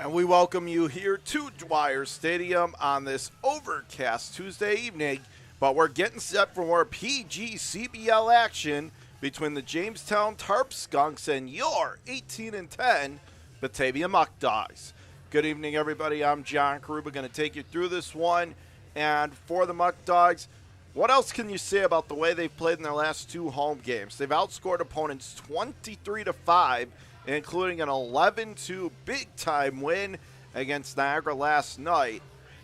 And we welcome you here to Dwyer Stadium on this overcast Tuesday evening. But we're getting set for more PGCBL action between the Jamestown Tarp Skunks and your 18-10 Batavia Muckdogs. Good evening, everybody. I'm John Karuba, going to take you through this one. And for the Muckdogs, what else can you say about the way they've played in their last two home games? They've outscored opponents 23-5, including an 11-2 big-time win against Niagara last night.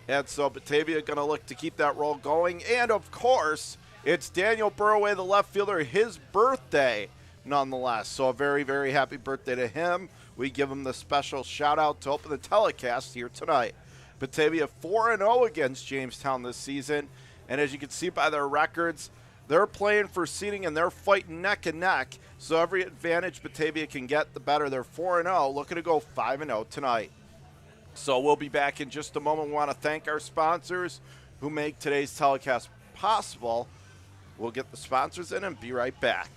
And so Batavia going to look to keep that roll going. And, of course, it's Daniel Burroway, the left fielder, his birthday nonetheless. So a very, very happy birthday to him. We give him the special shout-out to open the telecast here tonight. Batavia 4-0 against Jamestown this season. And as you can see by their records, they're playing for seeding and they're fighting neck and neck. So every advantage Batavia can get, the better. They're 4-0, looking to go 5-0 tonight. So we'll be back in just a moment. We want to thank our sponsors who make today's telecast possible. We'll get the sponsors in and be right back.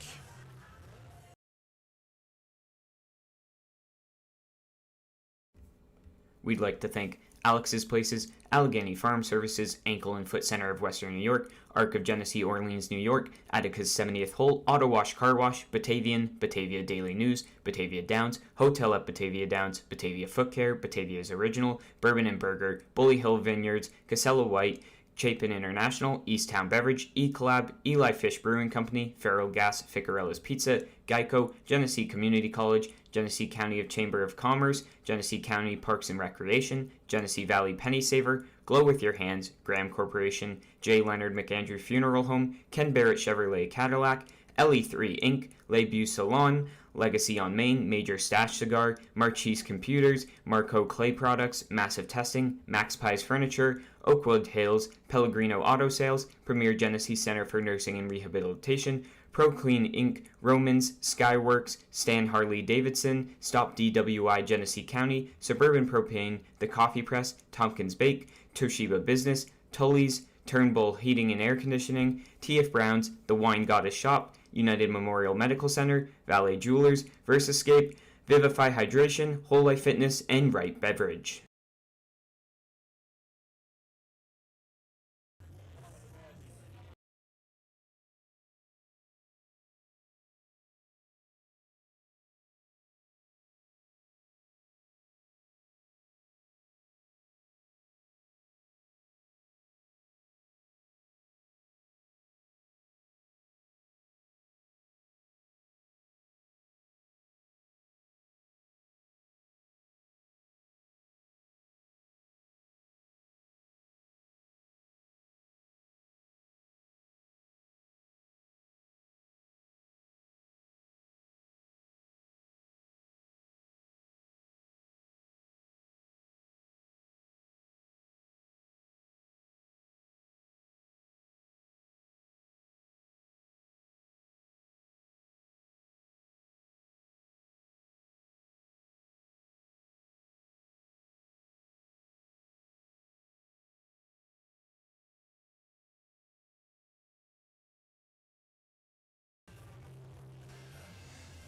We'd like to thank Alex's Places, Allegheny Farm Services, Ankle and Foot Center of Western New York, Arc of Genesee, Orleans, New York, Attica's 70th Hole, Auto Wash Car Wash, Batavian, Batavia Daily News, Batavia Downs, Hotel at Batavia Downs, Batavia Foot Care, Batavia's Original, Bourbon and Burger, Bully Hill Vineyards, Casella White, Chapin International, Easttown Beverage, E-Collab, Eli Fish Brewing Company, Feral Gas, Ficarella's Pizza, Geico, Genesee Community College, Genesee County Chamber of Commerce, Genesee County Parks and Recreation, Genesee Valley Penny Saver, Glow With Your Hands, Graham Corporation, J. Leonard McAndrew Funeral Home, Ken Barrett Chevrolet Cadillac, LE3 Inc., Lebu Salon, Legacy on Main, Major Stash Cigar, Marchese Computers, Marco Clay Products, Massive Testing, Max Pies Furniture, Oakwood Hills, Pellegrino Auto Sales, Premier Genesee Center for Nursing and Rehabilitation, ProClean Inc., Romans, Skyworks, Stan Harley Davidson, Stop DWI Genesee County, Suburban Propane, The Coffee Press, Tompkins Bake, Toshiba Business, Tully's, Turnbull Heating and Air Conditioning, T.F. Brown's, The Wine Goddess Shop, United Memorial Medical Center, Valet Jewelers, Versascape, Vivify Hydration, Whole Life Fitness, and Right Beverage.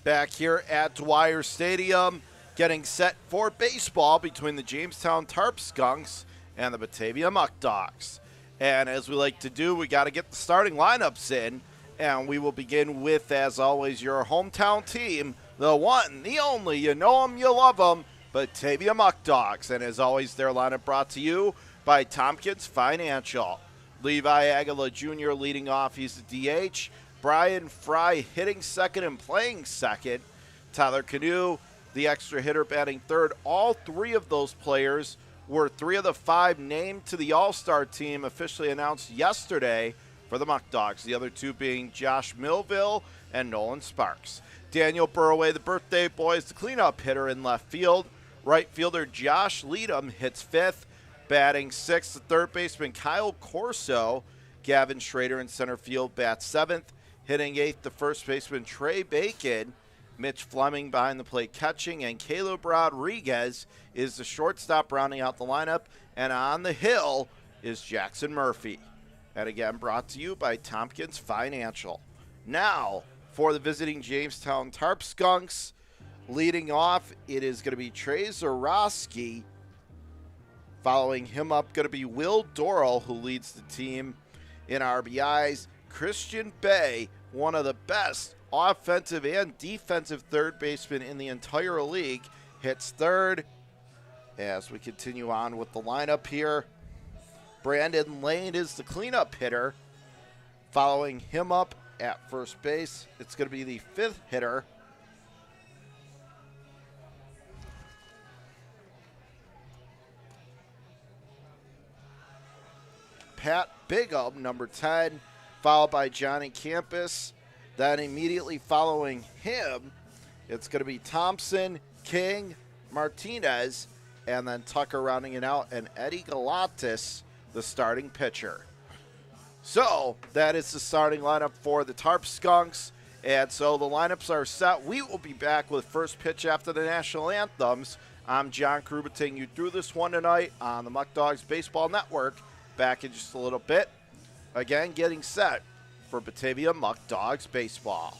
Back here at Dwyer Stadium, getting set for baseball between the Jamestown Tarp Skunks and the Batavia Muckdogs. And as we like to do, we got to get the starting lineups in. And we will begin with, as always, your hometown team, the one, the only, you know them, you love them, Batavia Muckdogs. And as always, their lineup brought to you by Tompkins Financial. Levi Aguila Jr. leading off, he's the DH. Brian Fry hitting second and playing second. Tyler Canoe, the extra hitter, batting third. All three of those players were three of the five named to the All-Star team officially announced yesterday for the Muckdogs. The other two being Josh Millville and Nolan Sparks. Daniel Burroway, the birthday boy, is the cleanup hitter in left field. Right fielder Josh Leadham hits fifth. Batting sixth, the third baseman Kyle Corso. Gavin Schrader in center field bats seventh. Hitting eighth, the first baseman Trey Bacon. Mitch Fleming behind the plate catching, and Caleb Rodriguez is the shortstop rounding out the lineup. And on the hill is Jackson Murphy. And again, brought to you by Tompkins Financial. Now, for the visiting Jamestown Tarp Skunks, Leading off, it is going to be Trey Zarowski. Following him up, going to be Will Dorrell, who leads the team in RBIs. Christian Bay, one of the best offensive and defensive third basemen in the entire league, hits third. As we continue on with the lineup here, Brandon Lane is the cleanup hitter. Following him up at first base, it's going to be the fifth hitter, Pat Bigum, number 10, followed by Johnny Campus. Then immediately following him, it's going to be Thompson, King, Martinez, and then Tucker rounding it out, and Eddie Galatis, the starting pitcher. So that is the starting lineup for the Tarp Skunks. And so the lineups are set. We will be back with first pitch after the national anthems. I'm John Kruba taking you through this one tonight on the Muckdogs Baseball Network. Back in just a little bit. Again, getting set for Batavia Muckdogs Baseball.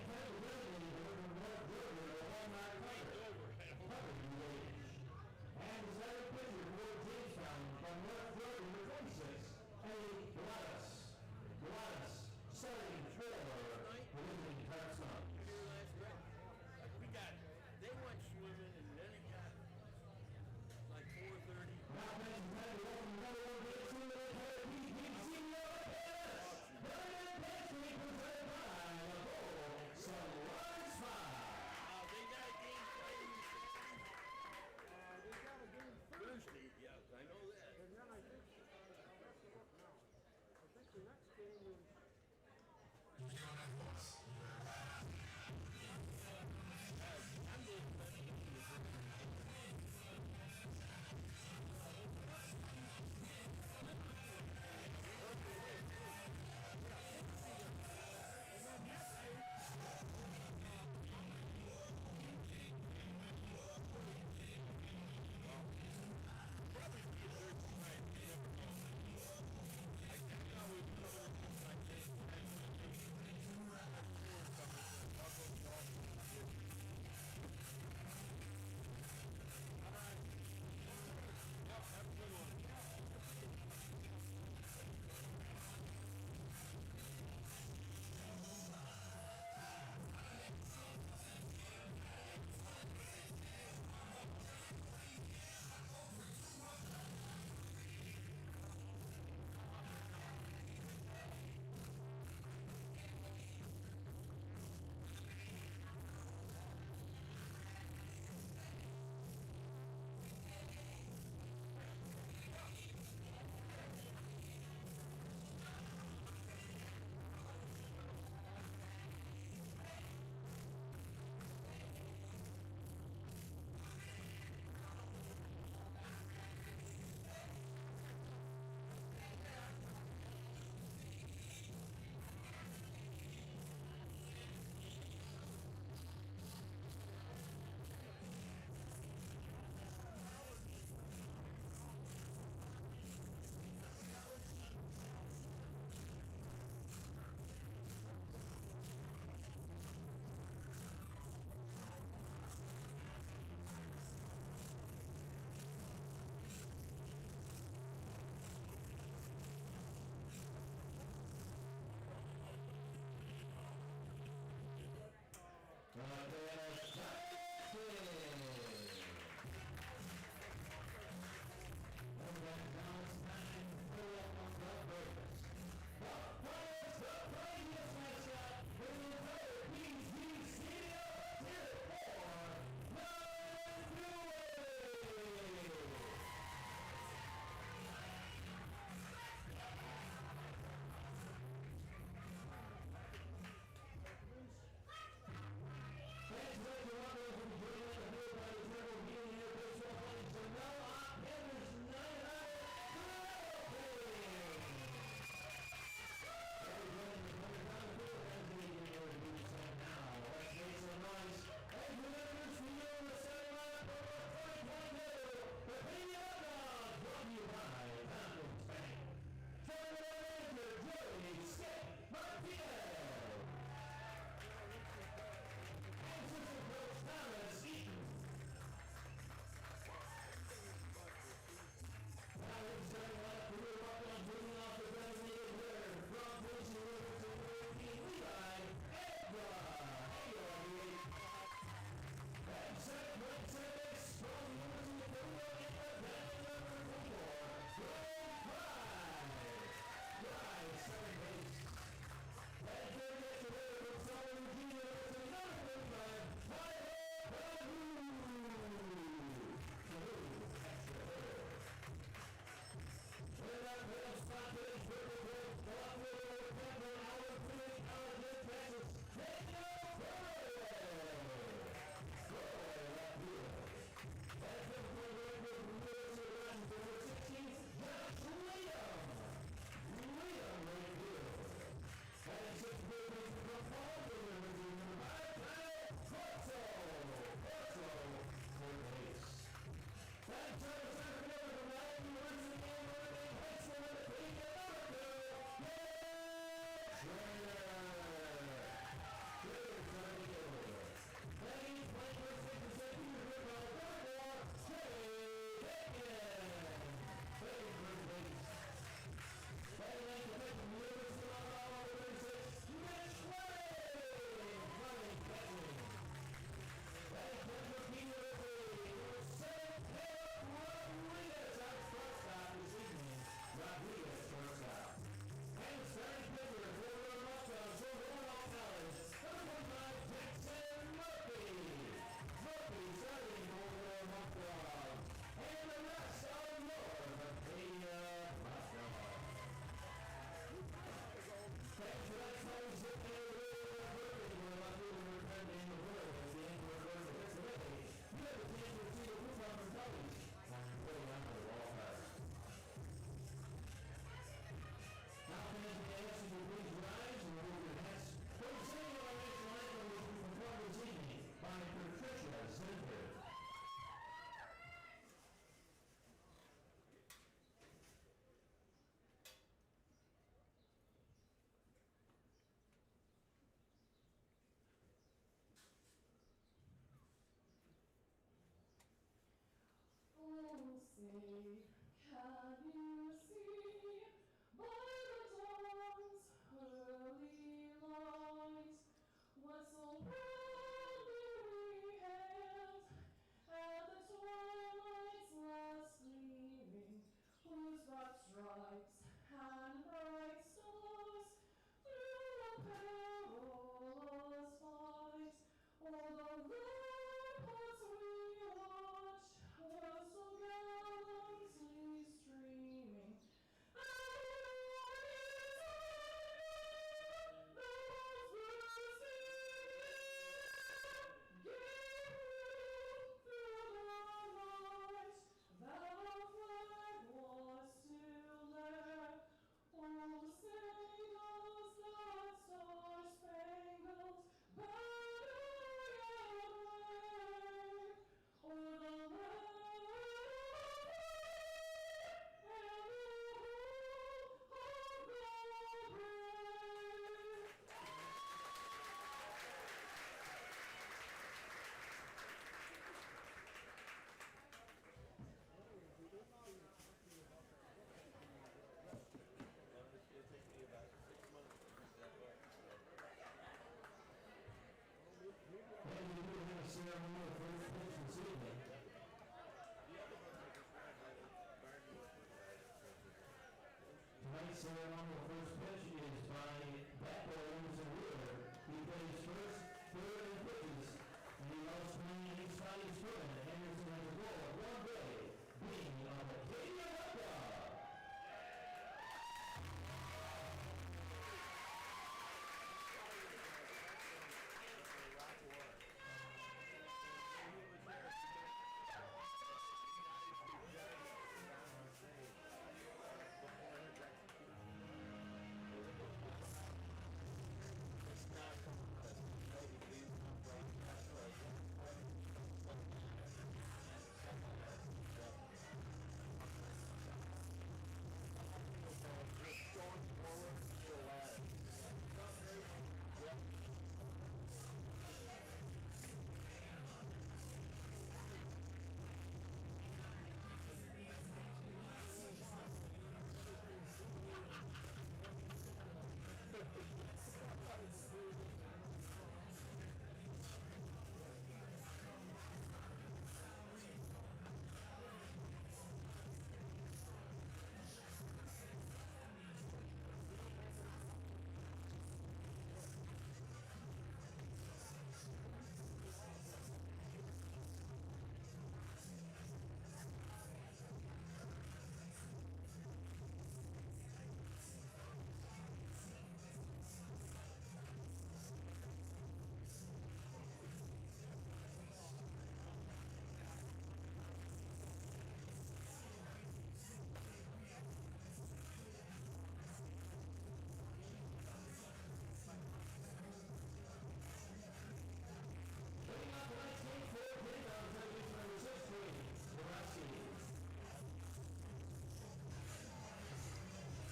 And the second pitcher for Jamestown from North Florida, number 26, Gladys, starting for the Lincoln Tarp Skunks. They went swimming and then it got like 4:30. Now men's time to welcome another one to the team of the PPC presented by the Bull Salon Spa. They got a game Thursday, yes, I know that. And then I think the next game is Probably be a Thursday night. You never know. I can't know who's coming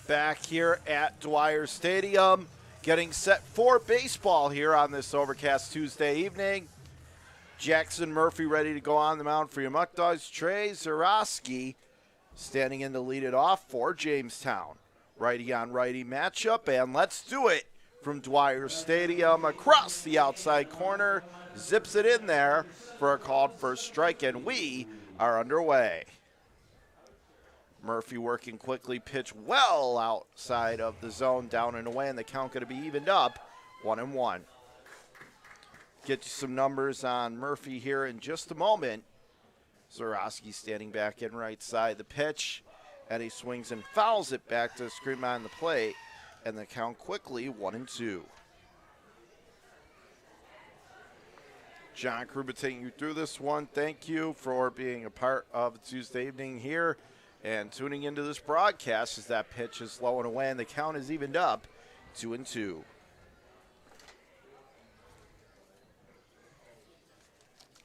Back here at Dwyer Stadium, getting set for baseball here on this overcast Tuesday evening. Jackson Murphy ready to go on the mound for your Muckdogs. Trey Zarowski standing in to lead it off for Jamestown. Righty on righty matchup, and let's do it from Dwyer Stadium across the outside corner. Zips it in there for a called first strike, and we are underway. Murphy working quickly, pitch well outside of the zone, down and away, and the count going to be evened up, 1-1. Get you some numbers on Murphy here in just a moment. Zarowski standing back in right side. The pitch, and he swings and fouls it back to the screen on the plate, and the count quickly 1-2. John Kruba taking you through this one. Thank you for being a part of Tuesday evening here and tuning into this broadcast as that pitch is low and away, and the count is evened up 2-2.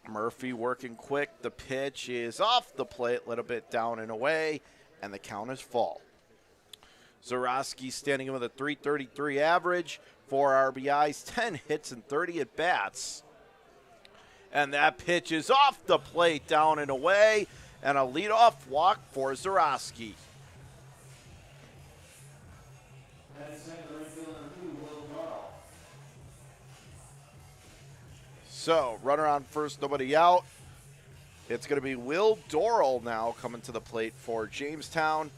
Murphy working quick. The pitch is off the plate, a little bit down and away, and the count is full. Zarowski standing in with a .333 average, 4 RBIs, 10 hits, and 30 at-bats. And that pitch is off the plate, down and away, and a leadoff walk for Zarowski. So, runner on first, nobody out. It's going to be Will Dorrell now coming to the plate for Jamestown.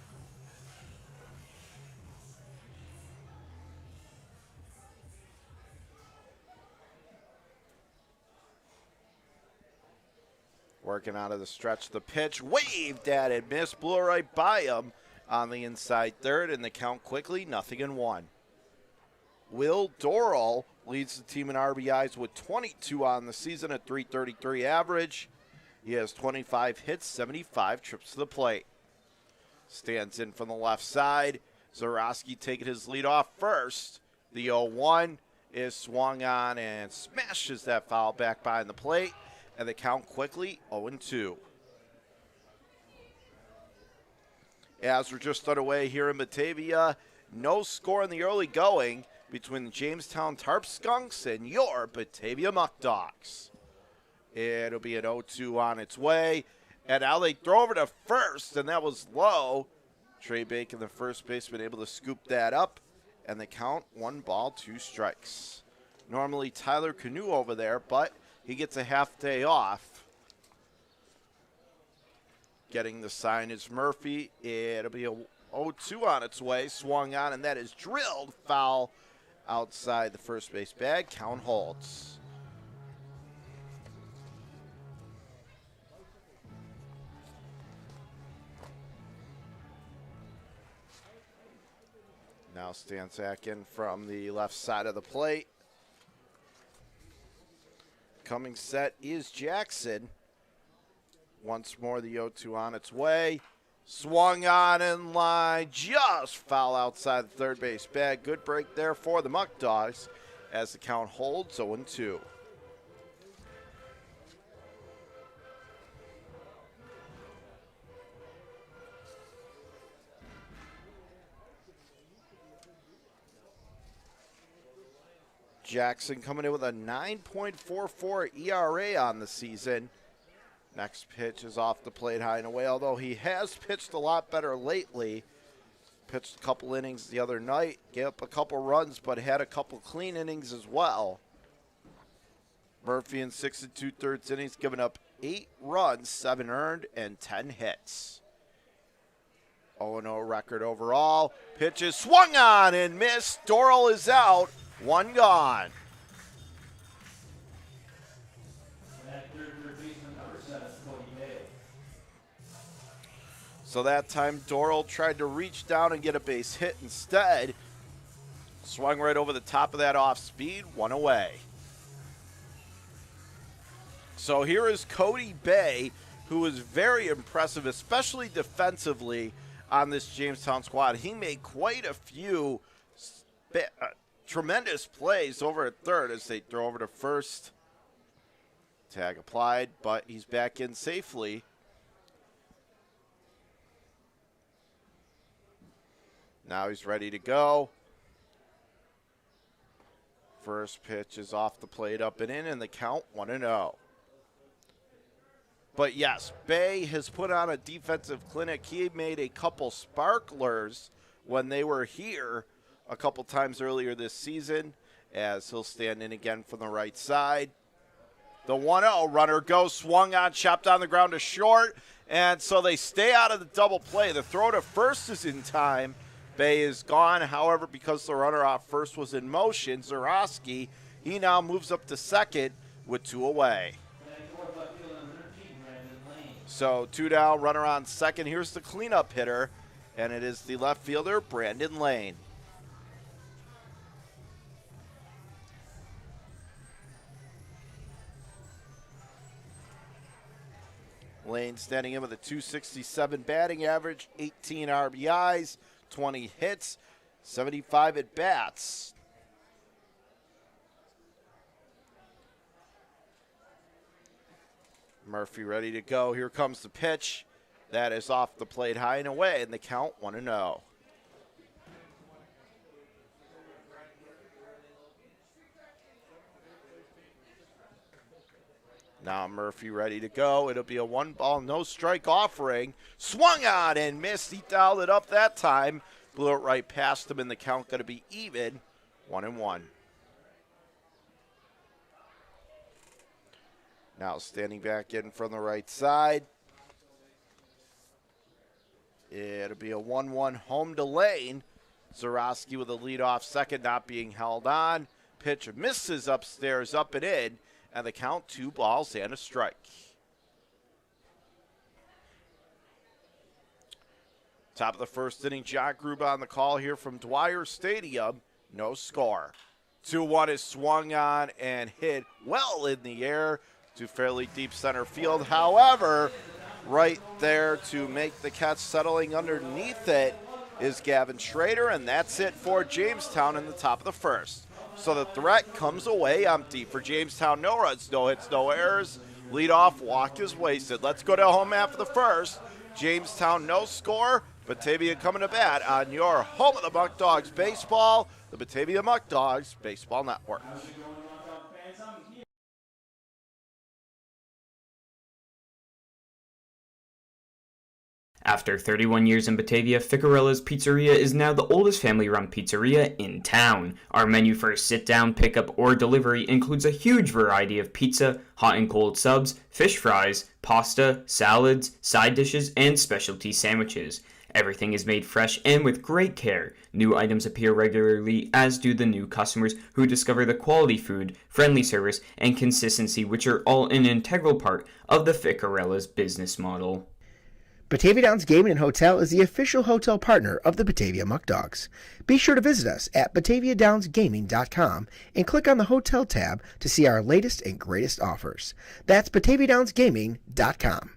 Working out of the stretch, the pitch waved at it, missed, blew it right by him on the inside third, and the count quickly 0-1. Will Dorrell leads the team in RBIs with 22 on the season, a .333 average. He has 25 hits, 75 trips to the plate. Stands in from the left side. Zarowski taking his lead off first. The 0-1 is swung on and smashes that foul back behind the plate. And the count quickly 0-2. As we're just underway here in Batavia, no score in the early going between the Jamestown Tarp Skunks and your Batavia Muckdogs. It'll be an 0-2 on its way. And now they throw over to first, and that was low. Trey Bacon, the first baseman, able to scoop that up. And the count 1 ball, 2 strikes. Normally Tyler Canoe over there, but he gets a half day off. Getting the sign is Murphy. It'll be a 0-2 on its way. Swung on, and that is drilled foul outside the first base bag. Count holds. Now Stanczak in from the left side of the plate. Coming set is Jackson. Once more, the 0-2 on its way. Swung on in line, just foul outside the third base bag. Good break there for the Muckdogs as the count holds 0-2. Jackson coming in with a 9.44 ERA on the season. Next pitch is off the plate high and away, although he has pitched a lot better lately. Pitched a couple innings the other night, gave up a couple runs, but had a couple clean innings as well. Murphy in 6 2/3 innings, giving up 8 runs, 7 earned, and 10 hits. 0-0 record overall. Pitch is swung on and missed. Dorrell is out. 1 gone. So that time Dorrell tried to reach down and get a base hit instead. Swung right over the top of that off speed, 1 away. So here is Cody Bay, who was very impressive, especially defensively on this Jamestown squad. He made quite a few tremendous plays over at third as they throw over to first. Tag applied, but he's back in safely. Now he's ready to go. First pitch is off the plate, up and in, and the count 1-0. But yes, Bay has put on a defensive clinic. He made a couple sparklers when they were here a couple times earlier this season, as he'll stand in again from the right side. The 1-0 runner goes, swung on, chopped on the ground to short, and so they stay out of the double play. The throw to first is in time. Bay is gone. However, because the runner off first was in motion, Zarowski, he now moves up to second with 2 away. So 2 down, runner on second. Here's the cleanup hitter, and it is the left fielder, Brandon Lane. Lane standing in with a .267 batting average, 18 RBIs, 20 hits, 75 at bats. Murphy ready to go. Here comes the pitch. That is off the plate high and away, and the count 1-0. Now Murphy ready to go. It'll be a 1-ball, no-strike offering. Swung on and missed. He dialed it up that time. Blew it right past him, and the count going to be even, 1-1. Now standing back in from the right side. It'll be a 1-1 home to Lane. Zarowski with a leadoff second, not being held on. Pitch misses upstairs, up and in, and the count 2 balls and a strike. Top of the first inning, John Gruba on the call here from Dwyer Stadium. No score. 2-1 is swung on and hit well in the air to fairly deep center field. However, right there to make the catch, settling underneath it, is Gavin Schrader, and that's it for Jamestown in the top of the first. So the threat comes away empty for Jamestown. No runs, no hits, no errors. Leadoff walk is wasted. Let's go to home half of the first. Jamestown no score. Batavia coming to bat on your home of the Muckdogs baseball, the Batavia Muckdogs Baseball Network. After 31 years in Batavia, Ficarella's Pizzeria is now the oldest family-run pizzeria in town. Our menu for sit-down, pickup, or delivery includes a huge variety of pizza, hot and cold subs, fish fries, pasta, salads, side dishes, and specialty sandwiches. Everything is made fresh and with great care. New items appear regularly, as do the new customers who discover the quality food, friendly service, and consistency, which are all an integral part of the Ficarella's business model. Batavia Downs Gaming and Hotel is the official hotel partner of the Batavia Muckdogs. Be sure to visit us at BataviaDownsGaming.com and click on the Hotel tab to see our latest and greatest offers. That's BataviaDownsGaming.com.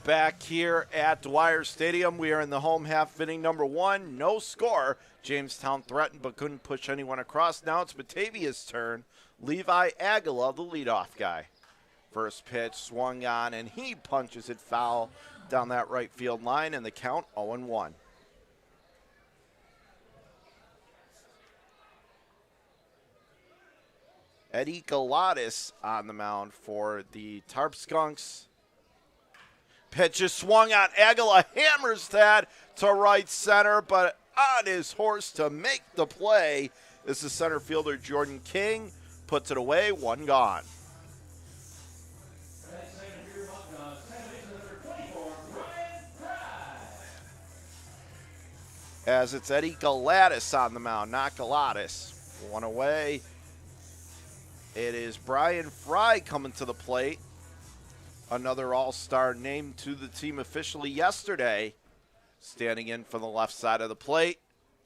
Back here at Dwyer Stadium, we are in the home half of inning number 1. No score. Jamestown threatened but couldn't push anyone across. Now it's Batavia's turn. Levi Aguila, the leadoff guy. First pitch swung on, and he punches it foul down that right field line, and the count 0-1. Eddie Galatis on the mound for the Tarp Skunks. Pitch is swung on. Aguila hammers that to right center, but on his horse to make the play is the center fielder Jordan King. Puts it away, 1 gone. As it's Eddie Galatis on the mound, not Galatis. 1 away. It is Brian Fry coming to the plate. another all-star named to the team officially yesterday. Standing in from the left side of the plate,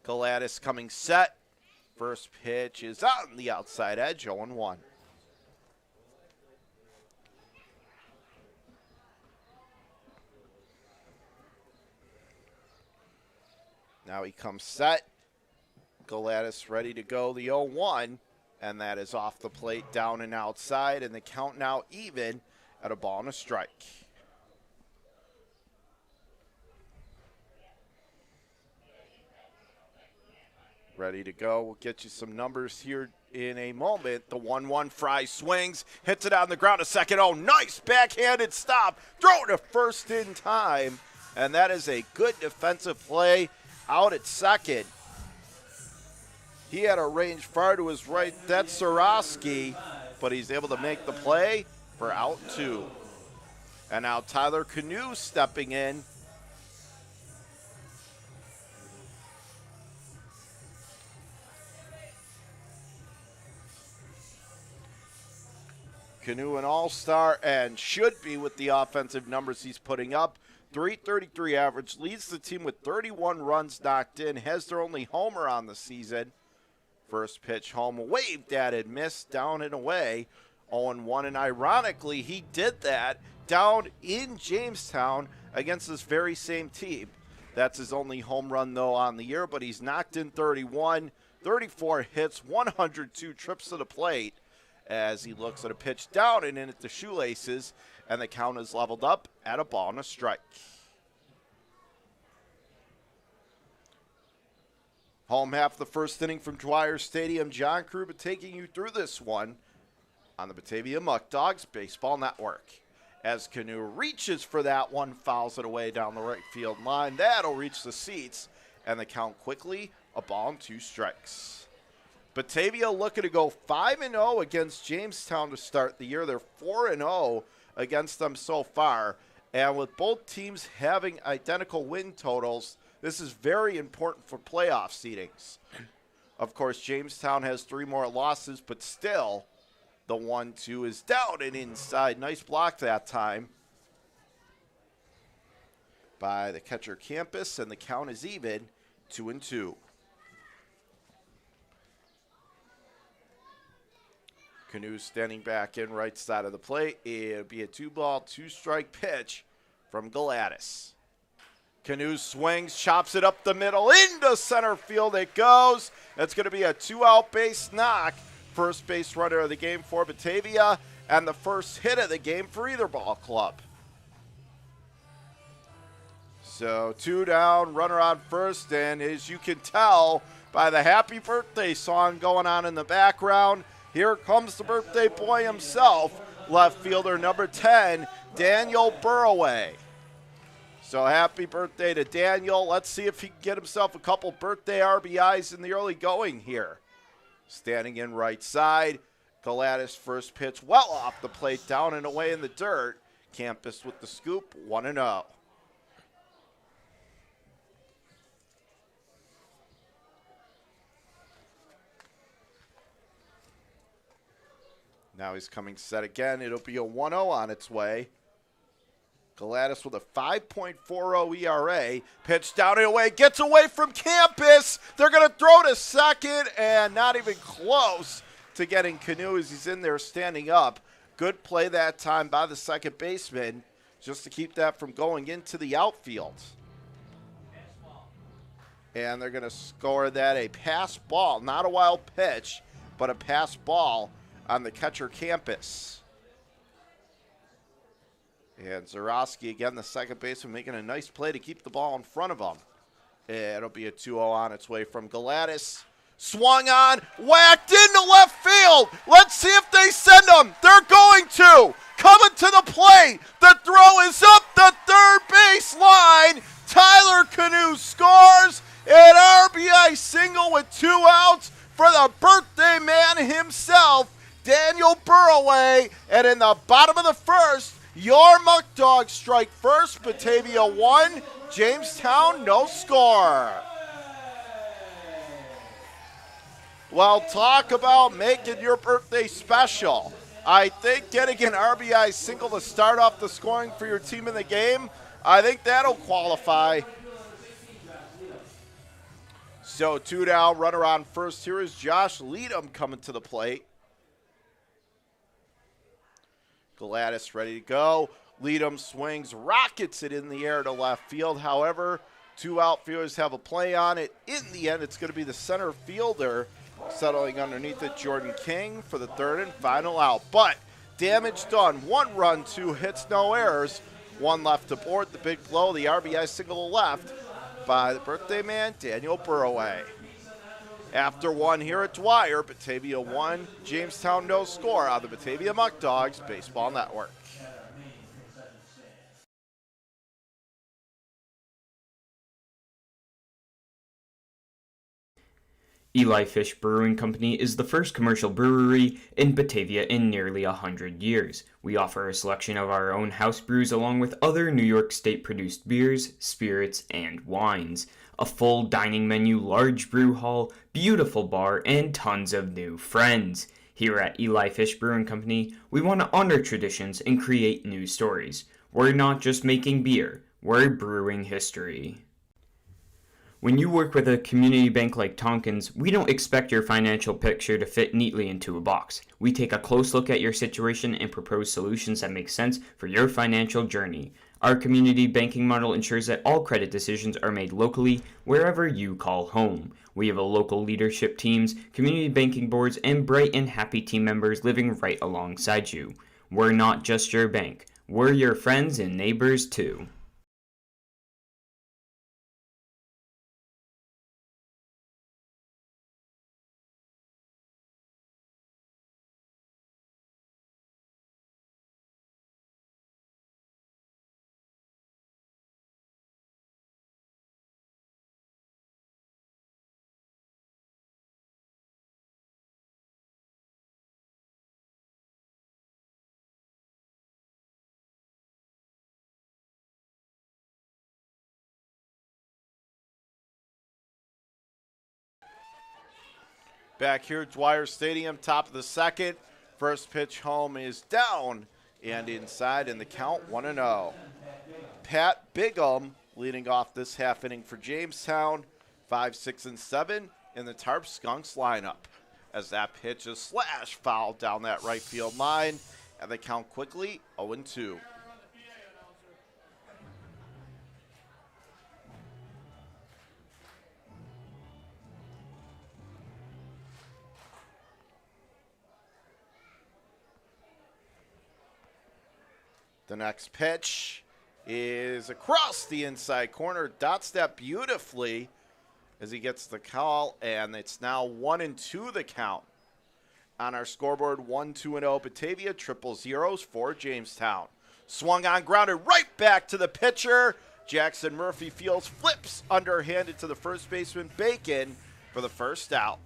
Gladys coming set. First pitch is on the outside edge, 0-1. Now he comes set. Gladys ready to go, the 0-1, and that is off the plate, down and outside, and the count now even at a ball and a strike. Ready to go. We'll get you some numbers here in a moment. The 1-1 Fry swings, hits it on the ground to second. Oh, nice backhanded stop. Throw to first in time, and that is a good defensive play out at second. He had a range far to his right. That's Sorosky, but he's able to make the play for out 2. And now Tyler Canoe stepping in. Canoe an all-star and should be with the offensive numbers he's putting up. .333 average, leads the team with 31 runs knocked in, has their only homer on the season. First pitch home, waved at and missed, down and away, 0-1. And ironically, he did that down in Jamestown against this very same team. That's his only home run, though, on the year, but he's knocked in 31, 34 hits, 102 trips to the plate as he looks at a pitch down and in at the shoelaces, and the count is leveled up at a ball and a strike. Home half of the first inning from Dwyer Stadium. John Kruba taking you through this one on the Batavia Muckdogs Baseball Network. As Canoe reaches for that one, fouls it away down the right field line. That'll reach the seats, and the count quickly, a ball and 2 strikes. Batavia looking to go 5-0 against Jamestown to start the year. They're 4-0 against them so far. And with both teams having identical win totals, this is very important for playoff seedings. Of course, Jamestown has 3 more losses, but still, the 1-2 is down and inside. Nice block that time by the catcher Campus, and the count is even, 2-2. Canoe standing back in right side of the plate. It'll be a 2-ball, 2-strike pitch from Gladys. Canoe swings, chops it up the middle, into center field it goes. That's going to be a 2-out base knock. First base runner of the game for Batavia, and the first hit of the game for either ball club. So 2 down, runner on first, and as you can tell by the happy birthday song going on in the background, here comes the birthday boy himself, left fielder number 10, Daniel Burroway. So happy birthday to Daniel. Let's see if he can get himself a couple birthday RBIs in the early going here. Standing in right side, Gladys first pitch well off the plate, down and away in the dirt. Campus with the scoop, 1-0. Now he's coming set again. It'll be a 1-0 on its way. Gladys with a 5.40 ERA. Pitch down and away. Gets away from Campus. They're going to throw to second, and not even close to getting Canoe as he's in there standing up. Good play that time by the second baseman just to keep that from going into the outfield. And they're going to score that a pass ball. Not a wild pitch, but a pass ball on the catcher Campus. And Zarowski, again, the second baseman, making a nice play to keep the ball in front of him. It'll be a 2-0 on its way from Gladys. Swung on, whacked into left field. Let's see if they send him. They're going to. Coming to the plate. The throw is up the third base line. Tyler Canoe scores an RBI single with 2 outs for the birthday man himself, Daniel Burroway. And in the bottom of the first, your Muckdogs strike first. Batavia 1, Jamestown no score. Well, talk about making your birthday special. I think getting an RBI single to start off the scoring for your team in the game, I think that'll qualify. So 2 down, runner on first. Here is Josh Leadham coming to the plate. Gladys ready to go. Leadham swings, rockets it in the air to left field. However, two outfielders have a play on it. In the end, it's going to be the center fielder settling underneath it, Jordan King, for the third and final out. But damage done. 1 run, 2 hits, no errors. 1 left to board. The big blow, the RBI single to left by the birthday man, Daniel Burroway. After 1 here at Dwyer, Batavia 1, Jamestown no score on the Batavia Muckdogs Baseball Network. Eli Fish Brewing Company is the first commercial brewery in Batavia in nearly 100 years. We offer a selection of our own house brews along with other New York State-produced beers, spirits, and wines. A full dining menu, large brew hall, beautiful bar, and tons of new friends. Here at Eli Fish Brewing Company, we want to honor traditions and create new stories. We're not just making beer, we're brewing history. When you work with a community bank like Tompkins, we don't expect your financial picture to fit neatly into a box. We take a close look at your situation and propose solutions that make sense for your financial journey. Our community banking model ensures that all credit decisions are made locally, wherever you call home. We have a local leadership teams, community banking boards, and bright and happy team members living right alongside you. We're not just your bank. We're your friends and neighbors too. Back here at Dwyer Stadium, top of the second. First pitch home is down and inside in the count 1-0. Pat Bigham leading off this half inning for Jamestown. 5, 6, and 7 in the Tarp Skunks lineup. As that pitch is slash fouled down that right field line, and the count quickly 0-2. The next pitch is across the inside corner. Dots that beautifully as he gets the call, and it's now 1-2 the count. On our scoreboard, 1-2-0 Batavia, triple zeros for Jamestown. Swung on, grounded right back to the pitcher. Jackson Murphy fields, flips underhanded to the first baseman Bacon for the first out.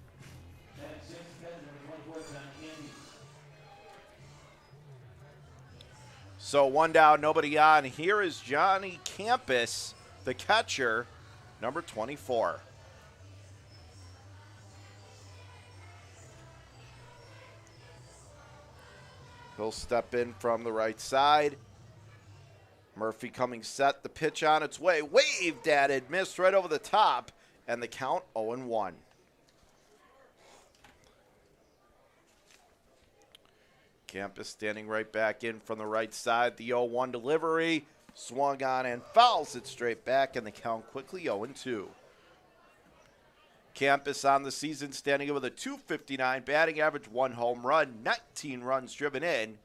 So 1 down, nobody on. Here is Johnny Campus, the catcher, number 24. He'll step in from the right side. Murphy coming set, the pitch on its way. Waved at it, missed right over the top, and the count 0-1. Campus standing right back in from the right side. The 0-1 delivery. Swung on and fouls it straight back, and the count quickly 0-2. Campus on the season standing in with a .259 batting average, 1 home run, 19 runs driven in,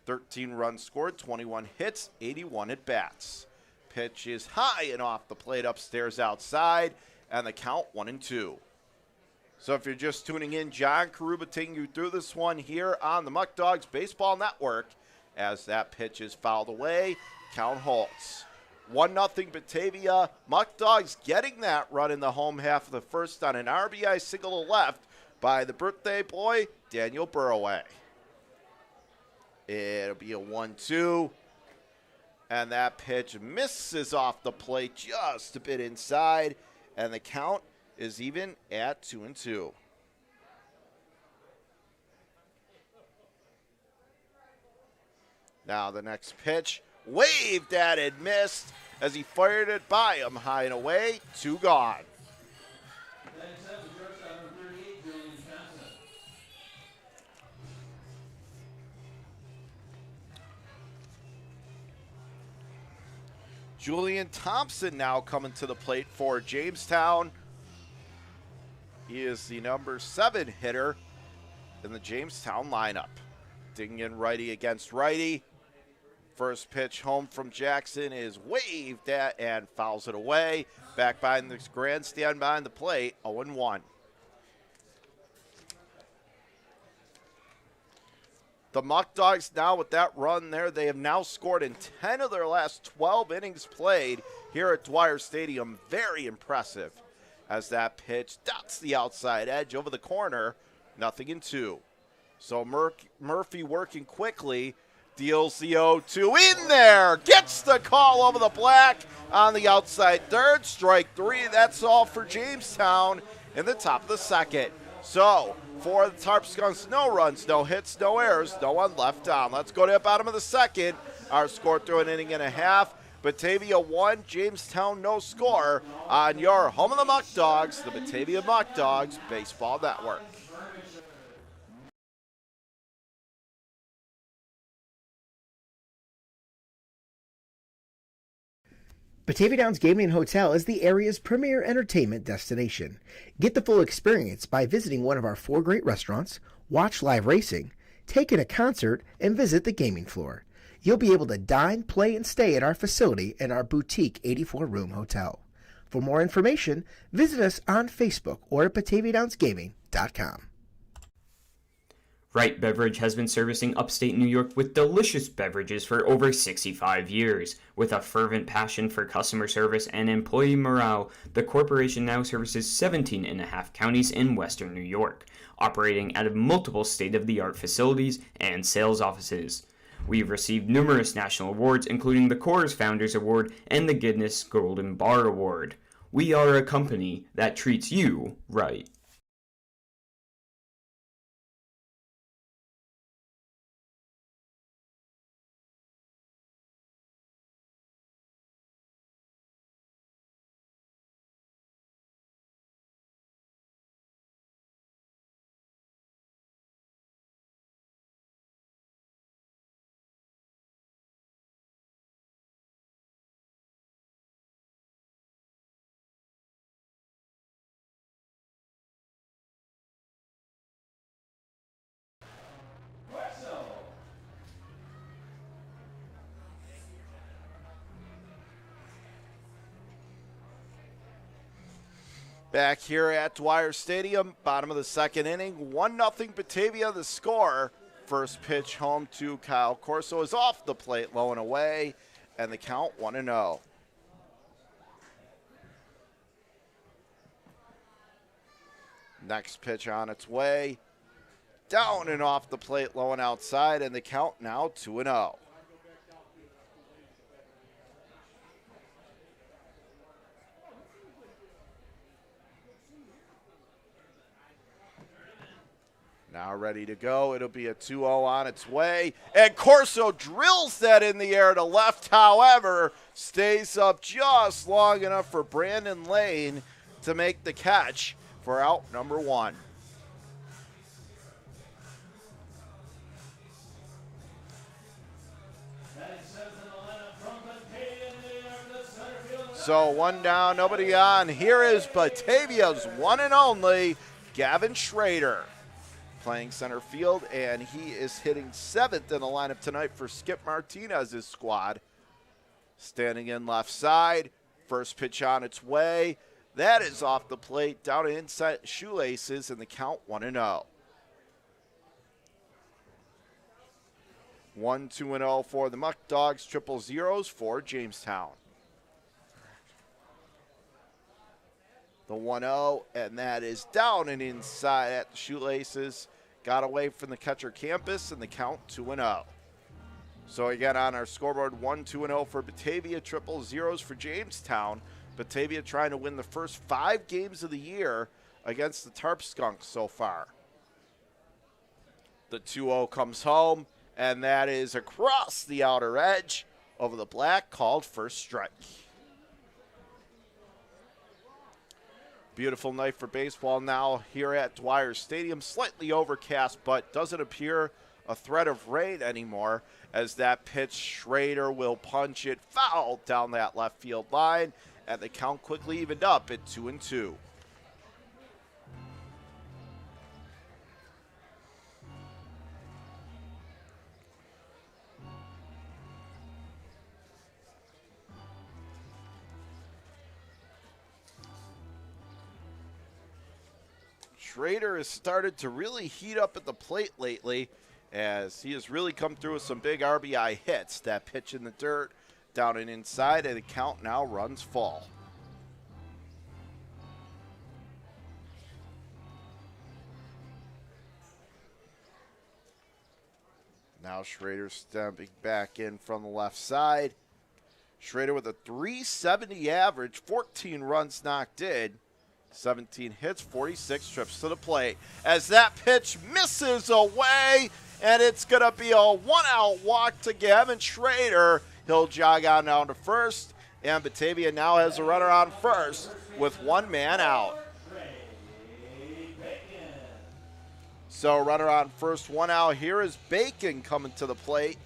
13 runs scored, 21 hits, 81 at bats. Pitch is high and off the plate upstairs outside, and the count 1-2. So if you're just tuning in, John Karuba taking you through this one here on the Muckdogs Baseball Network. As that pitch is fouled away, count halts. 1-0 Batavia. Muckdogs getting that run in the home half of the first on an RBI single to left by the birthday boy, Daniel Burroway. It'll be a 1-2. And that pitch misses off the plate just a bit inside. And the count is even at 2-2. Now the next pitch, waved at and missed as he fired it by him, high and away, 2 gone. Next up, the shortstop number 38, Julian Thompson. Julian Thompson now coming to the plate for Jamestown. He is the number 7 hitter in the Jamestown lineup. Digging in righty against righty. First pitch home from Jackson is waved at and fouls it away. Back behind the grandstand behind the plate, 0-1. The Muckdogs now with that run there, they have now scored in 10 of their last 12 innings played here at Dwyer Stadium. Very impressive as that pitch dots the outside edge over the corner, 0-2. So Murphy working quickly, deals the 0-2 in there, gets the call over the black on the outside third, strike 3. That's all for Jamestown in the top of the second. So for the Tarp Skunks, no runs, no hits, no errors, no one left on. Let's go to the bottom of the second. Our score through an inning and a half. Batavia 1, Jamestown no score on your home of the Muckdogs, the Batavia Muckdogs Baseball Network. Batavia Downs Gaming and Hotel is the area's premier entertainment destination. Get the full experience by visiting one of our 4 great restaurants, watch live racing, take in a concert, and visit the gaming floor. You'll be able to dine, play, and stay at our facility in our boutique 84-room hotel. For more information, visit us on Facebook or at BataviaDownsGaming.com. Wright Beverage has been servicing upstate New York with delicious beverages for over 65 years. With a fervent passion for customer service and employee morale, the corporation now services 17 and a half counties in western New York, operating out of multiple state-of-the-art facilities and sales offices. We've received numerous national awards, including the Coors Founders Award and the Guinness Golden Bar Award. We are a company that treats you right. Back here at Dwyer Stadium, bottom of the second inning, 1-0 Batavia the score. First pitch home to Kyle Corso is off the plate, low and away, and the count 1-0. Next pitch on its way, down and off the plate, low and outside, and the count now 2-0. Now ready to go. It'll be a 2-0 on its way. And Corso drills that in the air to left, however, stays up just long enough for Brandon Lane to make the catch for out number 1. So 1 down, nobody on. Here is Batavia's one and only Gavin Schrader, playing center field, and he is hitting 7th in the lineup tonight for Skip Martinez's squad. Standing in left side, first pitch on its way. That is off the plate, down to inside shoelaces, and the count 1-0. 1-2-0 for the Muckdogs, 000 for Jamestown. The 1-0, and that is down and inside at the shoelaces. Got away from the catcher Campus, and the count 2-0. So again on our scoreboard, 1-2-0 for Batavia, 000 for Jamestown. Batavia trying to win the first 5 games of the year against the Tarp Skunks so far. The 2-0 comes home, and that is across the outer edge over the black, called first strike. Beautiful night for baseball now here at Dwyer Stadium. Slightly overcast, but doesn't appear a threat of rain anymore, as that pitch, Schrader will punch it foul down that left field line, and the count quickly evened up at 2-2. Schrader has started to really heat up at the plate lately, as he has really come through with some big RBI hits. That pitch in the dirt, down and inside, and the count now runs full. Now Schrader stepping back in from the left side. Schrader with a .370 average, 14 runs knocked in, 17 hits, 46 trips to the plate. As that pitch misses away, and it's going to be a one-out walk to Gavin Schrader. He'll jog on down to first, and Batavia now has a runner on first with one man out. So runner on first, one out. Here is Bacon coming to the plate.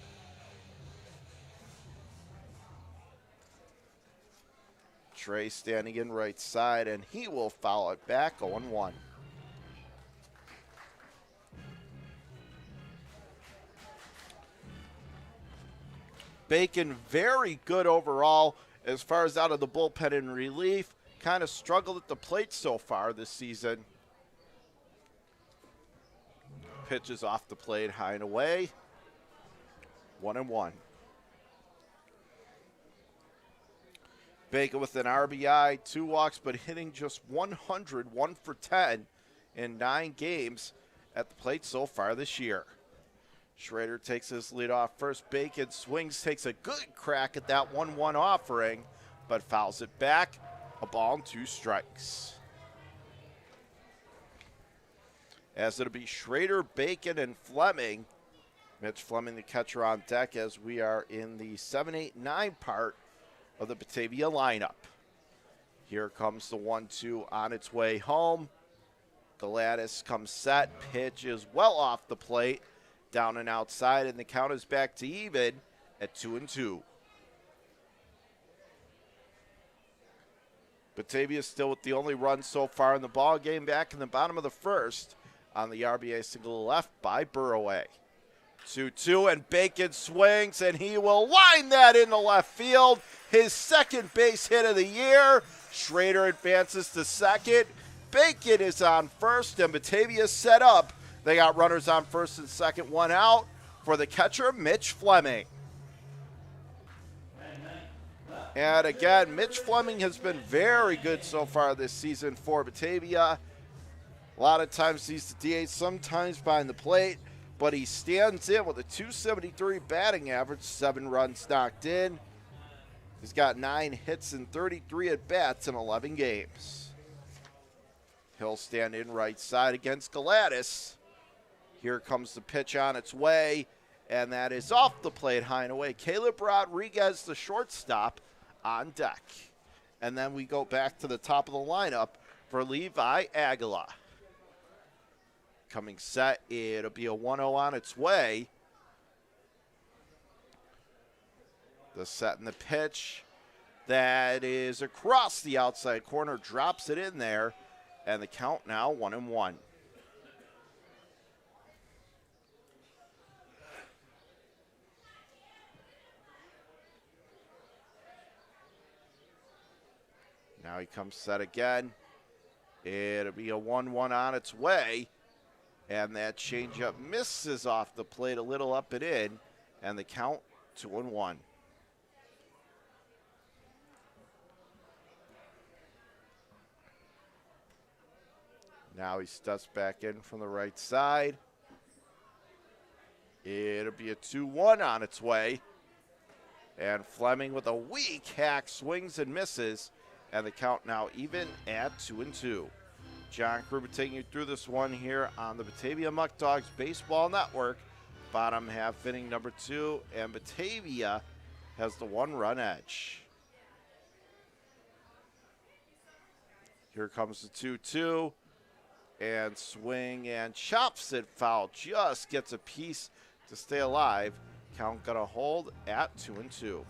Trey standing in right side, and he will foul it back, 0-1. Bacon very good overall as far as out of the bullpen in relief. Kind of struggled at the plate so far this season. Pitches off the plate, high and away. 1-1. Bacon with an RBI, 2 walks, but hitting just 100, 1 for 10 in 9 games at the plate so far this year. Schrader takes his lead off first. Bacon swings, takes a good crack at that 1-1 offering, but fouls it back. A ball and 2 strikes. As it'll be Schrader, Bacon, and Fleming. Mitch Fleming, the catcher, on deck as we are in the 7, 8, 9 part of the Batavia lineup. Here comes the 1-2 on its way home. Gladys comes set. Pitch is well off the plate. Down and outside, and the count is back to even at 2-2. Batavia still with the only run so far in the ball game, back in the bottom of the first on the RBI single left by Burroway. 2-2, and Bacon swings, and he will line that into left field. His second base hit of the year. Schrader advances to second. Bacon is on first, and Batavia set up. They got runners on first and second, one out for the catcher, Mitch Fleming. And again, Mitch Fleming has been very good so far this season for Batavia. A lot of times he's the DH, sometimes behind the plate, but he stands in with a .273 batting average, 7 runs knocked in. He's got 9 hits and 33 at-bats in 11 games. He'll stand in right side against Gladys. Here comes the pitch on its way, and that is off the plate, high and away. Caleb Rodriguez, the shortstop, on deck. And then we go back to the top of the lineup for Levi Aguila. Coming set, it'll be a 1-0 on its way. The set and the pitch, that is across the outside corner, drops it in there, and the count now 1-1. Now he comes set again. It'll be a 1-1 on its way. And that changeup misses off the plate a little up and in. And the count 2-1. Now he steps back in from the right side. It'll be a 2-1 on its way. And Fleming with a weak hack swings and misses. And the count now even at 2-2. John Kruber taking you through this one here on the Batavia Muckdogs Baseball Network, bottom half inning number 2, and Batavia has the 1-run edge. Here comes the 2-2, and swing and chops it foul. Just gets a piece to stay alive. Count gonna hold at 2-2.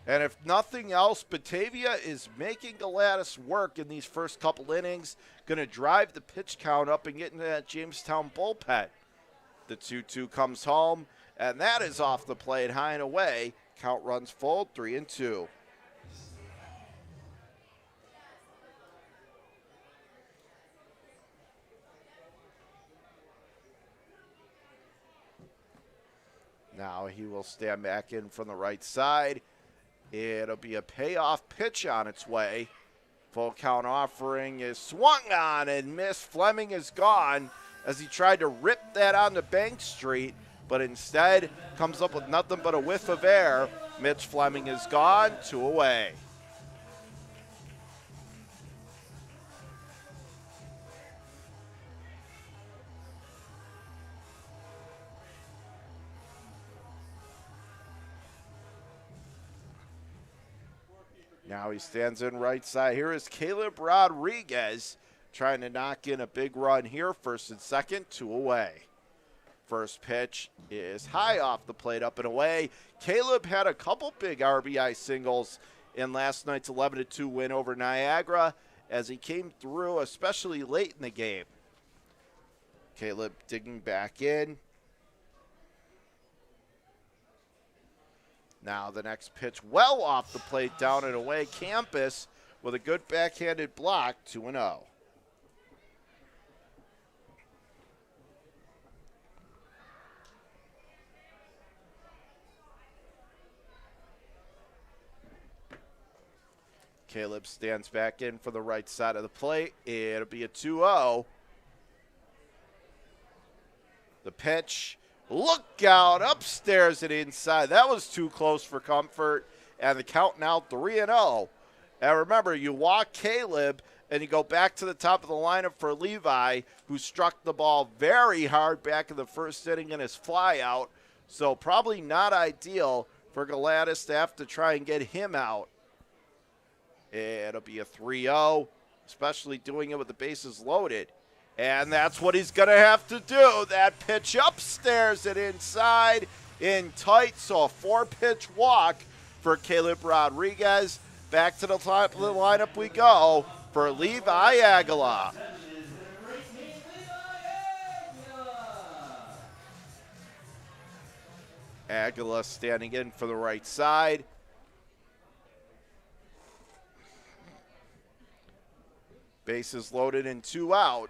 And if nothing else, Batavia is making Gladys work in these first couple innings. Going to drive the pitch count up and get into that Jamestown bullpen. The 2-2 comes home, and that is off the plate, high and away. Count runs full, 3-2. Now he will stand back in from the right side. It'll be a payoff pitch on its way. Full count offering is swung on and missed. Fleming is gone as he tried to rip that onto Bank Street, but instead comes up with nothing but a whiff of air. Mitch Fleming is gone, 2 away. Now he stands in right side. Here is Caleb Rodriguez trying to knock in a big run here. First and second, 2 away. First pitch is high off the plate, up and away. Caleb had a couple big RBI singles in last night's 11-2 win over Niagara as he came through, especially late in the game. Caleb digging back in. Now the next pitch well off the plate, down and away. Campus with a good backhanded block, 2-0. Caleb stands back in for the right side of the plate. It'll be a 2-0. The pitch. Look out, upstairs and inside. That was too close for comfort, and the count now 3-0. And remember, you walk Caleb, and you go back to the top of the lineup for Levi, who struck the ball very hard back in the first inning in his flyout. So probably not ideal for Gladys to have to try and get him out. It'll be a 3-0, especially doing it with the bases loaded. And that's what he's going to have to do. That pitch upstairs and inside in tight. So a 4-pitch walk for Caleb Rodriguez. Back to the top of the lineup we go for Levi Aguilar. Aguilar standing in for the right side. Bases loaded and 2 out.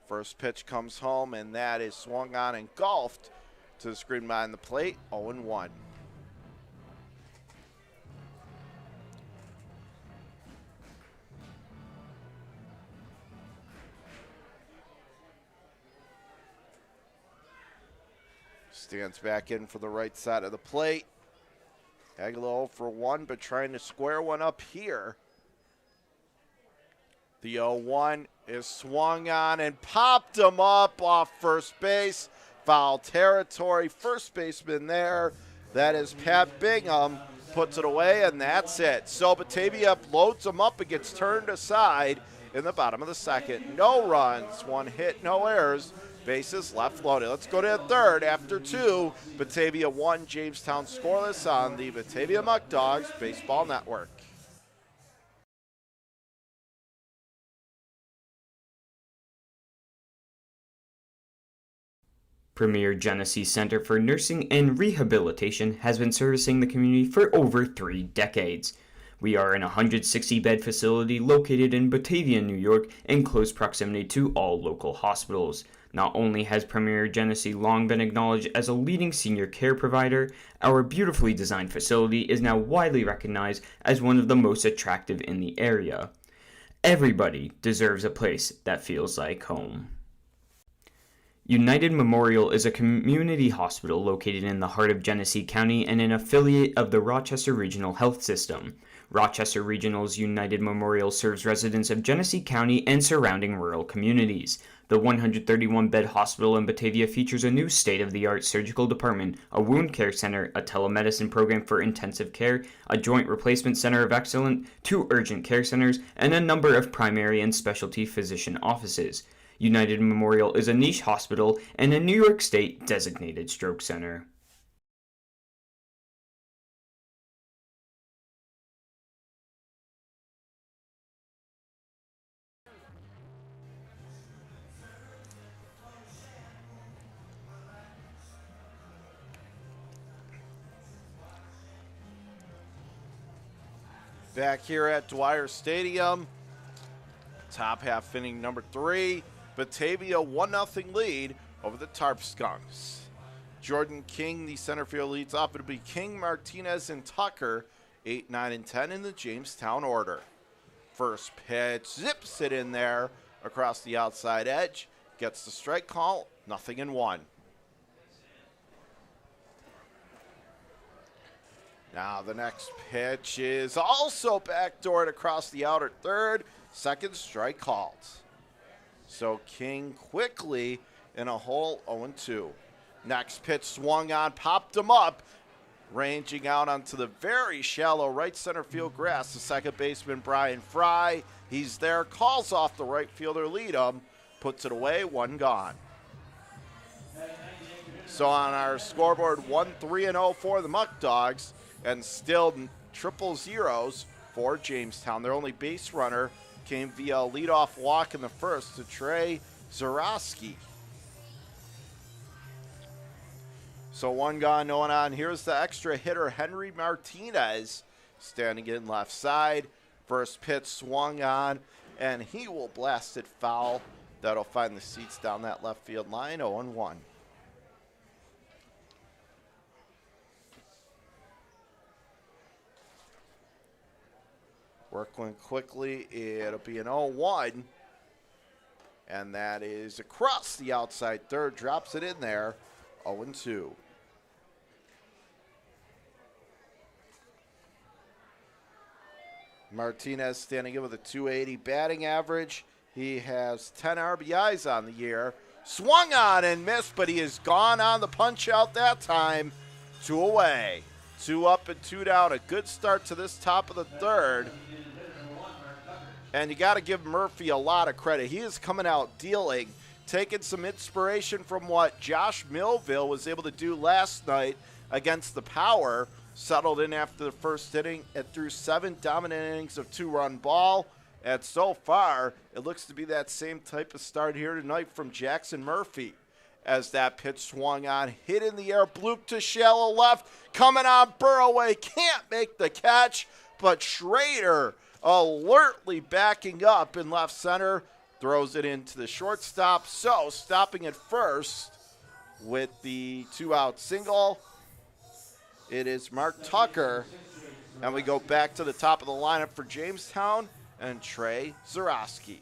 First pitch comes home, and that is swung on and golfed to the screen behind the plate, 0-1. Stands back in for the right side of the plate. Aguilar 0 for 1, but trying to square one up here. The 0-1 is swung on and popped him up off first base. Foul territory. First baseman there. That is Pat Bingham. Puts it away, and that's it. So Batavia loads him up and gets turned aside in the bottom of the second. No runs, 1 hit, no errors. Bases left loaded. Let's go to the third. After 2, Batavia 1, Jamestown scoreless on the Batavia Muckdogs Baseball Network. Premier Genesee Center for Nursing and Rehabilitation has been servicing the community for over 3 decades. We are an 160-bed facility located in Batavia, New York, in close proximity to all local hospitals. Not only has Premier Genesee long been acknowledged as a leading senior care provider, our beautifully designed facility is now widely recognized as one of the most attractive in the area. Everybody deserves a place that feels like home. United Memorial is a community hospital located in the heart of Genesee County and an affiliate of the Rochester Regional Health System. Rochester Regional's United Memorial serves residents of Genesee County and surrounding rural communities. The 131-bed hospital in Batavia features a new state-of-the-art surgical department, a wound care center, a telemedicine program for intensive care, a joint replacement center of excellence, 2 urgent care centers, and a number of primary and specialty physician offices. United Memorial is a niche hospital and a New York State designated stroke center. Back here at Dwyer Stadium, top half inning number 3, Batavia 1-0 lead over the Tarp Skunks. Jordan King, the center field, leads off. It'll be King, Martinez, and Tucker, 8, 9, and 10 in the Jamestown order. First pitch, zips it in there across the outside edge, gets the strike call, 0-1. Now the next pitch is also backdoored across the outer third. Second strike called. So King quickly in a hole 0-2. Next pitch swung on, popped him up, ranging out onto the very shallow right center field grass. The second baseman, Brian Fry, he's there, calls off the right fielder, lead him, puts it away, 1 gone. So on our scoreboard, 1-3-0 for the Muckdogs. And still 0-0 for Jamestown. Their only base runner came via a leadoff walk in the first to Trey Zarowski. So 1 gone, no one on. Here's the extra hitter, Henry Martinez, standing in left side. First pitch swung on, and he will blast it foul. That'll find the seats down that left field line, 0-1. Work went quickly. It'll be an 0-1. And that is across the outside third. Drops it in there. 0-2. Martinez standing in with a .280 batting average. He has 10 RBIs on the year. Swung on and missed, but he is gone on the punch out that time. 2 away. 2 up and 2 down. A good start to this top of the third. And you got to give Murphy a lot of credit. He is coming out dealing, taking some inspiration from what Josh Millville was able to do last night against the Power. Settled in after the first inning and threw 7 dominant innings of 2-run ball. And so far, it looks to be that same type of start here tonight from Jackson Murphy. As that pitch swung on, hit in the air, bloop to shallow left, coming on Burroway, can't make the catch, but Schrader alertly backing up in left center, throws it into the shortstop. So stopping at first with the 2-out single, it is Mark Tucker. And we go back to the top of the lineup for Jamestown and Trey Zarowski.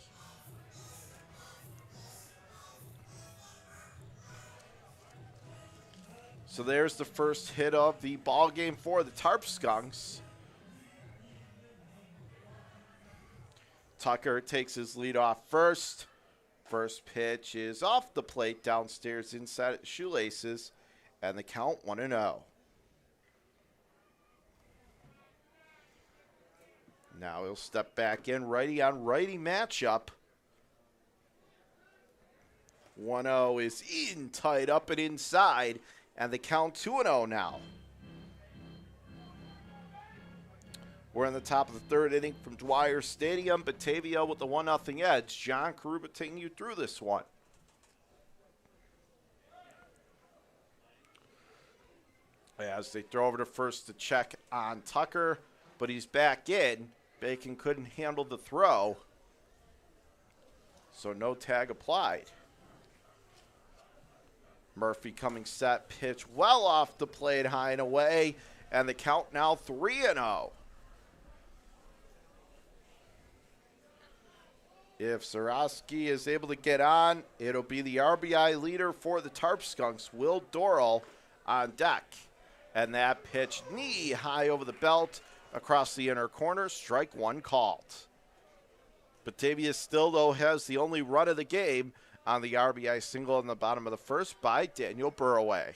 So there's the first hit of the ball game for the Tarp Skunks. Tucker takes his lead off first. First pitch is off the plate, downstairs, inside at shoelaces, and the count 1-0. Now he'll step back in, righty on righty matchup. 1-0 is in, tied up and inside, and the count 2-0 now. We're in the top of the third inning from Dwyer Stadium. Batavia with the 1-0 edge. John Karuba taking you through this one. As they throw over to first to check on Tucker, but he's back in. Bacon couldn't handle the throw, so no tag applied. Murphy coming set, pitch well off the plate, high and away, and the count now 3-0. If Zarowski is able to get on, it'll be the RBI leader for the Tarp Skunks, Will Dorrell, on deck. And that pitch knee high over the belt across the inner corner, strike one called. Batavia still, though, has the only run of the game on the RBI single in the bottom of the first by Daniel Burroway.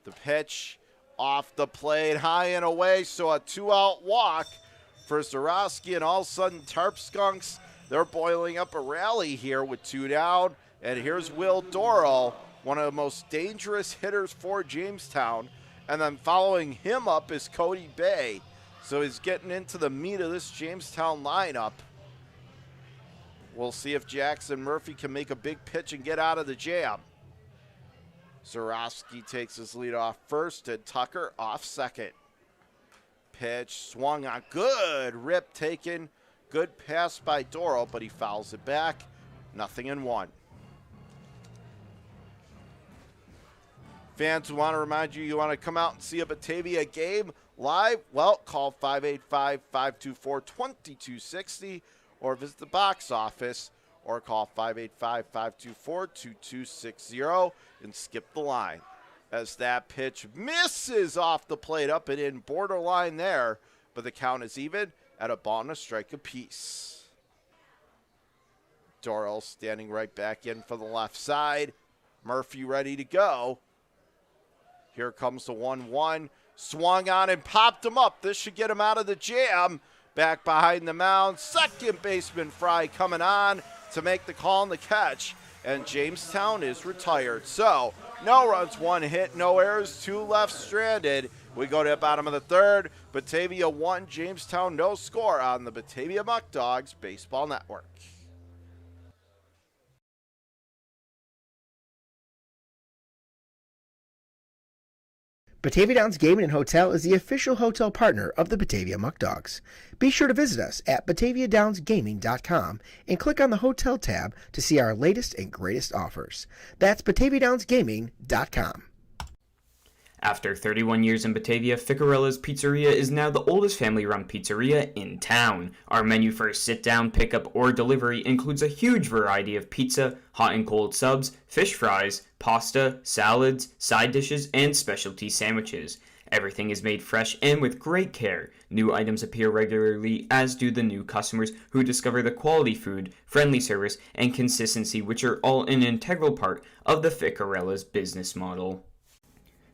The pitch off the plate, high and away, so a two-out walk for Zarowski, and all of a sudden Tarp Skunks, they're boiling up a rally here with two down, and here's Will Dorrell, one of the most dangerous hitters for Jamestown, and then following him up is Cody Bay, so he's getting into the meat of this Jamestown lineup. We'll see if Jackson Murphy can make a big pitch and get out of the jam. Zarowski takes his lead off first, and Tucker off second. Pitch swung on, good rip taken, good pass by Dorrell, but he fouls it back. 0-1. Fans who want to remind you, you want to come out and see a Batavia game live, well, call 585-524-2260 or visit the box office or call 585-524-2260 and skip the line. As that pitch misses off the plate, up and in, borderline there, but the count is even at a ball and a strike apiece. Dorrell standing right back in for the left side. Murphy ready to go. Here comes the 1-1. Swung on and popped him up. This should get him out of the jam. Back behind the mound. Second baseman Fry coming on to make the call and the catch. And Jamestown is retired. So, no runs, one hit, no errors, two left stranded. We go to the bottom of the third. Batavia 1, Jamestown no score on the Batavia Muckdogs Baseball Network. Batavia Downs Gaming and Hotel is the official hotel partner of the Batavia Muckdogs. Be sure to visit us at BataviaDownsGaming.com and click on the Hotel tab to see our latest and greatest offers. That's BataviaDownsGaming.com. After 31 years in Batavia, Ficarella's Pizzeria is now the oldest family-run pizzeria in town. Our menu for sit-down, pickup, or delivery includes a huge variety of pizza, hot and cold subs, fish fries, pasta, salads, side dishes, and specialty sandwiches. Everything is made fresh and with great care. New items appear regularly, as do the new customers who discover the quality food, friendly service, and consistency, which are all an integral part of the Ficarella's business model.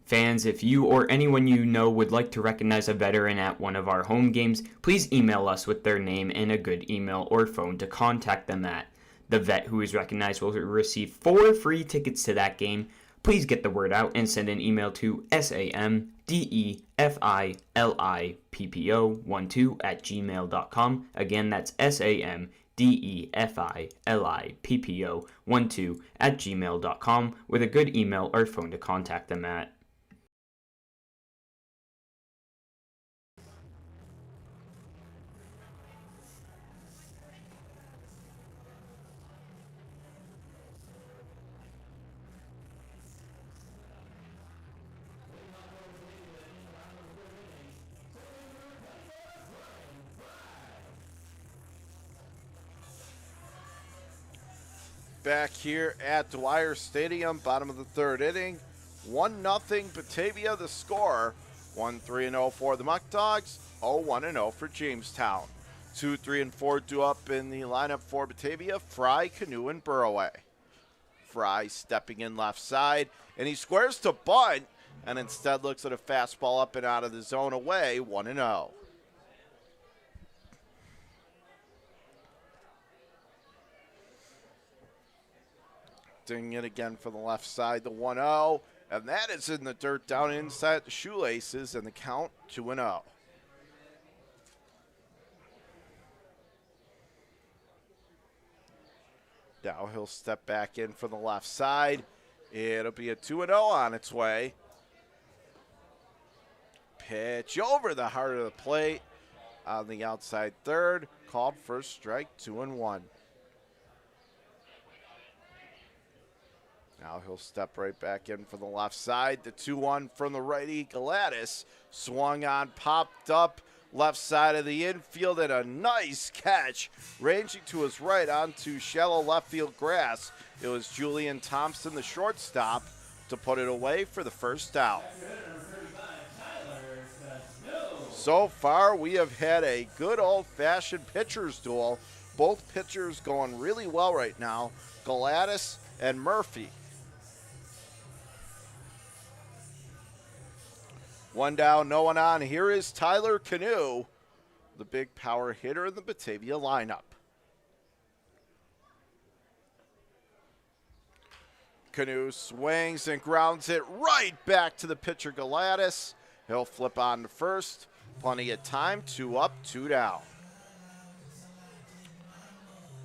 Fans, if you or anyone you know would like to recognize a veteran at one of our home games, please email us with their name and a good email or phone to contact them at. The vet who is recognized will receive 4 free tickets to that game. Please get the word out and send an email to samdefilippo12@gmail.com. Again, that's samdefilippo12@gmail.com with a good email or phone to contact them at. Back here at Dwyer Stadium, bottom of the third inning. 1-0 Batavia, the score. 1-3-0 for the Muckdogs, 0-1-0 for Jamestown. 2, 3, and 4 due up in the lineup for Batavia. Fry, Canoe, and Burroway. Fry stepping in left side, and he squares to bunt, and instead looks at a fastball up and out of the zone away, 1-0. Ding it again for the left side, the 1-0, and that is in the dirt down inside the shoelaces, and the count 2-0. Now he'll step back in for the left side. It'll be a 2-0 on its way. Pitch over the heart of the plate on the outside third. Called first strike, 2-1. Now he'll step right back in for the left side. The 2-1 from the righty, Gladys. Swung on, popped up left side of the infield, and a nice catch ranging to his right onto shallow left field grass. It was Julian Thompson, the shortstop, to put it away for the first out. So far, we have had a good old-fashioned pitcher's duel. Both pitchers going really well right now, Gladys and Murphy. One down, no one on. Here is Tyler Canoe, the big power hitter in the Batavia lineup. Canoe swings and grounds it right back to the pitcher Gladys. He'll flip on to first. Plenty of time. 2 up, 2 down.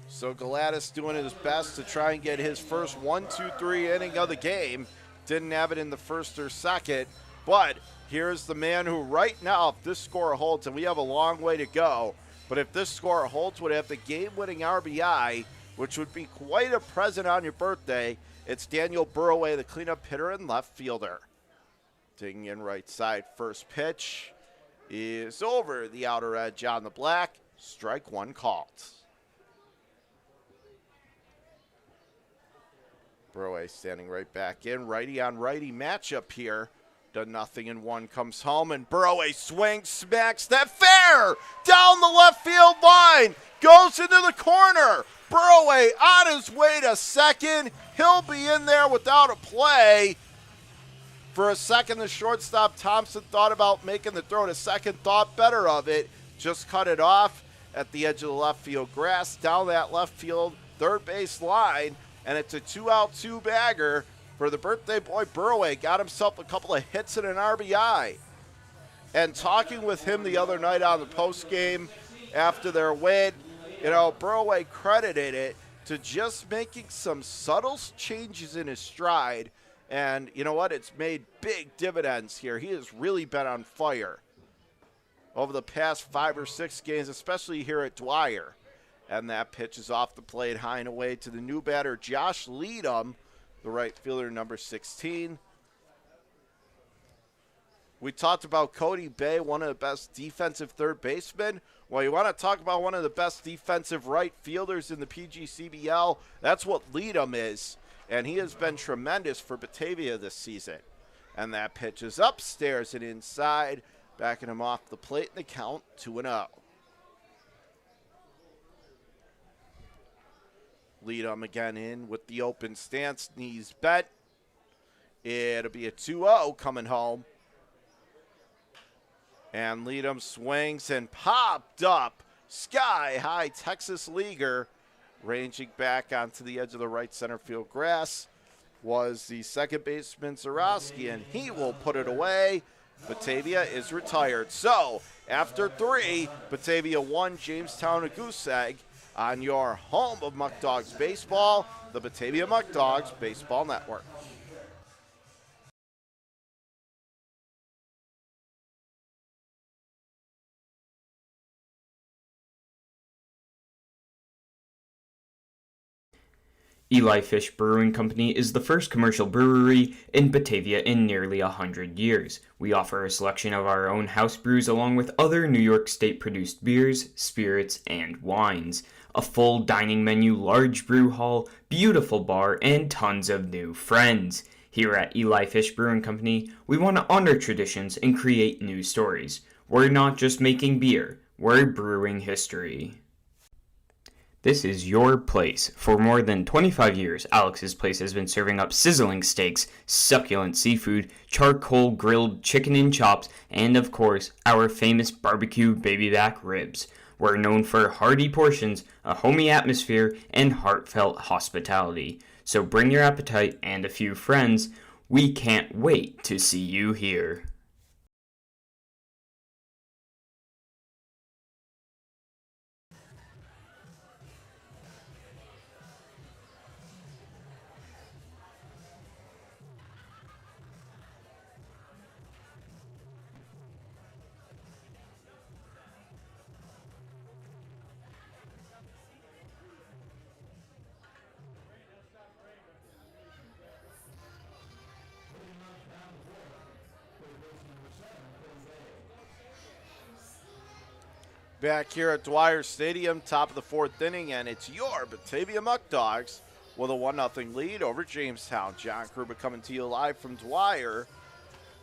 So Gladys doing his best to try and get his first 1-2-3 inning of the game. Didn't have it in the first or second, but here's the man who right now, if this score holds, and we have a long way to go, but if this score holds, would have the game-winning RBI, which would be quite a present on your birthday. It's Daniel Burroway, the cleanup hitter and left fielder. Digging in right side, first pitch is over the outer edge on the black. Strike one called. Burroway standing right back in. Righty on righty matchup here. Done nothing in one, comes home, and Burroway swings, smacks that fair down the left field line. Goes into the corner. Burroway on his way to second. He'll be in there without a play. For a second, the shortstop Thompson thought about making the throw to second, thought better of it. Just cut it off at the edge of the left field grass, down that left field third base line, and it's a 2-out, 2-bagger for the birthday boy Burroway. Got himself a couple of hits and an RBI. And talking with him the other night on the post game after their win, Burroway credited it to just making some subtle changes in his stride. And you know what? It's made big dividends here. He has really been on fire over the past 5 or 6 games, especially here at Dwyer. And that pitch is off the plate, high and away to the new batter, Josh Leadham, the right fielder, number 16. We talked about Cody Bay, one of the best defensive third basemen. Well, you want to talk about one of the best defensive right fielders in the PGCBL? That's what Leadham is, and he has been tremendous for Batavia this season. And that pitch is upstairs and inside, backing him off the plate in the count, 2-0. Leadham again in with the open stance, knees bent. It'll be a 2-0 coming home. And Leadham swings and popped up. Sky-high Texas leaguer, ranging back onto the edge of the right center field grass, was the second baseman Zarowski, and he will put it away. Batavia is retired. So, after 3, Batavia 1, Jamestown a goose egg on your home of Muckdogs baseball, the Batavia Muckdogs Baseball Network. Eli Fish Brewing Company is the first commercial brewery in Batavia in nearly 100 years. We offer a selection of our own house brews along with other New York State-produced beers, spirits, and wines. A full dining menu, large brew hall, beautiful bar, and tons of new friends. Here at Eli Fish Brewing Company, we want to honor traditions and create new stories. We're not just making beer, we're brewing history. This is your place. For more than 25 years, Alex's Place has been serving up sizzling steaks, succulent seafood, charcoal grilled chicken and chops, and of course, our famous barbecue baby back ribs. We're known for hearty portions, a homey atmosphere, and heartfelt hospitality. So bring your appetite and a few friends. We can't wait to see you here. Back here at Dwyer Stadium, top of the 4th inning, and it's your Batavia Muckdogs with a 1-0 lead over Jamestown. John Kruba coming to you live from Dwyer,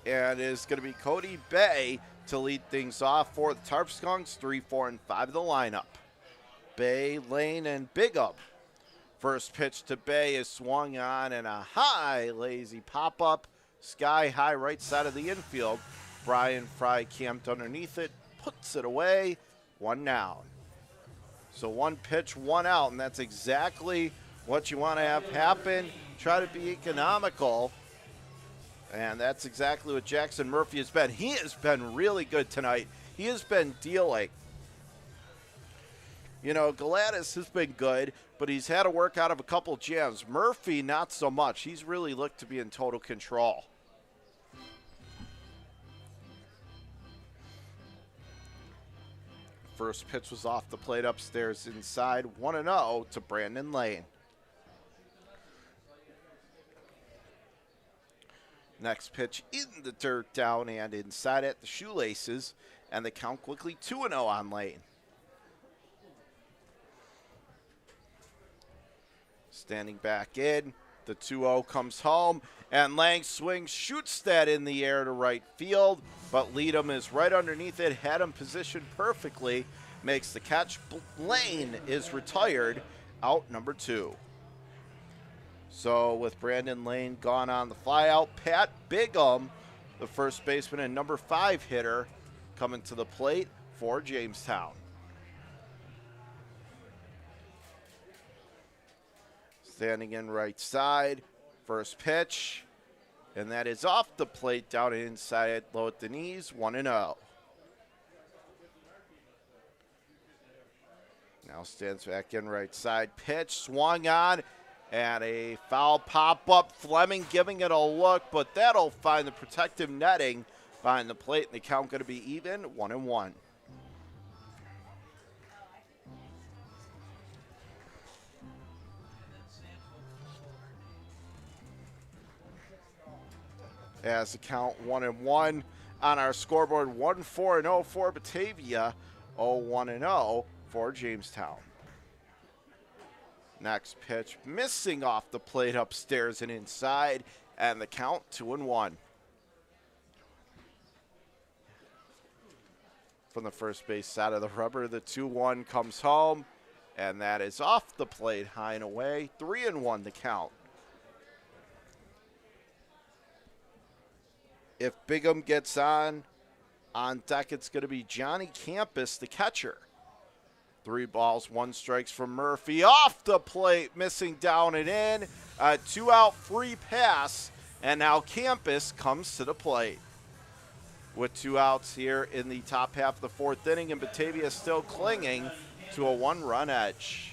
and it's going to be Cody Bay to lead things off for the Tarp Skunks, 3, 4, and 5 of the lineup. Bay, Lane, and Bigham. First pitch to Bay is swung on and a high, lazy pop-up, sky high right side of the infield. Brian Fry camped underneath it, puts it away, 1 down. So 1 pitch, 1 out, and that's exactly what you want to have happen. Try to be economical, and that's exactly what Jackson Murphy has been. He has been really good tonight. He has been dealing. You know, Gladys has been good, but he's had to work out of a couple jams. Murphy, not so much. He's really looked to be in total control. First pitch was off the plate upstairs inside, 1-0 to Brandon Lane. Next pitch in the dirt, down and inside at the shoelaces, and the count quickly 2-0 on Lane. Standing back in, the 2-0 comes home, and Lang swings, shoots that in the air to right field, but Leadham is right underneath it, had him positioned perfectly, makes the catch. Lane is retired, out number 2. So with Brandon Lane gone on the flyout, Pat Bigham, the first baseman and number 5 hitter, coming to the plate for Jamestown. Standing in right side, first pitch, and that is off the plate, down inside, low at the knees, 1-0. Now stands back in right side, pitch, swung on, and a foul pop-up. Fleming giving it a look, but that'll find the protective netting behind the plate, and the count going to be even, 1-1. As the count 1-1 on our scoreboard, 1-4-0 for Batavia, 0-1-0 for Jamestown. Next pitch missing off the plate upstairs and inside, and the count 2-1. From the first base side of the rubber, the 2-1 comes home, and that is off the plate, high and away, 3-1 the count. If Bigham gets on deck, it's going to be Johnny Campus, the catcher. 3 balls, 1 strikes from Murphy. Off the plate, missing down and in. A 2-out free pass, and now Campus comes to the plate. With 2 outs here in the top half of the 4th inning, and Batavia still clinging to a 1-run edge.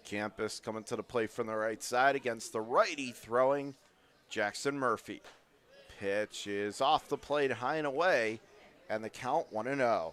Campus coming to the plate from the right side against the righty throwing Jackson Murphy. Pitch is off the plate, high and away, and the count 1-0.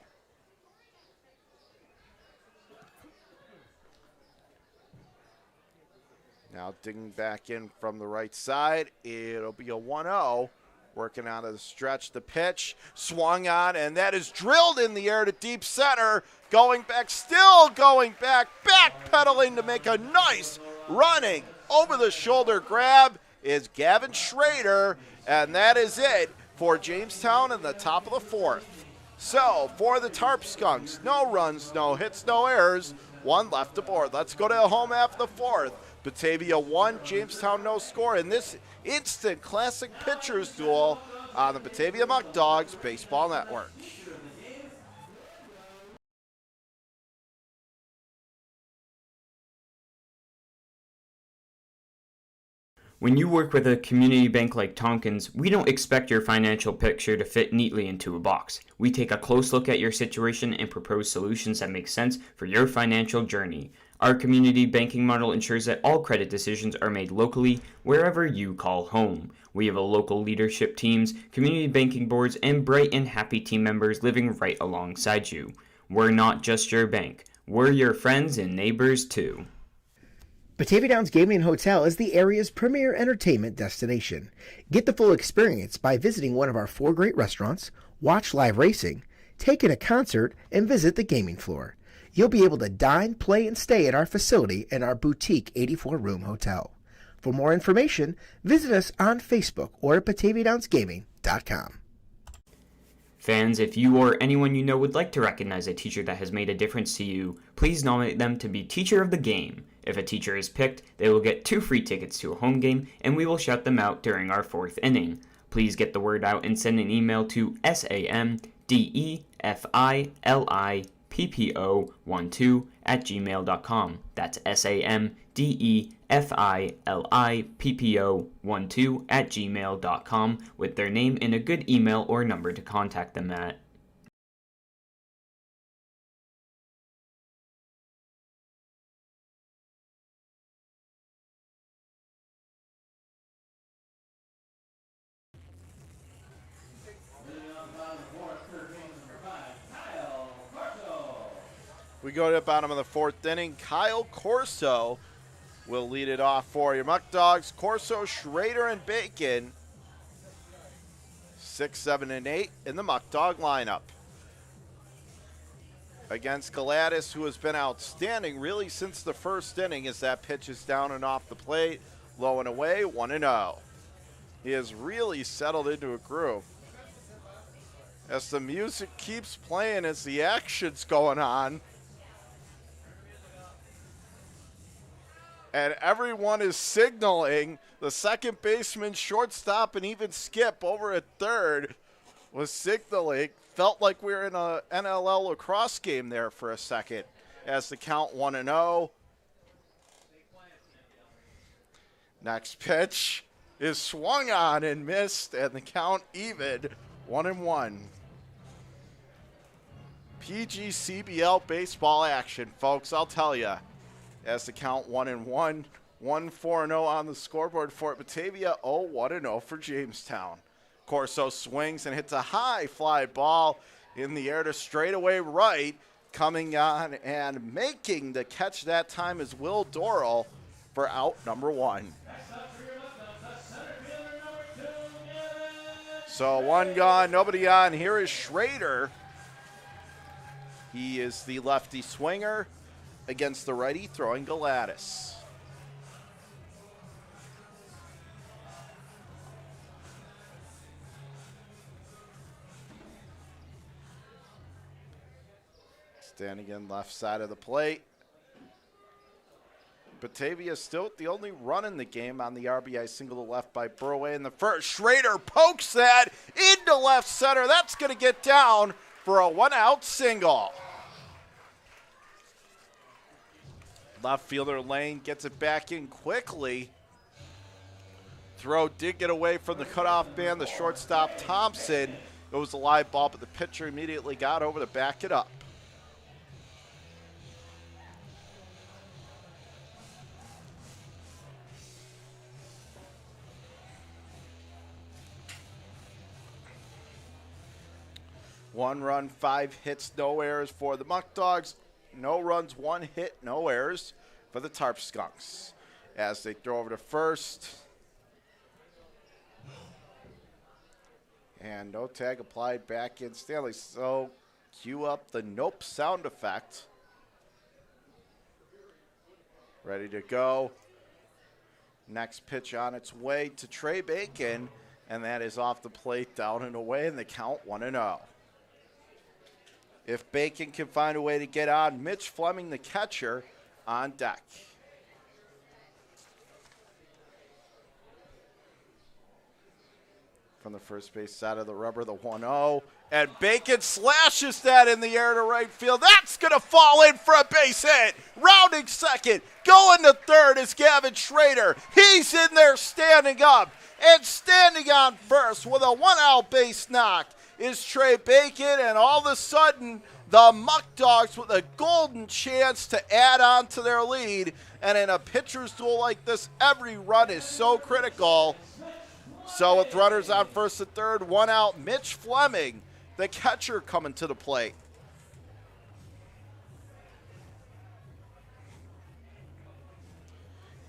Now digging back in from the right side, it'll be a 1-0. Working out of the stretch, the pitch swung on, and that is drilled in the air to deep center. Going back, still going back, backpedaling to make a nice running over-the-shoulder grab is Gavin Schrader, and that is it for Jamestown in the top of the 4th. So for the Tarp Skunks, no runs, no hits, no errors, 1 left aboard. Let's go to the home half of the 4th. Batavia 1, Jamestown no score in this instant classic pitchers duel on the Batavia Muckdogs Baseball Network. When you work with a community bank like Tompkins, we don't expect your financial picture to fit neatly into a box. We take a close look at your situation and propose solutions that make sense for your financial journey. Our community banking model ensures that all credit decisions are made locally, wherever you call home. We have a local leadership teams, community banking boards, and bright and happy team members living right alongside you. We're not just your bank. We're your friends and neighbors too. Batavia Downs Gaming and Hotel is the area's premier entertainment destination. Get the full experience by visiting one of our 4 great restaurants, watch live racing, take in a concert, and visit the gaming floor. You'll be able to dine, play, and stay at our facility in our boutique 84-room hotel. For more information, visit us on Facebook or at BataviaDownsGaming.com. Fans, if you or anyone you know would like to recognize a teacher that has made a difference to you, please nominate them to be Teacher of the Game. If a teacher is picked, they will get 2 free tickets to a home game, and we will shout them out during our 4th inning. Please get the word out and send an email to samdefilippo12@gmail.com. That's samdefilippo12@gmail.com with their name and a good email or number to contact them at. We go to the bottom of the 4th inning. Kyle Corso will lead it off for your Muckdogs. Corso, Schrader, and Bacon. 6, 7, and 8 in the Muckdog lineup. Against Gladys, who has been outstanding really since the 1st inning, as that pitch is down and off the plate. Low and away, 1-0. He has really settled into a groove. As the music keeps playing, as the action's going on, and everyone is signaling, the second baseman, shortstop, and even Skip over at third was signaling. Felt like we were in a NLL lacrosse game there for a second as the count 1-0. Next pitch is swung on and missed, and the count even, 1-1. PGCBL baseball action, folks, I'll tell you. As the count 1-1, 1-4-0 on the scoreboard for Batavia, 1-0 for Jamestown. Corso swings and hits a high fly ball in the air to straightaway right. Coming on and making the catch that time is Will Dorrell for out number 1. So 1 gone, nobody on. Here is Schrader. He is the lefty swinger against the righty throwing Gladys. Standing in left side of the plate. Batavia still the only run in the game on the RBI single to left by Burway in the first. Schrader pokes that into left center. That's going to get down for a 1-out single. Left fielder Lane gets it back in quickly. Throw did get away from the cutoff man. The shortstop Thompson. It was a live ball, but the pitcher immediately got over to back it up. One run, 5 hits, no errors for the Muckdogs. No runs, 1 hit, no errors for the Tarp Skunks. As they throw over to first. And no tag applied back in Stanley. So cue up the nope sound effect. Ready to go. Next pitch on its way to Trey Bacon. And that is off the plate, down and away, and the count 1-0. If Bacon can find a way to get on, Mitch Fleming, the catcher, on deck. From the first base side of the rubber, the 1-0. And Bacon slashes that in the air to right field. That's going to fall in for a base hit. Rounding second. Going to third is Gavin Schrader. He's in there standing up. And standing on first with a 1-out base knock is Trey Bacon, and all of a sudden, the Muckdogs with a golden chance to add on to their lead. And in a pitcher's duel like this, every run is so critical. So with runners on first and third, 1 out, Mitch Fleming, the catcher, coming to the plate.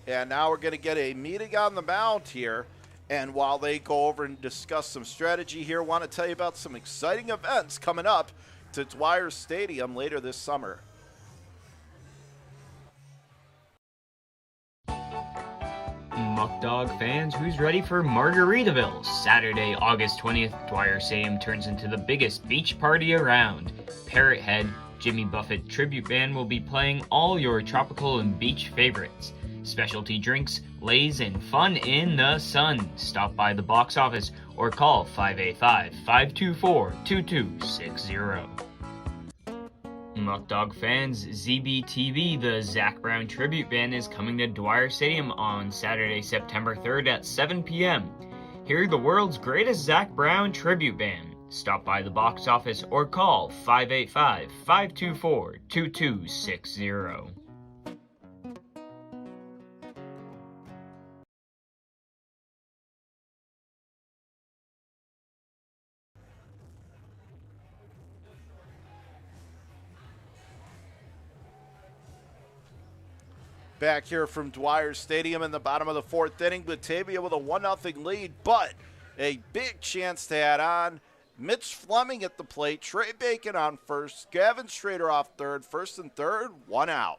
And now we're going to get a meeting on the mound here. And while they go over and discuss some strategy here, I want to tell you about some exciting events coming up to Dwyer Stadium later this summer. Muckdog fans, who's ready for Margaritaville? Saturday, August 20th, Dwyer Stadium turns into the biggest beach party around. Parrot Head, Jimmy Buffett Tribute Band will be playing all your tropical and beach favorites. Specialty drinks, lays, and fun in the sun. Stop by the box office or call 585-524-2260. Muckdog fans, ZBTV, the Zach Brown Tribute Band, is coming to Dwyer Stadium on Saturday, September 3rd at 7 p.m. Hear the world's greatest Zach Brown Tribute Band. Stop by the box office or call 585-524-2260. Back here from Dwyer Stadium in the bottom of the fourth inning, Batavia with a 1-0 lead, but a big chance to add on. Mitch Fleming at the plate, Trey Bacon on first, Gavin Schrader off third, first and third, one out.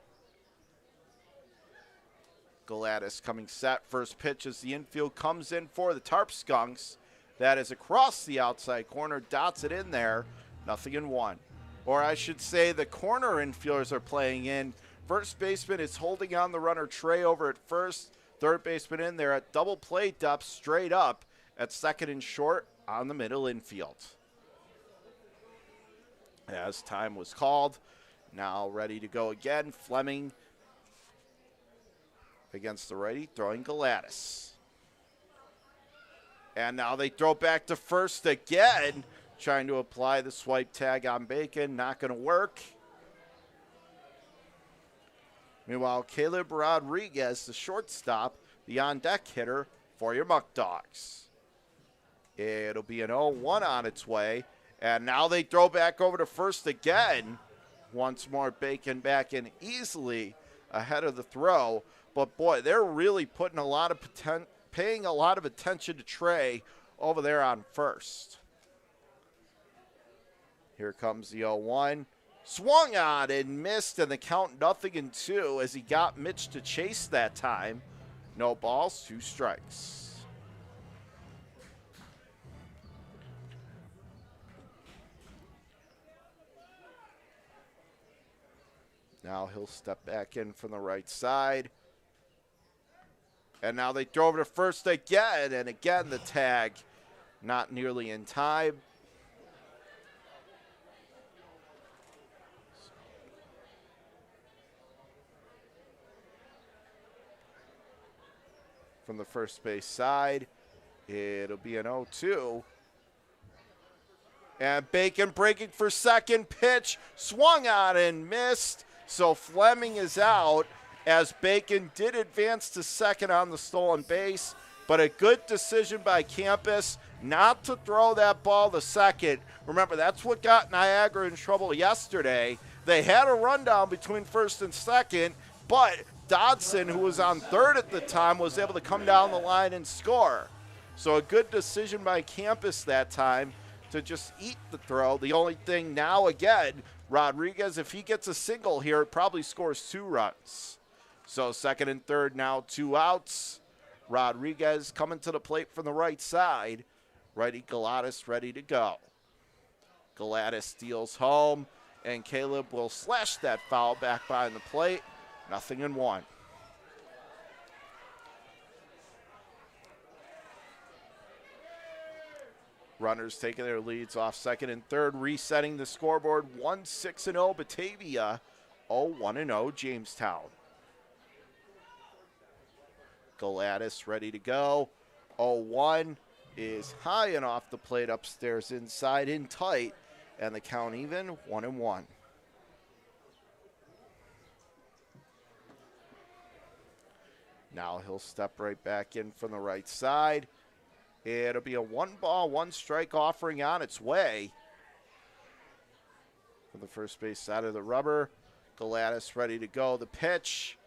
Gladys coming set, first pitch as the infield comes in for the Tarp Skunks. That is across the outside corner, dots it in there, 0-1. Or I should say the corner infielders are playing in. First baseman is holding on the runner Trey over at first. Third baseman in there at double play depth straight up at second and short on the middle infield. As time was called, now ready to go again. Fleming against the righty, throwing Gladys. And now they throw back to first again, trying to apply the swipe tag on Bacon. Not going to work. Meanwhile, Caleb Rodriguez, the shortstop, the on-deck hitter for your Muckdogs. It'll be an 0-1 on its way. And now they throw back over to first again. Once more, Bacon back in easily ahead of the throw. But, boy, they're really paying a lot of attention to Trey over there on first. Here comes the 0-1. Swung on and missed, and the count 0-2 as he got Mitch to chase that time. No balls, 2 strikes. Now he'll step back in from the right side. And now they throw over to first again, and again the tag not nearly in time. From the first base side, it'll be an 0-2. And Bacon breaking for second, pitch, swung on and missed. So Fleming is out as Bacon did advance to second on the stolen base. But a good decision by Campus not to throw that ball to second. Remember, that's what got Niagara in trouble yesterday. They had a rundown between first and second, but Dodson, who was on third at the time, was able to come down the line and score. So a good decision by Campus that time to just eat the throw. The only thing now, again, Rodriguez, if he gets a single here, it probably scores 2 runs. So second and third now 2 outs. Rodriguez coming to the plate from the right side. Righty Gladys ready to go. Gladys steals home, and Caleb will slash that foul back behind the plate. 0-1. Runners taking their leads off second and third, resetting the scoreboard. 1-6-0 Batavia, 0-1-0 Jamestown. Gladys ready to go. 0-1 is high and off the plate, upstairs, inside, in tight, and the count even, 1-1. Now he'll step right back in from the right side. It'll be a 1-ball, 1-strike offering on its way. From the first base side of the rubber, Gladys ready to go. The pitch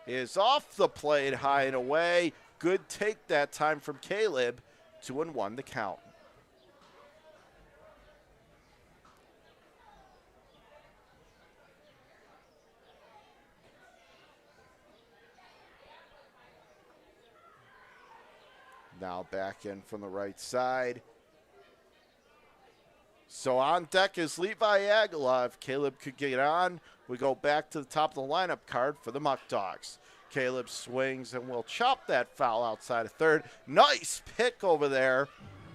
is off the plate, high and away. Good take that time from Caleb. 2-1 the count. Now back in from the right side. So on deck is Levi Aguilar. If Caleb could get on, we go back to the top of the lineup card for the Muckdogs. Caleb swings and will chop that foul outside of third. Nice pick over there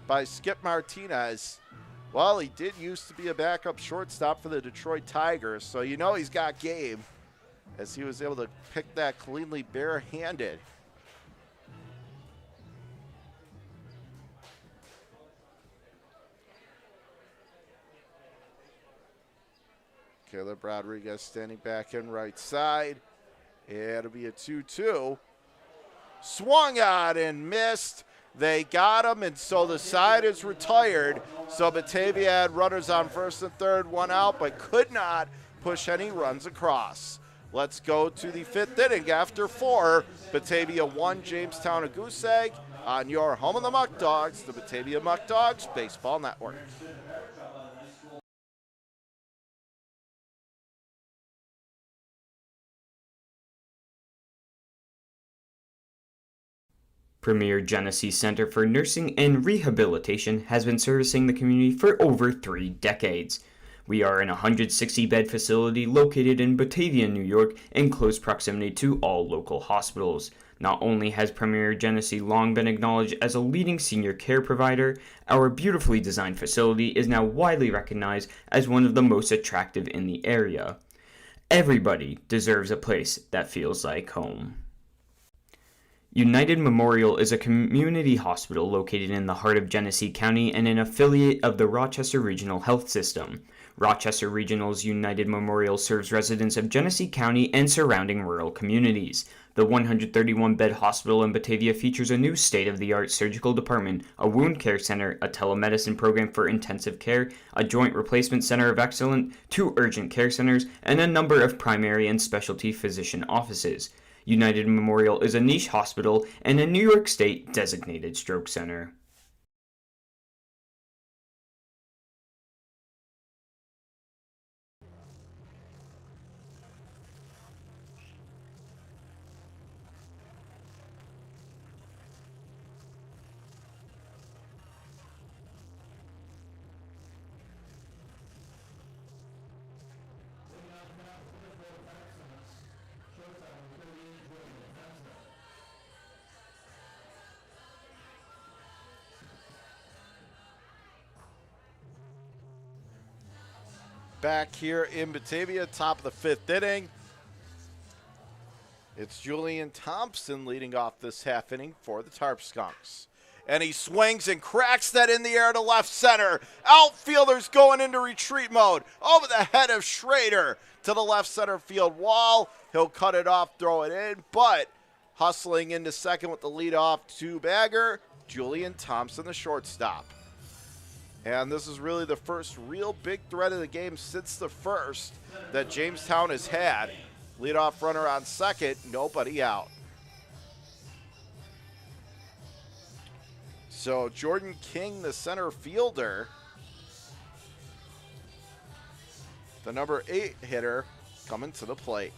by Skip Martinez. Well, he did used to be a backup shortstop for the Detroit Tigers, so you know he's got game as he was able to pick that cleanly barehanded. Caleb Rodriguez standing back in right side. It'll be a 2-2. Swung on and missed. They got him, and so the side is retired. So Batavia had runners on first and third, one out, but could not push any runs across. Let's go to the fifth inning after 4. Batavia 1, Jamestown a goose egg on your home of the Muckdogs, the Batavia Muckdogs Baseball Network. Premier Genesee Center for Nursing and Rehabilitation has been servicing the community for over 3 decades. We are an 160-bed facility located in Batavia, New York, in close proximity to all local hospitals. Not only has Premier Genesee long been acknowledged as a leading senior care provider, our beautifully designed facility is now widely recognized as one of the most attractive in the area. Everybody deserves a place that feels like home. United Memorial is a community hospital located in the heart of Genesee County and an affiliate of the Rochester Regional Health System. Rochester Regional's United Memorial serves residents of Genesee County and surrounding rural communities. The 131-bed hospital in Batavia features a new state-of-the-art surgical department, a wound care center, a telemedicine program for intensive care, a joint replacement center of excellence, 2 urgent care centers, and a number of primary and specialty physician offices. United Memorial is a niche hospital and a New York State designated stroke center. Back here in Batavia, top of the 5th inning. It's Julian Thompson leading off this half inning for the Tarp Skunks. And he swings and cracks that in the air to left center. Outfielders going into retreat mode. Over the head of Schrader to the left center field wall. He'll cut it off, throw it in, but hustling into second with the leadoff two-bagger, Julian Thompson, the shortstop. And this is really the first real big threat of the game since the first that Jamestown has had. Leadoff runner on second, nobody out. So Jordan King, the center fielder, the number 8 hitter, coming to the plate.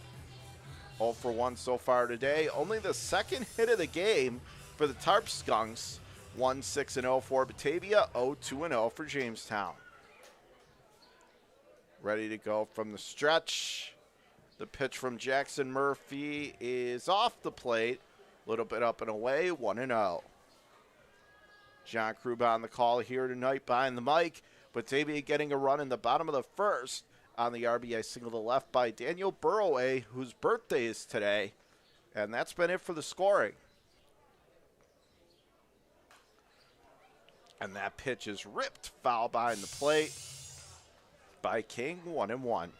0 for 1 so far today. Only the second hit of the game for the Tarp Skunks. 1-6-0 for Batavia, 0-2-0 for Jamestown. Ready to go from the stretch. The pitch from Jackson Murphy is off the plate. A little bit up and away, 1-0. John Kruba on the call here tonight behind the mic. Batavia getting a run in the bottom of the first on the RBI single to left by Daniel Burroway, whose birthday is today. And that's been it for the scoring. And that pitch is ripped foul behind the plate by King, 1-1.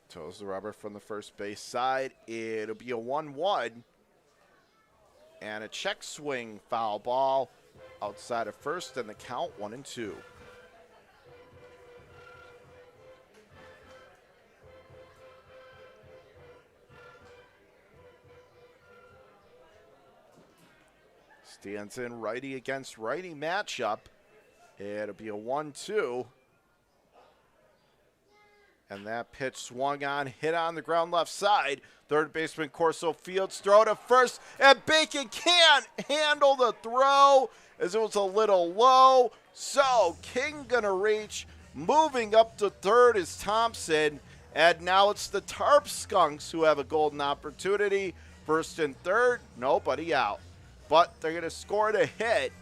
Toes the rubber from the first base side. It'll be a 1-1. And a check swing foul ball outside of first, and the count 1-2. Stands in righty against righty matchup. It'll be a 1-2. And that pitch swung on, hit on the ground left side. Third baseman Corso Fields throw to first, and Bacon can't handle the throw as it was a little low. So King gonna reach. Moving up to third is Thompson. And now it's the Tarp Skunks who have a golden opportunity. First and third, nobody out. But they're gonna score to hit.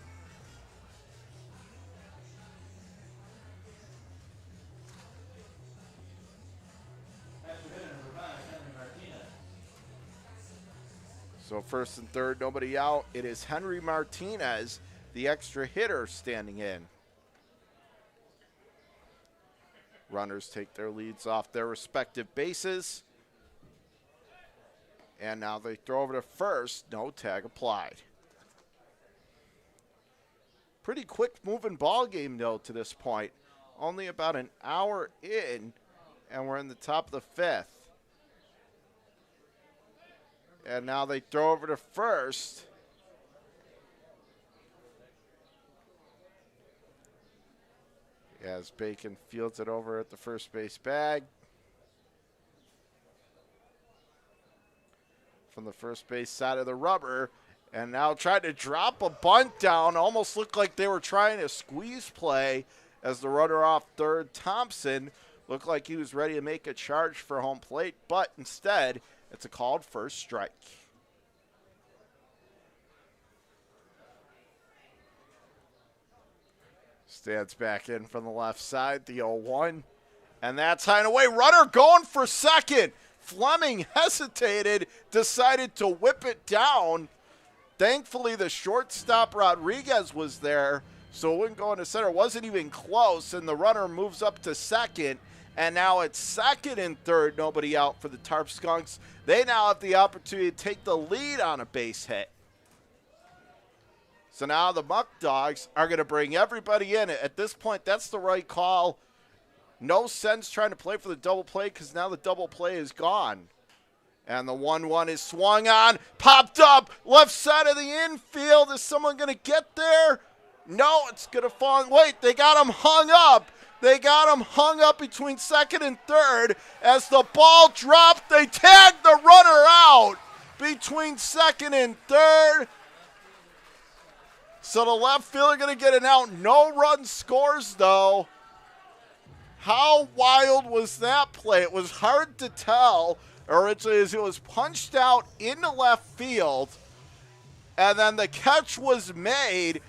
So first and third, nobody out. It is Henry Martinez, the extra hitter, standing in. Runners take their leads off their respective bases. And now they throw over to first. No tag applied. Pretty quick moving ball game, though, to this point. Only about an hour in, and we're in the top of the fifth. And now they throw over to first. As Bacon fields it over at the first base bag. From the first base side of the rubber. And now trying to drop a bunt down. Almost looked like they were trying to squeeze play as the runner off third, Thompson, looked like he was ready to make a charge for home plate. But instead, it's a called first strike. Stands back in from the left side, the 0-1. And that's high and away. Runner going for second. Fleming hesitated, decided to whip it down. Thankfully, the shortstop Rodriguez was there, so it wouldn't go into center. It wasn't even close, and the runner moves up to second. And now it's second and third, nobody out for the Tarp Skunks. They now have the opportunity to take the lead on a base hit. So now the Muckdogs are going to bring everybody in. At this point, that's the right call. No sense trying to play for the double play because now the double play is gone. And the 1-1 is swung on, popped up, left side of the infield. Is someone going to get there? No, it's going to fall. Wait, they got him hung up. They got him hung up between second and third. As the ball dropped, they tagged the runner out between second and third. So the left fielder going to get an out. No run scores, though. How wild was that play? It was hard to tell originally as it was punched out into left field. And then the catch was made.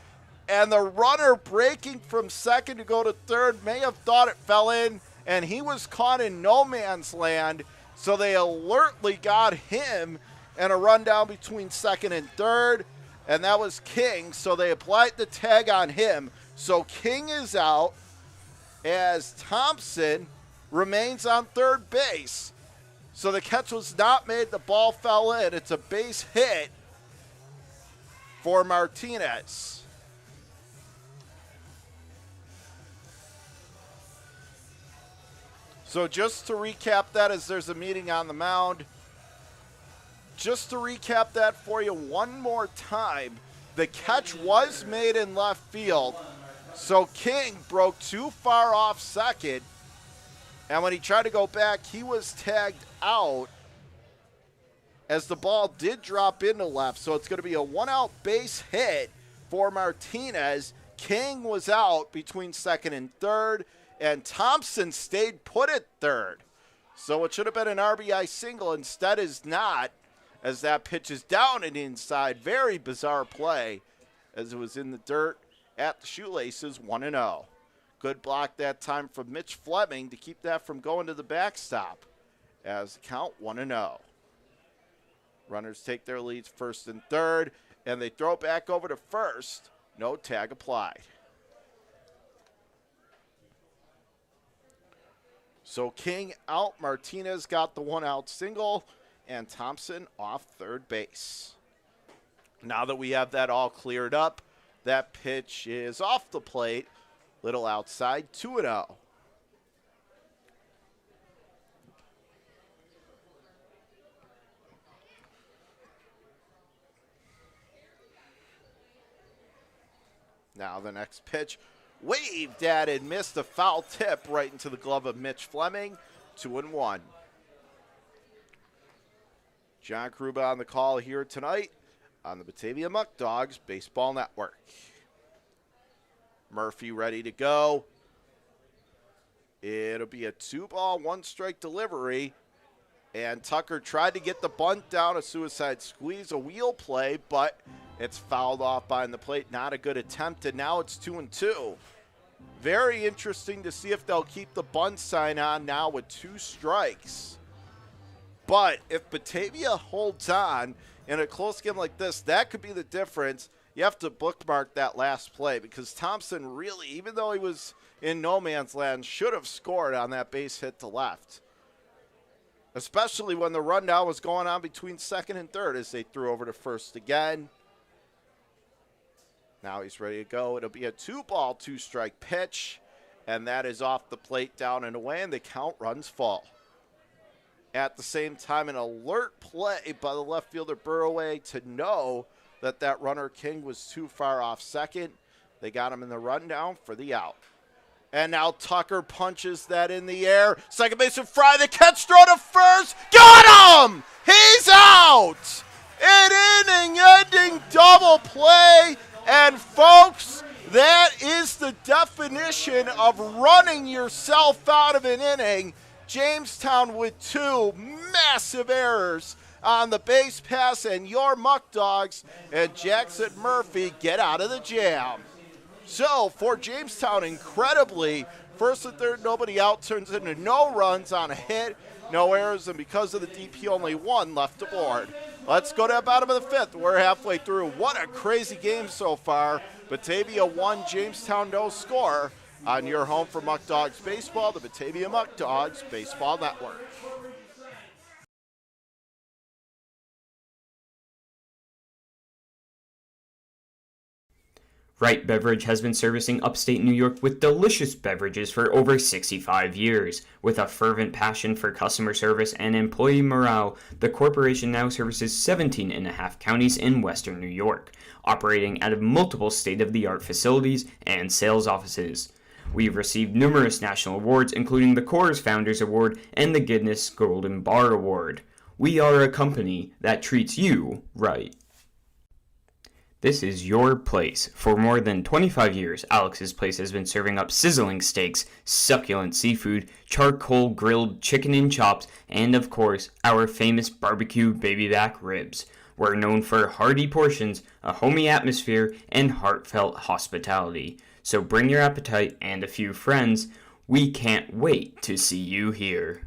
And the runner breaking from second to go to third may have thought it fell in. And he was caught in no man's land. So they alertly got him and a run down between second and third. And that was King, so they applied the tag on him. So King is out as Thompson remains on third base. So the catch was not made, the ball fell in. It's a base hit for Martinez. So just to recap that, as there's a meeting on the mound, just to recap that for you one more time, the catch was made in left field. So King broke too far off second. And when he tried to go back, he was tagged out as the ball did drop into left. So it's going to be a one-out base hit for Martinez. King was out between second and third, and Thompson stayed put at third. So it should have been an RBI single. Instead is not, as that pitch is down and inside. Very bizarre play as it was in the dirt at the shoelaces, 1-0. Good block that time from Mitch Fleming to keep that from going to the backstop as the count 1-0. Runners take their leads first and third, and they throw it back over to first. No tag applied. So King out, Martinez got the one-out single, and Thompson off third base. Now that we have that all cleared up, that pitch is off the plate, little outside, 2-0. Now the next pitch waved at and missed a foul tip right into the glove of Mitch Fleming. 2-1. John Kruba on the call here tonight on the Batavia Muckdogs Baseball Network. Murphy ready to go. It'll be a 2-ball, 1-strike delivery. And Tucker tried to get the bunt down, a suicide squeeze, a wheel play, but it's fouled off behind the plate. Not a good attempt, and now it's 2-2. Very interesting to see if they'll keep the bunt sign on now with 2 strikes. But if Batavia holds on in a close game like this, that could be the difference. You have to bookmark that last play because Thompson really, even though he was in no man's land, should have scored on that base hit to left. Especially when the rundown was going on between second and third as they threw over to first again. Now he's ready to go. It'll be a 2-ball, 2-strike pitch, and that is off the plate, down and away, and the count runs full. At the same time, an alert play by the left fielder Burroway to know that that runner King was too far off second. They got him in the rundown for the out. And now Tucker punches that in the air. Second baseman Fry, the catch throw to first. Got him! He's out! An inning-ending double play. And folks, that is the definition of running yourself out of an inning. Jamestown with 2 massive errors on the base pass, and your Muckdogs and Jackson Murphy get out of the jam. So for Jamestown, incredibly, first and third, nobody out, turns into no runs on a hit, no errors, and because of the DP, only 1 left aboard. Let's go to the bottom of the 5th. We're halfway through. What a crazy game so far. Batavia 1, Jamestown no score. On your home for Muckdogs Baseball, the Batavia Muckdogs Baseball Network. Wright Beverage has been servicing upstate New York with delicious beverages for over 65 years. With a fervent passion for customer service and employee morale, the corporation now services 17 and a half counties in western New York, operating out of multiple state-of-the-art facilities and sales offices. We've received numerous national awards, including the Coors Founders Award and the Guinness Golden Bar Award. We are a company that treats you right. This is your place. For more than 25 years, Alex's Place has been serving up sizzling steaks, succulent seafood, charcoal grilled chicken and chops, and of course, our famous barbecue baby back ribs. We're known for hearty portions, a homey atmosphere, and heartfelt hospitality. So bring your appetite and a few friends. We can't wait to see you here.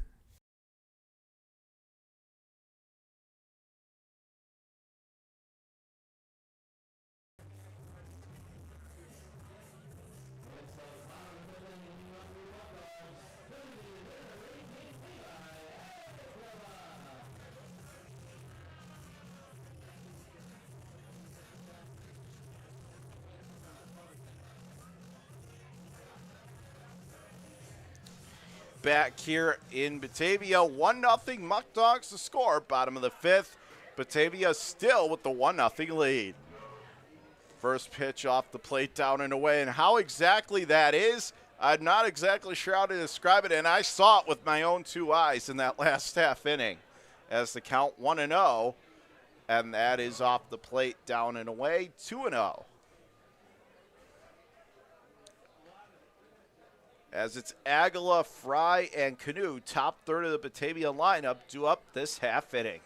Back here in Batavia, 1-0 Muckdogs to score. Bottom of the 5th. Batavia still with the 1-0 lead. First pitch off the plate, down and away. And how exactly that is, I'm not exactly sure how to describe it. And I saw it with my own 2 eyes in that last half inning as the count 1-0. And that is off the plate, down and away, 2-0. As it's Aguila, Fry, and Canoe, top third of the Batavia lineup, due up this half inning.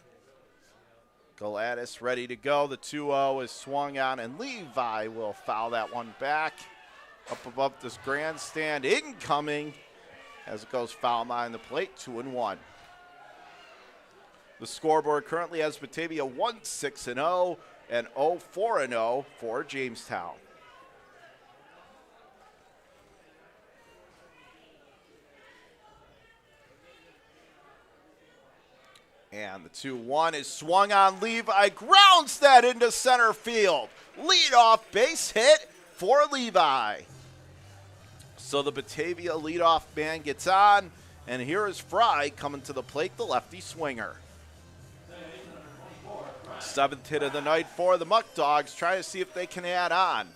Gladys ready to go. The 2-0 is swung on, and Levi will foul that one back. Up above this grandstand, incoming, as it goes foul behind the plate, 2-1. The scoreboard currently has Batavia 1-6-0 and 0-4-0 for Jamestown. And the 2-1 is swung on. Levi grounds that into center field. Leadoff base hit for Levi. So the Batavia leadoff man gets on, and here is Fry coming to the plate, the lefty swinger. 7th hit of the night for the Muckdogs, trying to see if they can add on.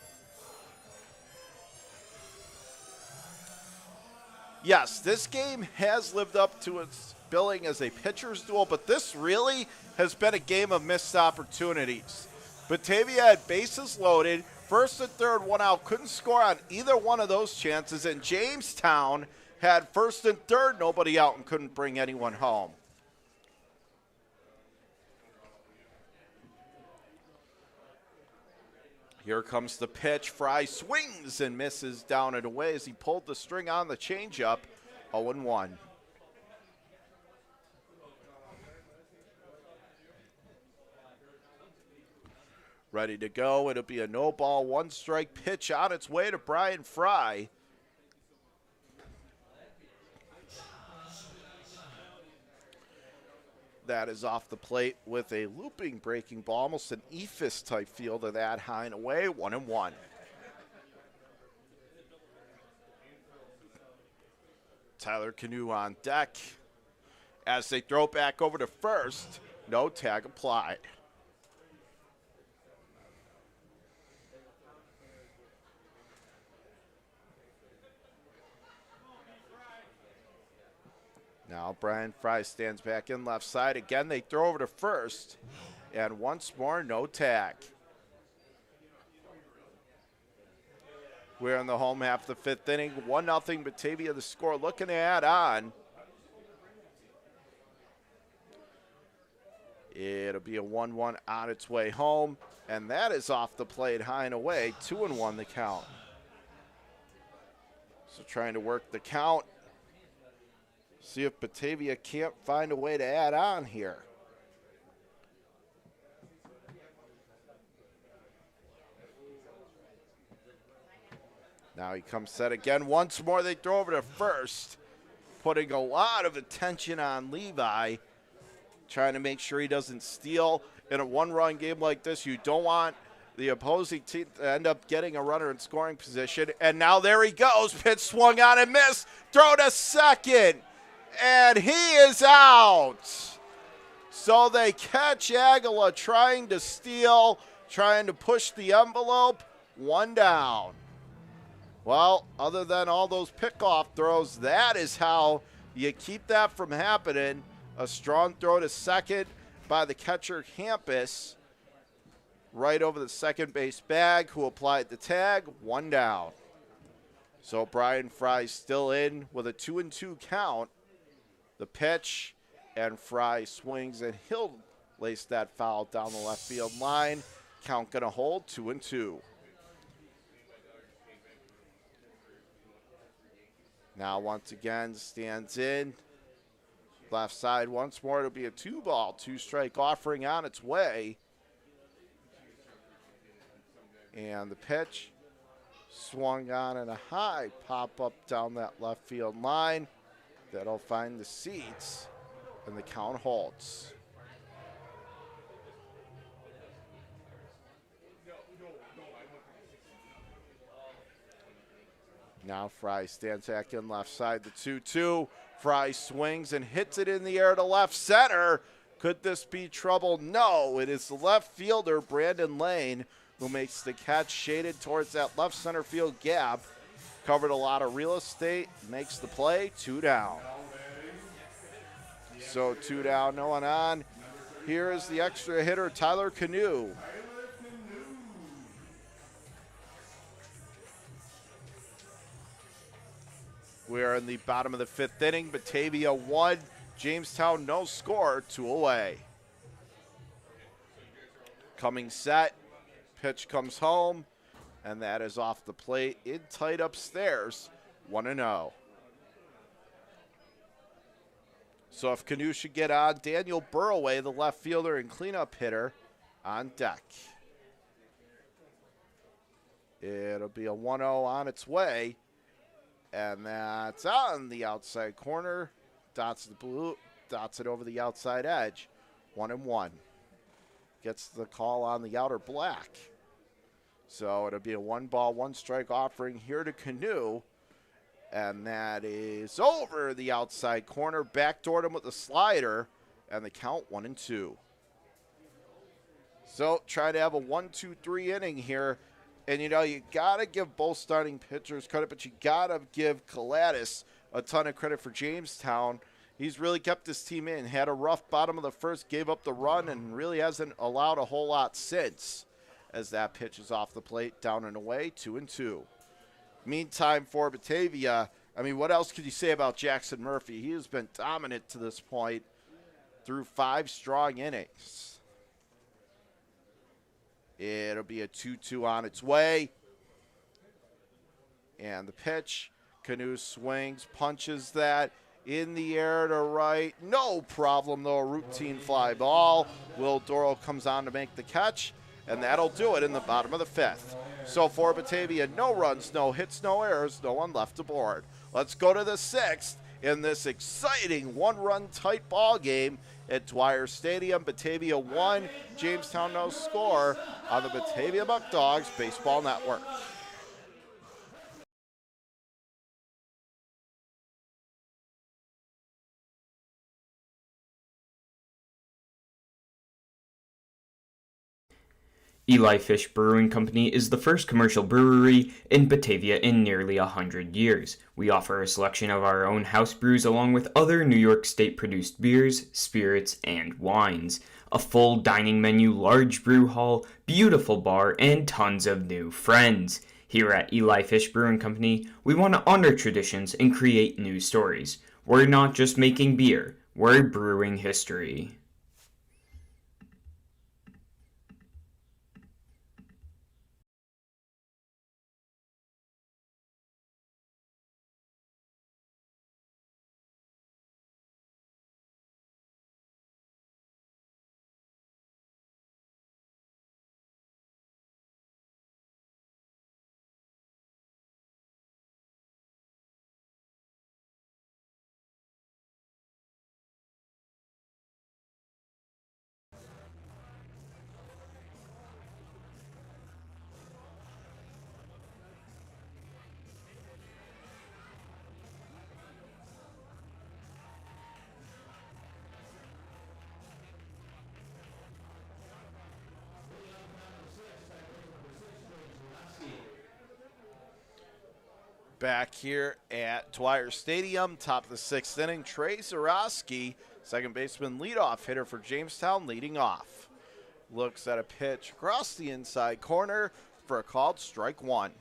yes, this game has lived up to its billing as a pitcher's duel, but this really has been a game of missed opportunities. Batavia had bases loaded, first and third, one out, couldn't score on either one of those chances, and Jamestown had first and third, nobody out, and couldn't bring anyone home. Here comes the pitch. Fry swings and misses down and away as he pulled the string on the changeup. 0-1. Ready to go. It'll be a no ball, one strike pitch on its way to Brian Fry. That is off the plate with a looping breaking ball, almost an ephus type feel to that, high and away, 1-1. Tyler Canoe on deck as they throw back over to first. No tag applied. Now Brian Fry stands back in left side. Again, they throw over to first. And once more, no tag. We're in the home half of the fifth inning. 1-0 Batavia, the score, looking to add on. It'll be a 1-1 on its way home. And that is off the plate, high and away. 2-1 the count. So trying to work the count. See if Batavia can't find a way to add on here. Now he comes set again. Once more they throw over to first, putting a lot of attention on Levi, trying to make sure he doesn't steal. In a one-run game like this, you don't want the opposing team to end up getting a runner in scoring position. And now there he goes. Pitch swung on and missed. Throw to second. And he is out. So they catch Aguila trying to steal, trying to push the envelope. One down. Well, other than all those pickoff throws, that is how you keep that from happening. A strong throw to second by the catcher Campus. Right over the second base bag, who applied the tag. One down. So Brian Fry still in with a 2-2 count. The pitch, and Fry swings, and he'll lace that foul down the left field line. Count going to hold, 2-2. Now once again stands in. Left side once more. It'll be a 2-ball, 2-strike offering on its way. And the pitch swung on and a high pop up down that left field line. That'll find the seats, and the count holds. Now Fry stands back in left side, the 2-2. Fry swings and hits it in the air to left center. Could this be trouble? No, it is the left fielder, Brandon Lane, who makes the catch shaded towards that left center field gap. Covered a lot of real estate, makes the play, 2 down. So 2 down, no one on. Here is the extra hitter, Tyler Canoe. We are in the bottom of the fifth inning. Batavia 1, Jamestown no score, 2 away. Coming set, pitch comes home, and that is off the plate in tight upstairs, 1-0. So if Canoe should get on, Daniel Burroway, the left fielder and cleanup hitter, on deck. It'll be a 1-0 on its way, and that's on the outside corner. Dots the blue, dots it over the outside edge, 1-1. Gets the call on the outer black. So it'll be a 1-ball, 1-strike offering here to Canoe. And that is over the outside corner. Backdoored him with the slider. And the count 1-2. So try to have a 1-2-3 inning here. And, you know, you got to give both starting pitchers credit, but you got to give Calatis a ton of credit for Jamestown. He's really kept his team in. Had a rough bottom of the first, gave up the run, and really hasn't allowed a whole lot since. As that pitch is off the plate, down and away, 2-2. Meantime, for Batavia, I mean, what else could you say about Jackson Murphy? He has been dominant to this point through 5 strong innings. It'll be a 2-2 on its way. And the pitch, Canoe swings, punches that in the air to right. No problem, though, a routine fly ball. Will Doral comes on to make the catch, and that'll do it in the bottom of the 5th. So for Batavia, no runs, no hits, no errors, no one left aboard. Let's go to the 6th in this exciting one-run tight ball game at Dwyer Stadium. Batavia 1, Jamestown no score on the Batavia Muckdogs Baseball Network. Eli Fish Brewing Company is the first commercial brewery in Batavia in nearly 100 years. We offer a selection of our own house brews along with other New York State-produced beers, spirits, and wines. A full dining menu, large brew hall, beautiful bar, and tons of new friends. Here at Eli Fish Brewing Company, we want to honor traditions and create new stories. We're not just making beer, we're brewing history. Back here at Dwyer Stadium, top of the 6th inning, Trey Zarowski, second baseman leadoff hitter for Jamestown, leading off. Looks at a pitch across the inside corner for a called strike 1.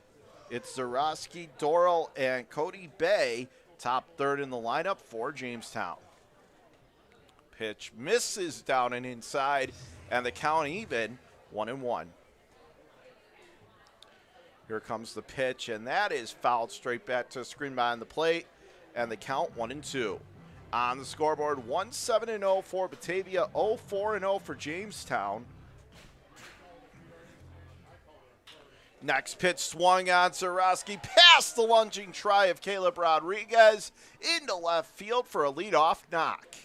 It's Zarowski, Doral, and Cody Bay, top third in the lineup for Jamestown. Pitch misses down and inside, and the count even, 1-1. Here comes the pitch, and that is fouled straight back to the screen behind the plate, and the count 1-2. On the scoreboard, 1-7-0 for Batavia, 0-4-0 for Jamestown. Next pitch swung on Zarowski, past the lunging try of Caleb Rodriguez into left field for a leadoff knock.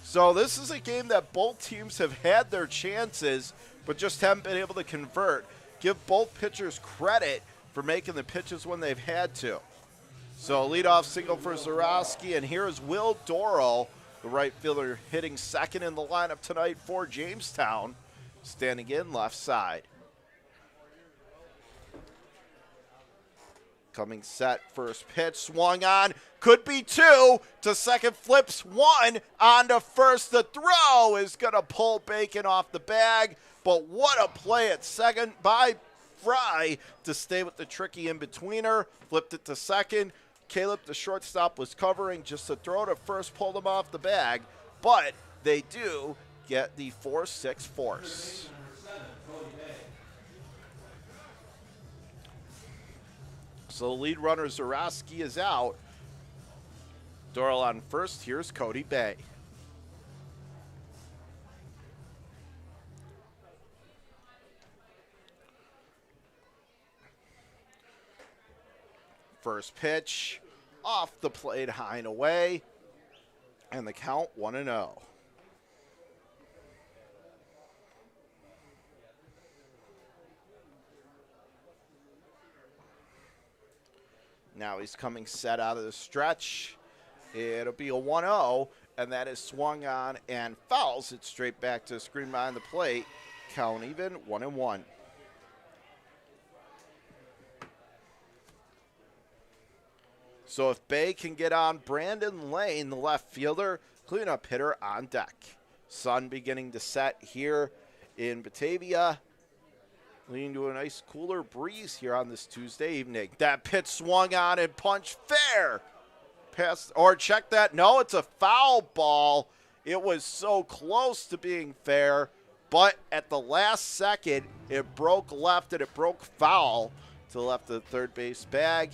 So this is a game that both teams have had their chances, but just haven't been able to convert. Give both pitchers credit for making the pitches when they've had to. So leadoff single for Zarowski, and here is Will Doral, the right fielder, hitting second in the lineup tonight for Jamestown, standing in left side. Coming set, first pitch, swung on, could be 2, to second, flips 1, on to first. The throw is going to pull Bacon off the bag, but what a play at second by Fry to stay with the tricky in-betweener. Flipped it to second. Caleb, the shortstop, was covering. Just a throw to first pulled him off the bag, but they do get the 4-6 force. So the lead runner, Zarowski, is out. Doral on first. Here's Cody Bay. First pitch, off the plate, high and away, and the count 1-0. Now he's coming set out of the stretch. It'll be a 1-0, and that is swung on and fouls it straight back to the screen behind the plate. Count even, 1-1. So if Bay can get on Brandon Lane, the left fielder, cleanup hitter on deck. Sun beginning to set here in Batavia. Leading to a nice cooler breeze here on this Tuesday evening. That pitch swung on and punched fair. Pass, or check that. No, it's a foul ball. It was so close to being fair, but at the last second, it broke left and it broke foul to the left of the third base bag.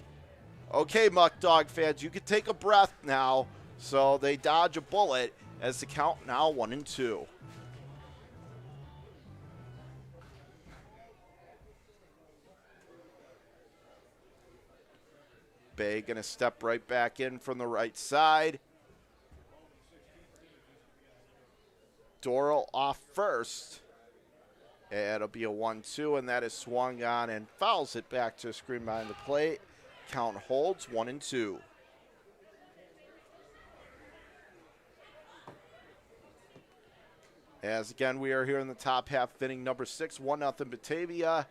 Okay, Muckdog fans, you can take a breath now. So they dodge a bullet as the count now 1-2. Bay going to step right back in from the right side. Doral off first. And it'll be a 1-2, and that is swung on and fouls it back to a screen behind the plate. Count holds 1-2. As again, we are here in the top half of inning number 6, 1-0 Batavia.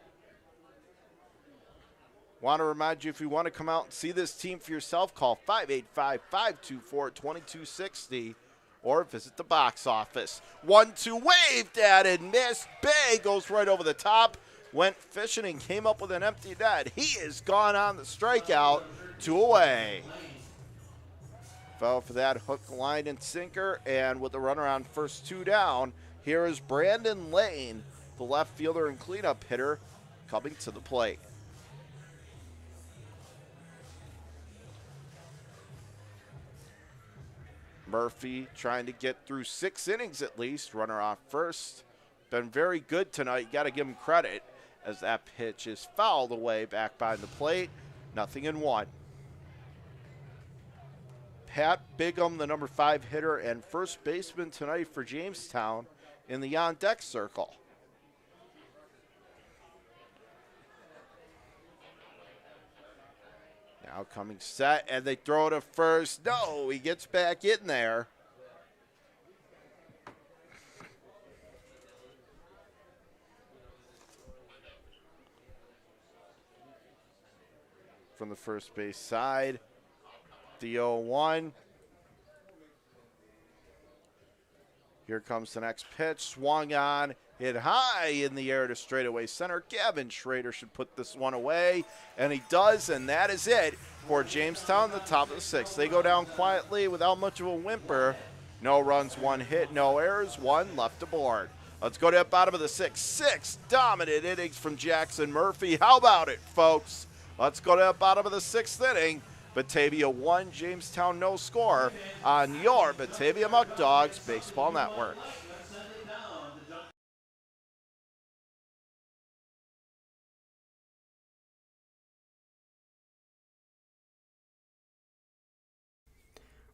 Want to remind you, if you want to come out and see this team for yourself, call 585-524-2260 or visit the box office. 1-2 waved at and missed. Bay goes right over the top. Went fishing and came up with an empty net. He is gone on the strikeout. 2 away. Fell for that hook, line, and sinker. And with the runner on first, 2 down, here is Brandon Lane, the left fielder and cleanup hitter, coming to the plate. Murphy trying to get through 6 innings at least. Runner off first. Been very good tonight. You got to give him credit as that pitch is fouled away back behind the plate. 0-1. Pat Bigham, the number 5 hitter and first baseman tonight for Jamestown in the on-deck circle. Now coming set, and they throw to first. No, he gets back in there. From the first base side, the 0-1. Here comes the next pitch, swung on, hit high in the air to straightaway center. Gavin Schrader should put this one away, and he does, and that is it for Jamestown, the top of the 6th. They go down quietly without much of a whimper. No runs, 1 hit, no errors, 1 left aboard. Let's go to the bottom of the 6th. 6 dominant innings from Jackson Murphy. How about it, folks? Let's go to the bottom of the 6th inning. Batavia 1, Jamestown no score on your Batavia Muckdogs Baseball Network.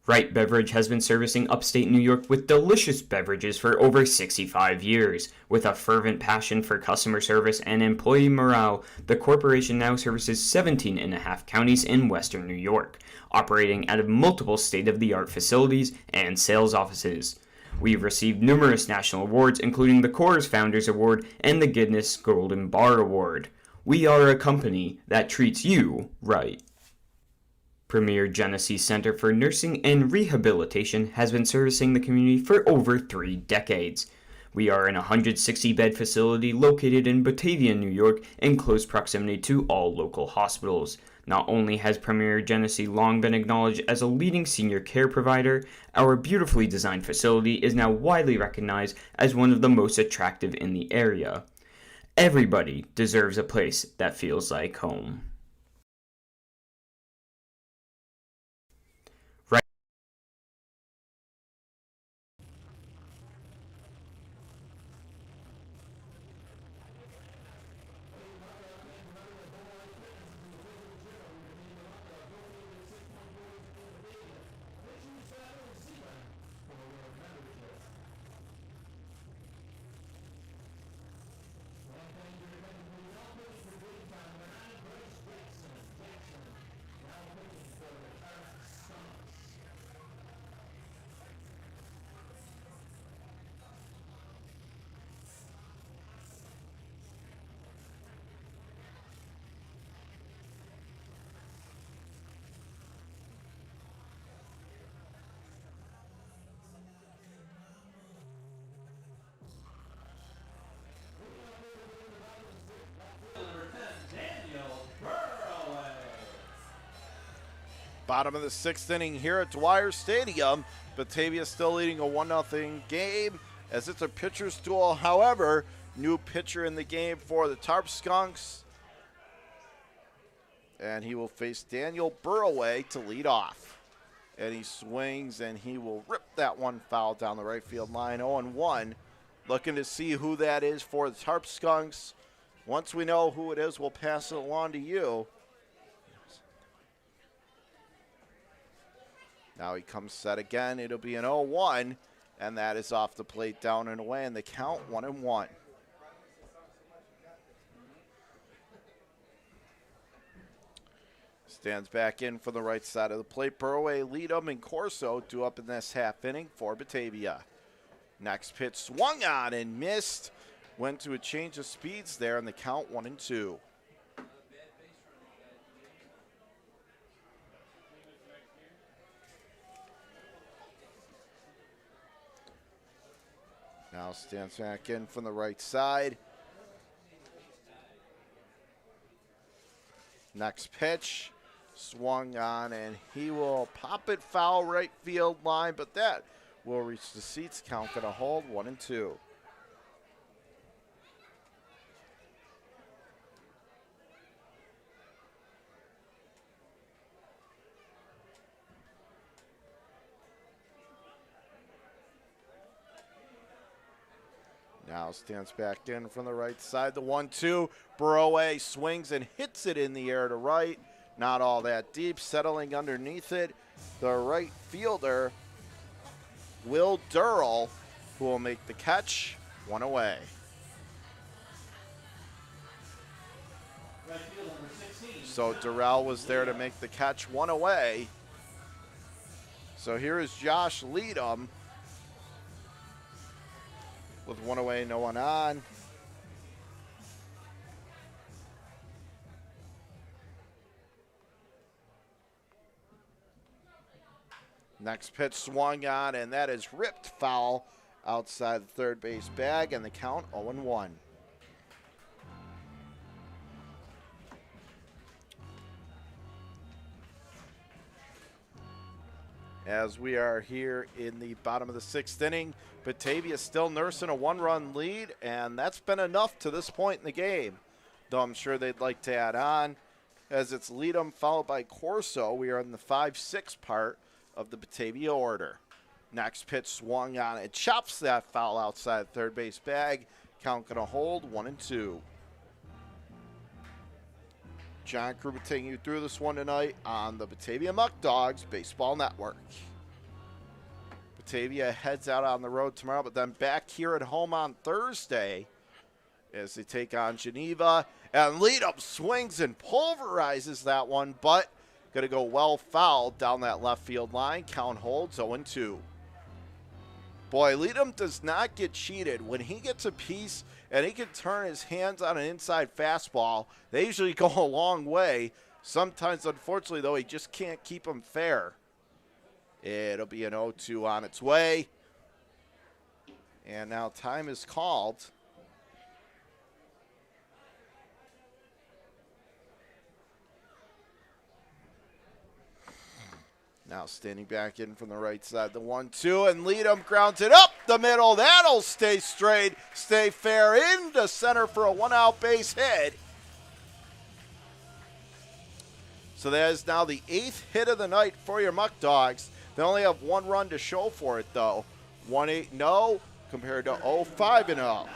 Wright Beverage has been servicing upstate New York with delicious beverages for over 65 years. With a fervent passion for customer service and employee morale, the corporation now services 17 and a half counties in western New York, operating out of multiple state-of-the-art facilities and sales offices. We've received numerous national awards, including the Coors Founders Award and the Guinness Golden Bar Award. We are a company that treats you right. Premier Genesee Center for Nursing and Rehabilitation has been servicing the community for over 3 decades. We are an 160-bed facility located in Batavia, New York, in close proximity to all local hospitals. Not only has Premier Genesee long been acknowledged as a leading senior care provider, our beautifully designed facility is now widely recognized as one of the most attractive in the area. Everybody deserves a place that feels like home. Bottom of the 6th inning here at Dwyer Stadium. Batavia still leading a 1-0 game as it's a pitcher's duel. However, new pitcher in the game for the Tarp Skunks. And he will face Daniel Burroway to lead off. And he swings and he will rip that one foul down the right field line. 0-1. Looking to see who that is for the Tarp Skunks. Once we know who it is, we'll pass it along to you. Now he comes set again. It'll be an 0-1, and that is off the plate, down and away, and the count 1-1. Stands back in for the right side of the plate. Burroway, Leadham, and Corso due up in this half inning for Batavia. Next pitch swung on and missed. Went to a change of speeds there, and the count 1-2. Now stands back in from the right side. Next pitch, swung on, and he will pop it foul right field line, but that will reach the seats. Count gonna hold 1-2. Now stands back in from the right side. The 1-2. Burroway swings and hits it in the air to right. Not all that deep. Settling underneath it, the right fielder, Will Durrell, who will make the catch. One away. So Durrell was there to make the catch. One away. So here is Josh Leadham with one away, no one on. Next pitch swung on, and that is ripped foul outside the third base bag, and the count 0-1. As we are here in the bottom of the 6th inning, Batavia still nursing a 1-run lead, and that's been enough to this point in the game. Though I'm sure they'd like to add on, as it's Leadham followed by Corso. We are in the 5-6 part of the Batavia order. Next pitch swung on. It chops that foul outside third base bag. Count gonna hold 1-2. John Kruber taking you through this one tonight on the Batavia Muckdogs Baseball Network. Batavia heads out on the road tomorrow, but then back here at home on Thursday as they take on Geneva. And Leadham swings and pulverizes that one, but going to go well fouled down that left field line. Count holds 0-2. Boy, Leadham does not get cheated. When he gets a piece and he can turn his hands on an inside fastball, they usually go a long way. Sometimes, unfortunately, though, he just can't keep them fair. It'll be an 0-2 on its way. And now time is called. Now standing back in from the right side, the 1-2, and Leadham grounds it up the middle. That'll stay straight, stay fair, into center for a one-out base hit. So that is now the 8th hit of the night for your Muckdogs. They only have one run to show for it, though. 1-8-0 compared to 0-5-0.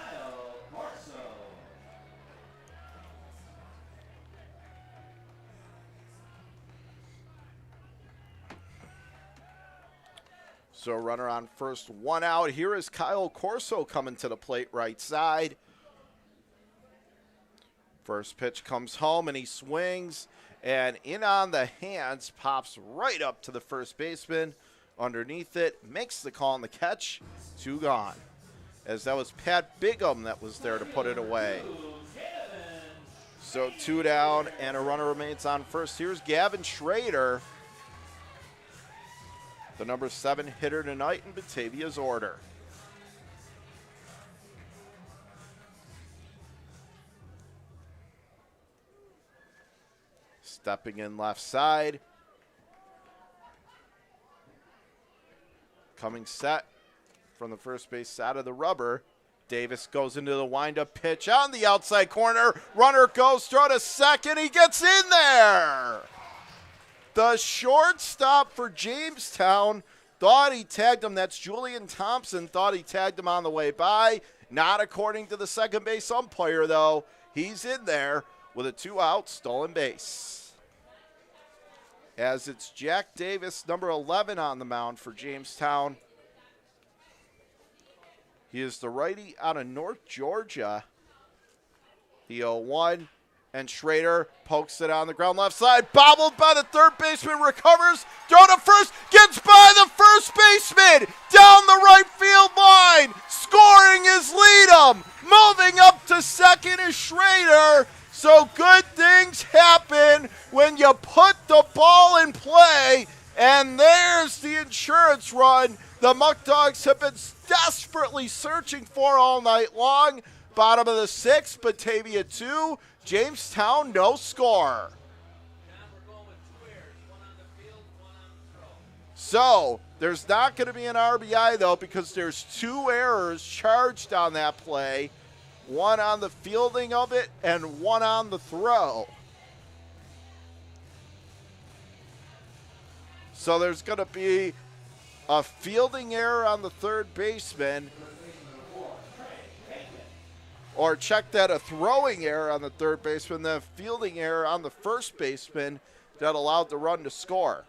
So runner on first, one out. Here is Kyle Corso coming to the plate right side. First pitch comes home, and he swings, and in on the hands, pops right up to the first baseman. Underneath it, makes the call on the catch. 2 gone. As that was Pat Bigham that was there to put it away. So 2 down, and a runner remains on first. Here's Gavin Schrader, the number 7 hitter tonight in Batavia's order. Stepping in left side. Coming set from the first base side of the rubber. Davis goes into the windup pitch on the outside corner. Runner goes, throw to second. He gets in there. The shortstop for Jamestown thought he tagged him. That's Julian Thompson. Thought he tagged him on the way by. Not according to the second base umpire, though. He's in there with a 2-out stolen base. As it's Jack Davis, number 11, on the mound for Jamestown. He is the righty out of North Georgia. The 0-1. And Schrader pokes it on the ground left side. Bobbled by the third baseman. Recovers. Throw to first. Gets by the first baseman. Down the right field line. Scoring is Leadham. Moving up to second is Schrader. So good things happen when you put the ball in play. And there's the insurance run the Muckdogs have been desperately searching for all night long. Bottom of the sixth, Batavia 2, Jamestown no score. So there's not going to be an RBI, though, because there's 2 errors charged on that play. One on the fielding of it and one on the throw. So there's going to be a fielding error on the third baseman. Or check that, a throwing error on the third baseman, then a fielding error on the first baseman that allowed the run to score.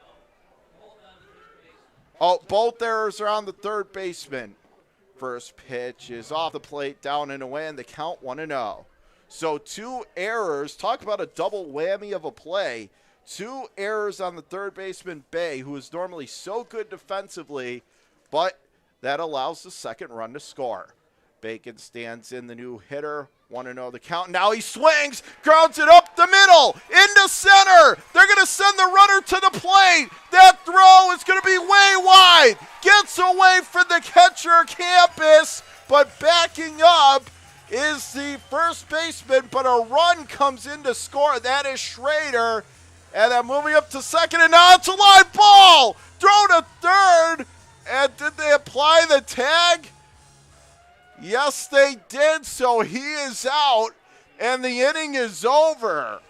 Oh, both errors are on the third baseman. First pitch is off the plate, down and away, and the count 1-0. So 2 errors. Talk about a double whammy of a play. 2 errors on the third baseman, Bay, who is normally so good defensively, but that allows the second run to score. Bacon stands in, the new hitter. 1-0 the count. Now he swings, grounds it up the middle, into center. They're going to send the runner to the plate. That throw is going to be way wide. Gets away from the catcher, Campus, but backing up is the first baseman, but a run comes in to score. That is Schrader. And then moving up to second, and now it's a live ball. Throw to third. And did they apply the tag? Yes, they did. So he is out, and the inning is over.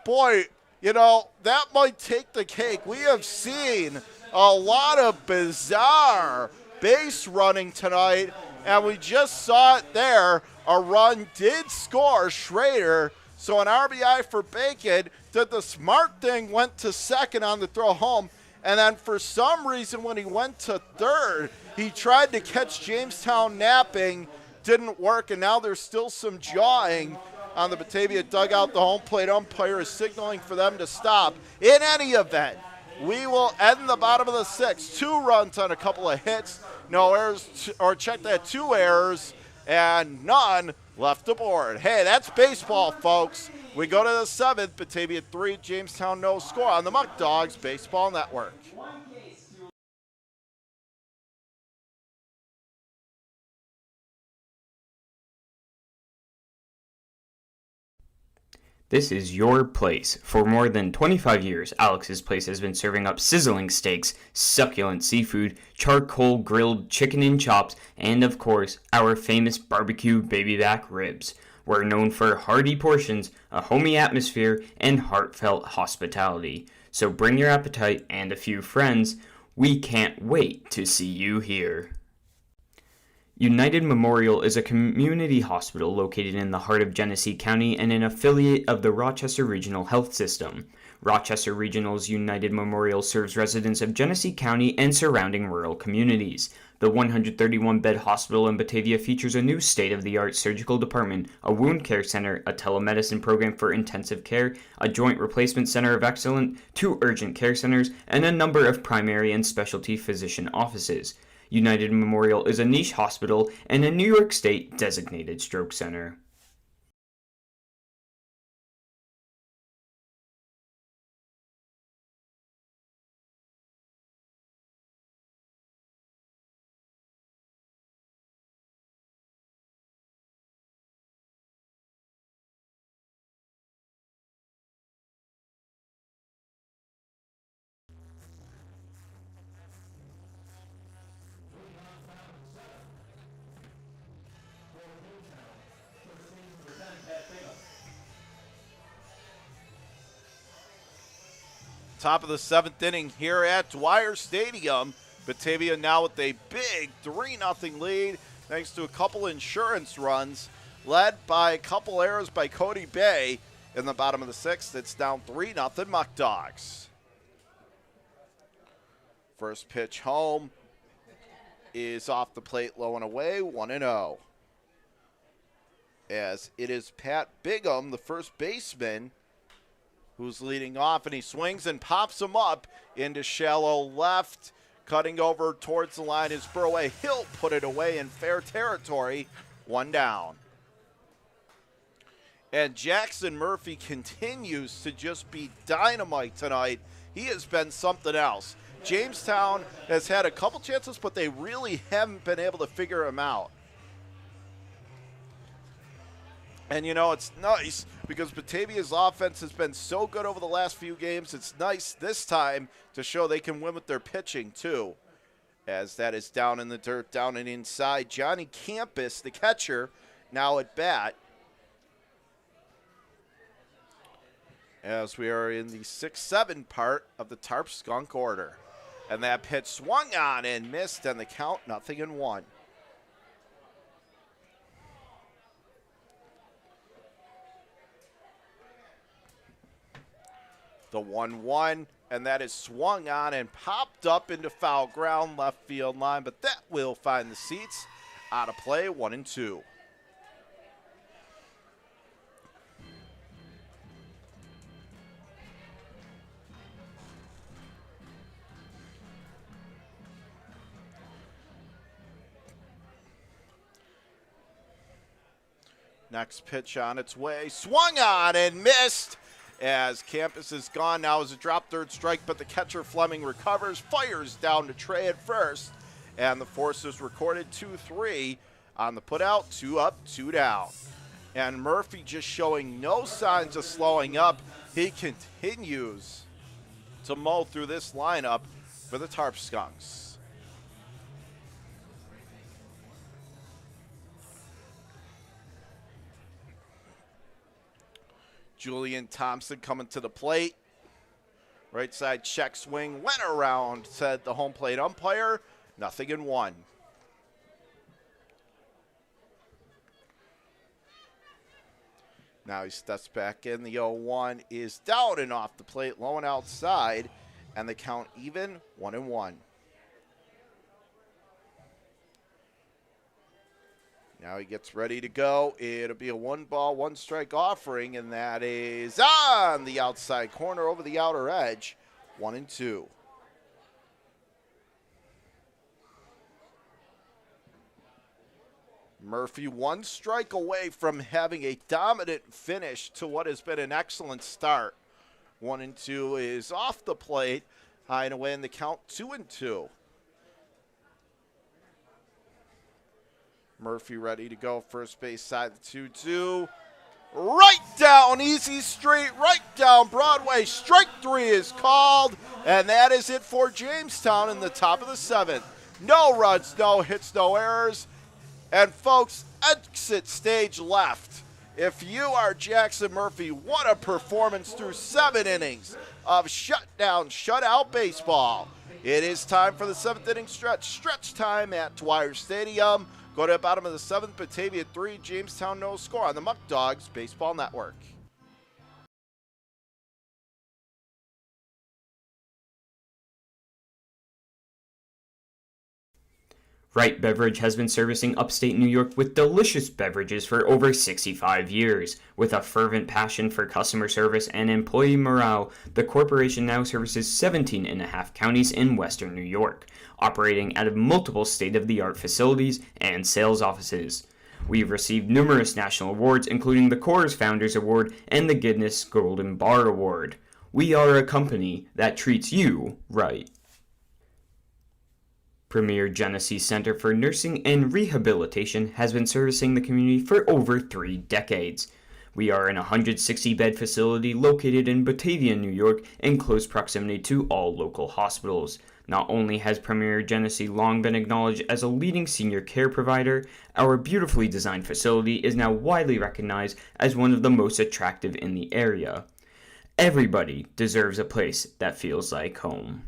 Boy, you know, that might take the cake. We have seen a lot of bizarre base running tonight, and we just saw it there. A run did score, Schrader. So an RBI for Bacon. Did the smart thing, went to second on the throw home. And then for some reason when he went to third, he tried to catch Jamestown napping. Didn't work, and now there's still some jawing on the Batavia dugout. The home plate umpire is signaling for them to stop. In any event, we will end the bottom of the sixth. 2 runs on a couple of hits. No errors, or check that, 2 errors, and none left aboard. Hey, that's baseball, folks. We go to the 7th, Batavia 3, Jamestown no score on the Muckdogs Baseball Network. This is your place. For more than 25 years, Alex's Place has been serving up sizzling steaks, succulent seafood, charcoal grilled chicken and chops, and of course, our famous barbecue baby back ribs. We're known for hearty portions, a homey atmosphere, and heartfelt hospitality. So bring your appetite and a few friends. We can't wait to see you here. United Memorial is a community hospital located in the heart of Genesee County and an affiliate of the Rochester Regional Health System. Rochester Regional's United Memorial serves residents of Genesee County and surrounding rural communities. The 131-bed hospital in Batavia features a new state-of-the-art surgical department, a wound care center, a telemedicine program for intensive care, a joint replacement center of excellence, 2 urgent care centers, and a number of primary and specialty physician offices. United Memorial is a niche hospital and a New York State designated stroke center. Top of the 7th inning here at Dwyer Stadium. Batavia now with a big 3-0 lead thanks to a couple insurance runs led by a couple errors by Cody Bay. In the bottom of the 6th, it's down 3-0 Muckdogs. First pitch home is off the plate, low and away, 1-0. As it is Pat Bigham, the first baseman, who's leading off, and he swings and pops him up into shallow left. Cutting over towards the line is Burway. He'll put it away in fair territory, 1 down. And Jackson Murphy continues to just be dynamite tonight. He has been something else. Jamestown has had a couple chances, but they really haven't been able to figure him out. And, you know, it's nice because Batavia's offense has been so good over the last few games. It's nice this time to show they can win with their pitching, too. As that is down in the dirt, down and inside. Johnny Campus, the catcher, now at bat. As we are in the 6-7 part of the Tarp Skunk order. And that pitch swung on and missed, and the count 0-1. The 1-1, and that is swung on and popped up into foul ground, left field line, but that will find the seats. Out of play, 1-2. Next pitch on its way, swung on and missed as Campus is gone. Now is a drop third strike, but the catcher Fleming recovers, fires down to Trey at first, and the force is recorded 2-3 on the putout, 2 up, 2 down. And Murphy just showing no signs of slowing up. He continues to mow through this lineup for the Tarp Skunks. Julian Thompson coming to the plate. Right side check swing, went around, said the home plate umpire. 0-1. Now he steps back in. The 0-1 is down and off the plate, low and outside, and the count even, 1-1. Now he gets ready to go. It'll be a 1-ball, 1-strike offering, and that is on the outside corner over the outer edge, 1-2. Murphy 1 strike away from having a dominant finish to what has been an excellent start. 1-2 is off the plate, high and away in the count, 2-2. Murphy ready to go, first base side, the 2-2. Right down, easy street, right down Broadway. Strike 3 is called, and that is it for Jamestown in the top of the 7th. No runs, no hits, no errors. And folks, exit stage left. If you are Jackson Murphy, what a performance through 7 innings of shutdown, shutout baseball. It is time for the 7th inning stretch. Stretch time at Dwyer Stadium. Go to the bottom of the 7th, Batavia 3, Jamestown no score on the Muckdogs Baseball Network. Wright Beverage has been servicing upstate New York with delicious beverages for over 65 years. With a fervent passion for customer service and employee morale, the corporation now services 17 and a half counties in western New York, operating out of multiple state-of-the-art facilities and sales offices. We've received numerous national awards, including the Coors Founders Award and the Guinness Golden Bar Award. We are a company that treats you right. Premier Genesee Center for Nursing and Rehabilitation has been servicing the community for over 3 decades. We are an 160-bed facility located in Batavia, New York, in close proximity to all local hospitals. Not only has Premier Genesee long been acknowledged as a leading senior care provider, our beautifully designed facility is now widely recognized as one of the most attractive in the area. Everybody deserves a place that feels like home.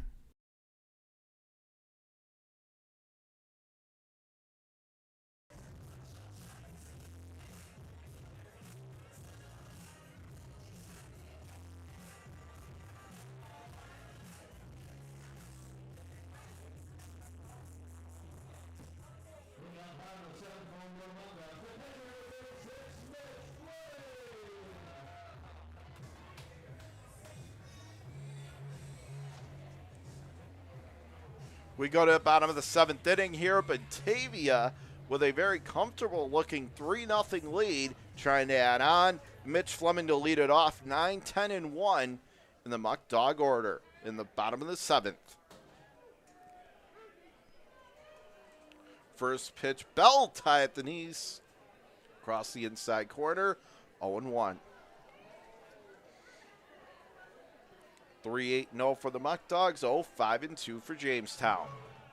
We go to the bottom of the 7th inning here. Batavia with a very comfortable looking 3-0 lead, trying to add on. Mitch Fleming to lead it off, 9, 10, and 1 in the Muck Dog order in the bottom of the 7th. First pitch, bell tie at the knees. Across the inside corner, 0-1. 3-8-0 for the Muck Dogs, 0-5-2 for Jamestown.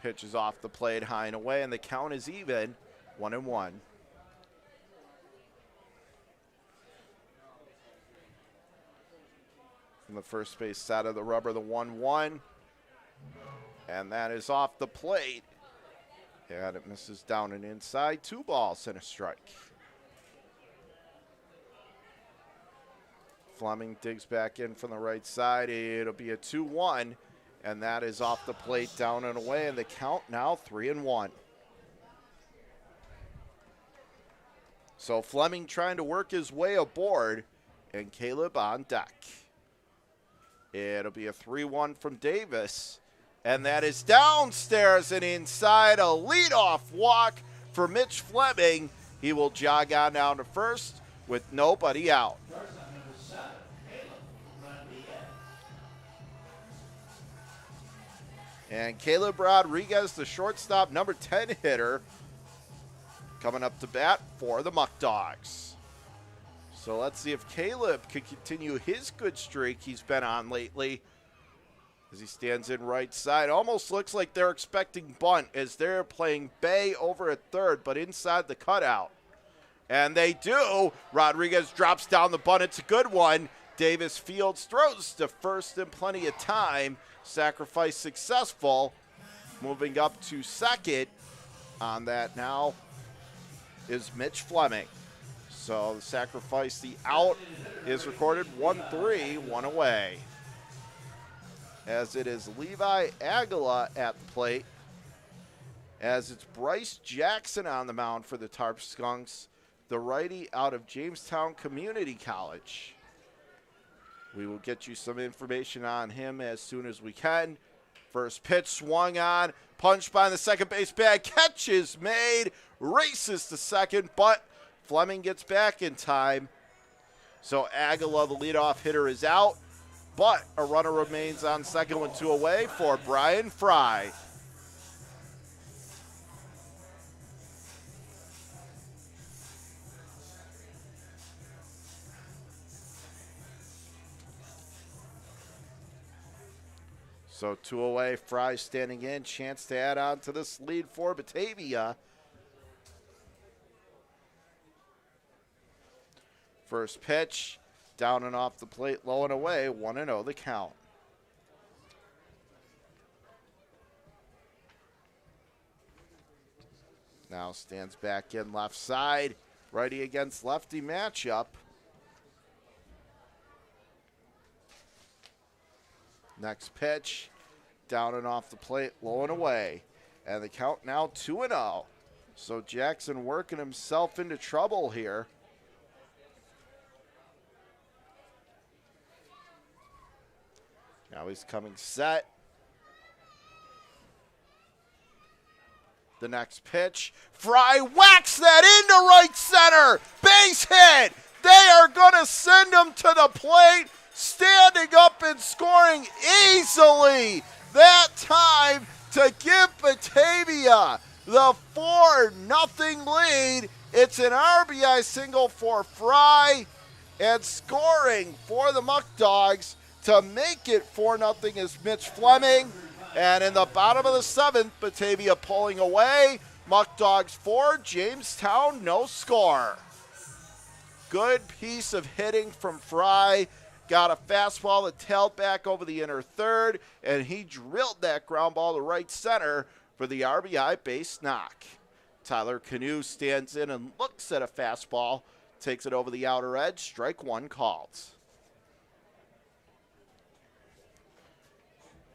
Pitch is off the plate, high and away, and the count is even, 1-1. From the first base side of the rubber, the 1-1. And that is off the plate. And it misses down and inside. 2 balls and a strike. Fleming digs back in from the right side. It'll be a 2-1, and that is off the plate, down and away, and the count now 3-1. So Fleming trying to work his way aboard, and Caleb on deck. It'll be a 3-1 from Davis, and that is downstairs and inside. A leadoff walk for Mitch Fleming. He will jog on down to first with nobody out. And Caleb Rodriguez, the shortstop, number 10 hitter, coming up to bat for the Muck Dogs. So let's see if Caleb can continue his good streak he's been on lately as he stands in right side. Almost looks like they're expecting bunt as they're playing Bay over at third, but inside the cutout. And they do. Rodriguez drops down the bunt. It's a good one. Davis Fields throws to first in plenty of time. Sacrifice successful. Moving up to second on that now is Mitch Fleming. So the sacrifice, the out is recorded 1-3, 1 away. As it is Levi Aguila at the plate. As it's Bryce Jackson on the mound for the Tarp Skunks, the righty out of Jamestown Community College. We will get you some information on him as soon as we can. First pitch swung on, punched by the second base bag. Catch is made, races to second, but Fleming gets back in time. So Aguila, the leadoff hitter, is out, but a runner remains on second with 2 away for Brian Fry. So 2 away, Fry standing in, chance to add on to this lead for Batavia. First pitch, down and off the plate, low and away, 1-0 the count. Now stands back in left side, righty against lefty matchup. Next pitch, down and off the plate, low and away. And the count now 2-0. So Jackson working himself into trouble here. Now he's coming set. The next pitch, Fry whacks that into right center. Base hit. They are going to send him to the plate. Standing up and scoring easily that time to give Batavia the 4-0 lead. It's an RBI single for Fry, and scoring for the Muck Dogs to make it 4-0 is Mitch Fleming. And in the bottom of the 7th, Batavia pulling away. Muck Dogs 4, Jamestown no score. Good piece of hitting from Fry got a fastball that tailed back over the inner third, and he drilled that ground ball to right center for the RBI base knock. Tyler Canoe stands in and looks at a fastball, takes it over the outer edge, strike one called.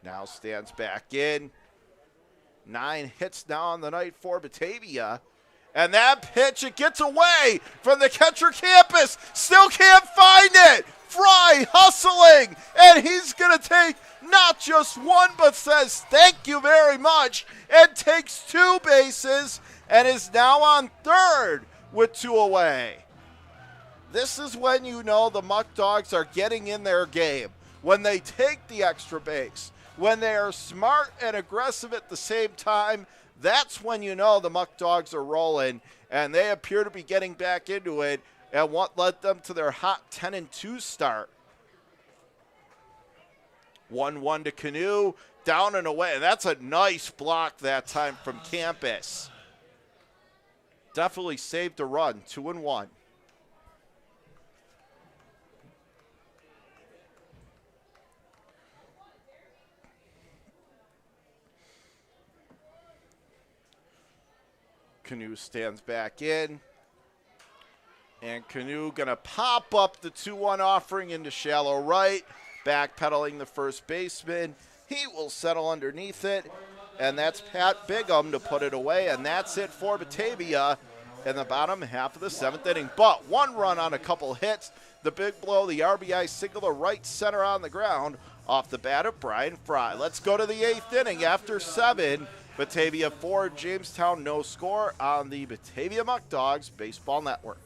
Now stands back in. 9 hits now on the night for Batavia. And that pitch, it gets away from the catcher Campus. Still can't find it. Fry hustling. And he's going to take not just one, but says thank you very much. And takes 2 bases and is now on third with 2 away. This is when you know the Muckdogs are getting in their game. When they take the extra base. When they are smart and aggressive at the same time, that's when you know the Muckdogs are rolling, and they appear to be getting back into it and what led them to their hot 10-2 start. 1-1 to Canoe, down and away. That's a nice block that time from Campus. Definitely saved a run, 2-1. Canoe stands back in. And Canoe going to pop up the 2-1 offering into shallow right. Backpedaling the first baseman. He will settle underneath it. And that's Pat Bigham to put it away. And that's it for Batavia in the bottom half of the 7th inning. But 1 run on a couple hits. The big blow, the RBI single to right center on the ground off the bat of Brian Fry. Let's go to the 8th inning after 7. Batavia 4, Jamestown no score on the Batavia Muckdogs Baseball Network.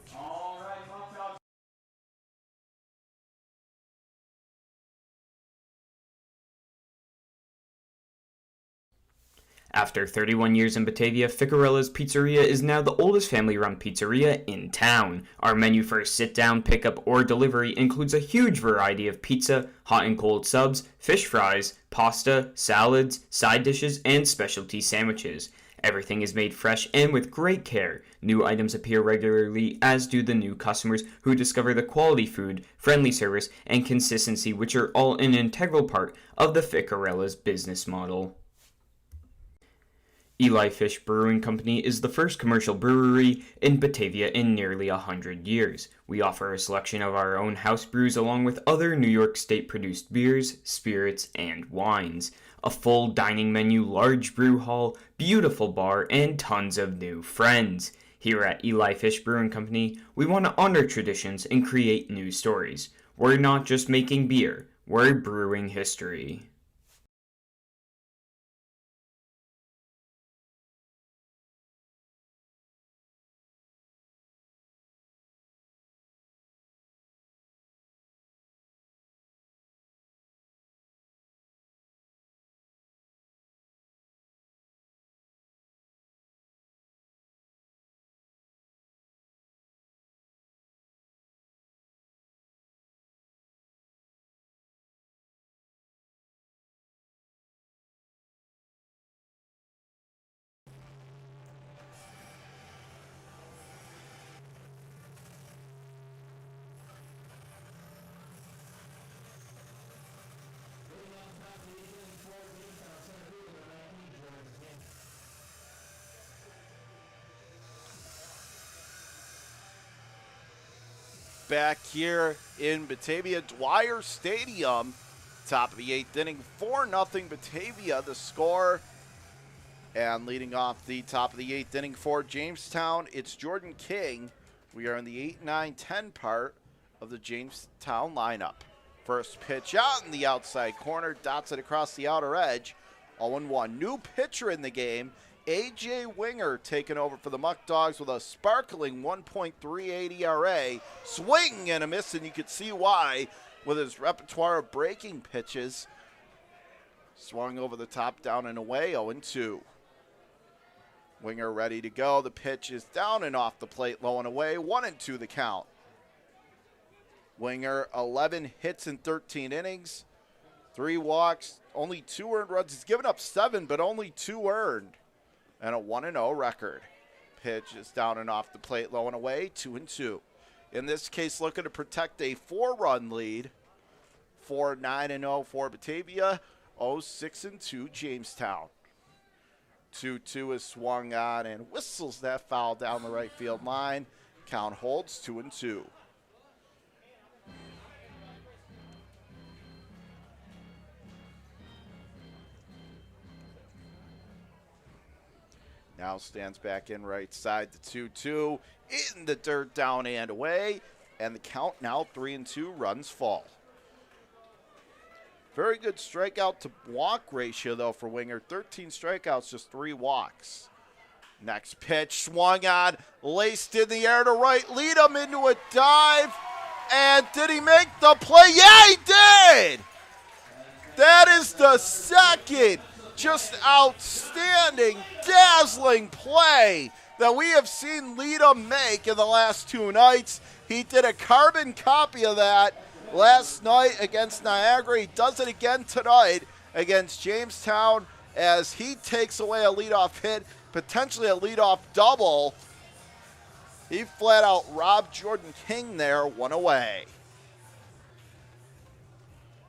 After 31 years in Batavia, Ficarella's Pizzeria is now the oldest family-run pizzeria in town. Our menu for sit-down, pickup, or delivery includes a huge variety of pizza, hot and cold subs, fish fries, pasta, salads, side dishes, and specialty sandwiches. Everything is made fresh and with great care. New items appear regularly, as do the new customers who discover the quality food, friendly service, and consistency, which are all an integral part of the Ficarella's business model. Eli Fish Brewing Company is the first commercial brewery in Batavia in nearly 100 years. We offer a selection of our own house brews along with other New York State-produced beers, spirits, and wines. A full dining menu, large brew hall, beautiful bar, and tons of new friends. Here at Eli Fish Brewing Company, we want to honor traditions and create new stories. We're not just making beer, we're brewing history. Back here in Batavia Dwyer Stadium, top of the 8th inning, 4-0 Batavia, the score. And leading off the top of the 8th inning for Jamestown, it's Jordan King. We are in the 8, 9, 10 part of the Jamestown lineup. First pitch out in the outside corner, dots it across the outer edge. 0-1. New pitcher in the game, A.J. Winger, taking over for the Muckdogs with a sparkling 1.38 ERA. Swing and a miss, and you can see why with his repertoire of breaking pitches. Swung over the top, down and away, 0-2. Winger ready to go. The pitch is down and off the plate, low and away, 1-2 the count. Winger, 11 hits in 13 innings, 3 walks, only 2 earned runs. He's given up 7, but only 2 earned. And a 1-0 record. Pitch is down and off the plate, low and away, 2-2. In this case, looking to protect a 4-run lead for 9-0 for Batavia. 0-6-2 Jamestown. 2-2 is swung on and whistles that foul down the right field line. Count holds 2-2. Now stands back in right side to 2-2. In the dirt, down and away. And the count now 3-2, runs fall. Very good strikeout to walk ratio, though, for Winger. 13 strikeouts, just 3 walks. Next pitch, swung on, laced in the air to right, lead him into a dive. And did he make the play? Yeah, he did! That is the second just outstanding, dazzling play that we have seen Leadham make in the last 2 nights. He did a carbon copy of that last night against Niagara. He does it again tonight against Jamestown as he takes away a leadoff hit, potentially a leadoff double. He flat out robbed Jordan King there, 1 away.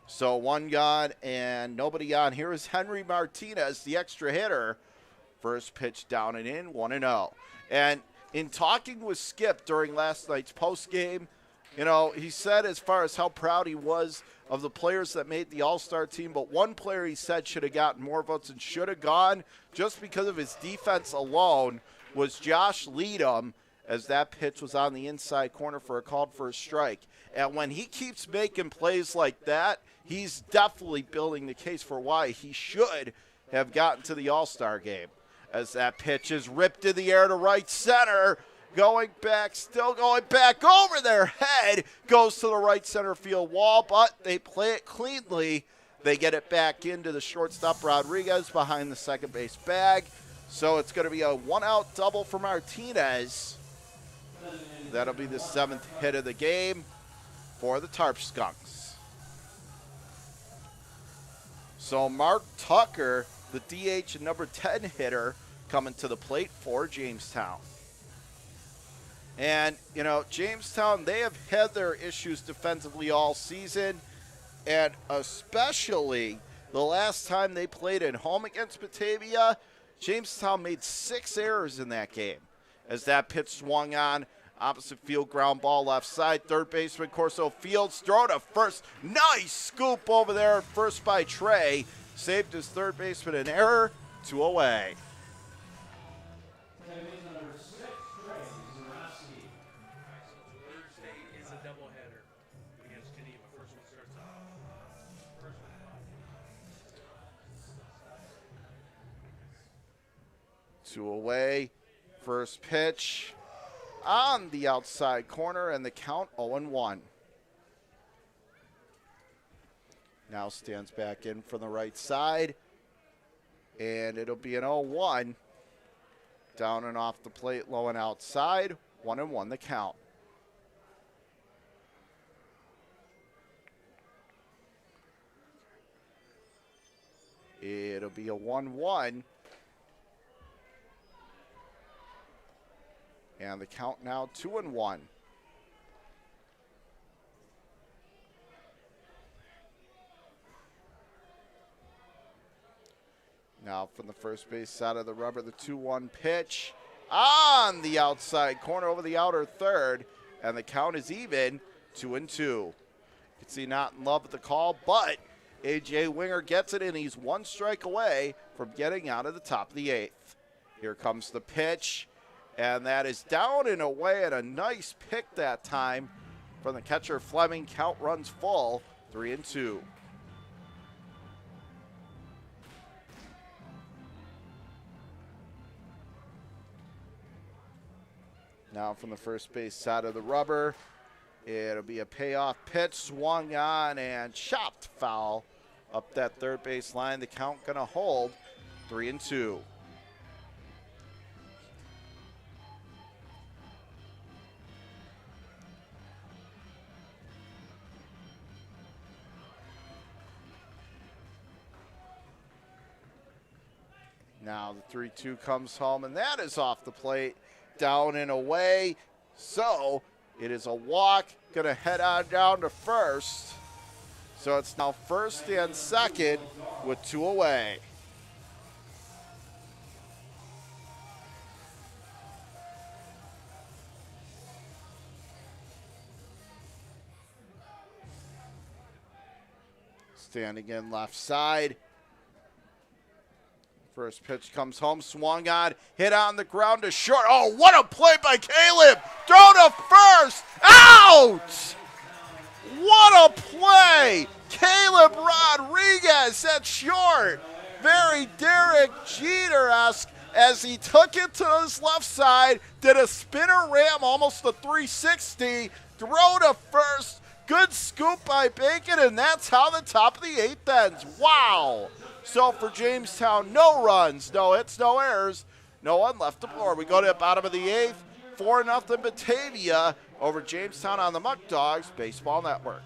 So 1 gone and nobody on. Here is Henry Martinez, the extra hitter. First pitch down and in, 1-0. And in talking with Skip during last night's postgame, you know, he said as far as how proud he was of the players that made the All-Star team, but one player he said should have gotten more votes and should have gone just because of his defense alone was Josh Leadham, as that pitch was on the inside corner for a called for a strike. And when he keeps making plays like that, he's definitely building the case for why he should have gotten to the All-Star game. As that pitch is ripped in the air to right center, going back, still going back over their head, goes to the right center field wall, but they play it cleanly. They get it back into the shortstop Rodriguez behind the second base bag. So it's going to be a 1-out double for Martinez. That'll be the 7th hit of the game for the Tarp Skunks. So Mark Tucker, the DH and number 10 hitter, coming to the plate for Jamestown. And, you know, Jamestown, they have had their issues defensively all season, and especially the last time they played at home against Batavia, Jamestown made 6 errors in that game. As that pitch swung on, opposite field ground ball left side, third baseman Corso Fields throw to first. Nice scoop over there at first by Trey. Saved his third baseman an error, 2 away. Thursday is a doubleheader against Geneva. First one starts off. First one. 2 away. First pitch on the outside corner, and the count 0-1. Now stands back in from the right side, and it'll be an 0-1. Down and off the plate, low and outside, 1-1 the count. It'll be a 1-1. And the count now 2-1. Now from the first base side of the rubber, the 2-1 pitch on the outside corner over the outer third. And the count is even, 2-2. You can see not in love with the call, but A.J. Winger gets it, and he's 1 strike away from getting out of the top of the 8th. Here comes the pitch. And that is down and away, and a nice pick that time from the catcher Fleming. Count runs full, 3-2. Now from the first base side of the rubber, it'll be a payoff pitch, swung on and chopped foul up that third base line. The count gonna hold, 3-2. Now the 3-2 comes home, and that is off the plate, down and away. So it is a walk, going to head on down to first. So it's now first and second with 2 away. Standing in left side. First pitch comes home, swung on, hit on the ground to short. Oh, what a play by Caleb! Throw to first, out! What a play! Caleb Rodriguez at short. Very Derek Jeter-esque as he took it to his left side, did a spinner ram, almost a 360, throw to first. Good scoop by Bacon, and that's how the top of the 8th ends. Wow! So for Jamestown, no runs, no hits, no errors, no one left to blow. We go to the bottom of the 8th, 4-0 Batavia over Jamestown on the Muckdogs Baseball Network.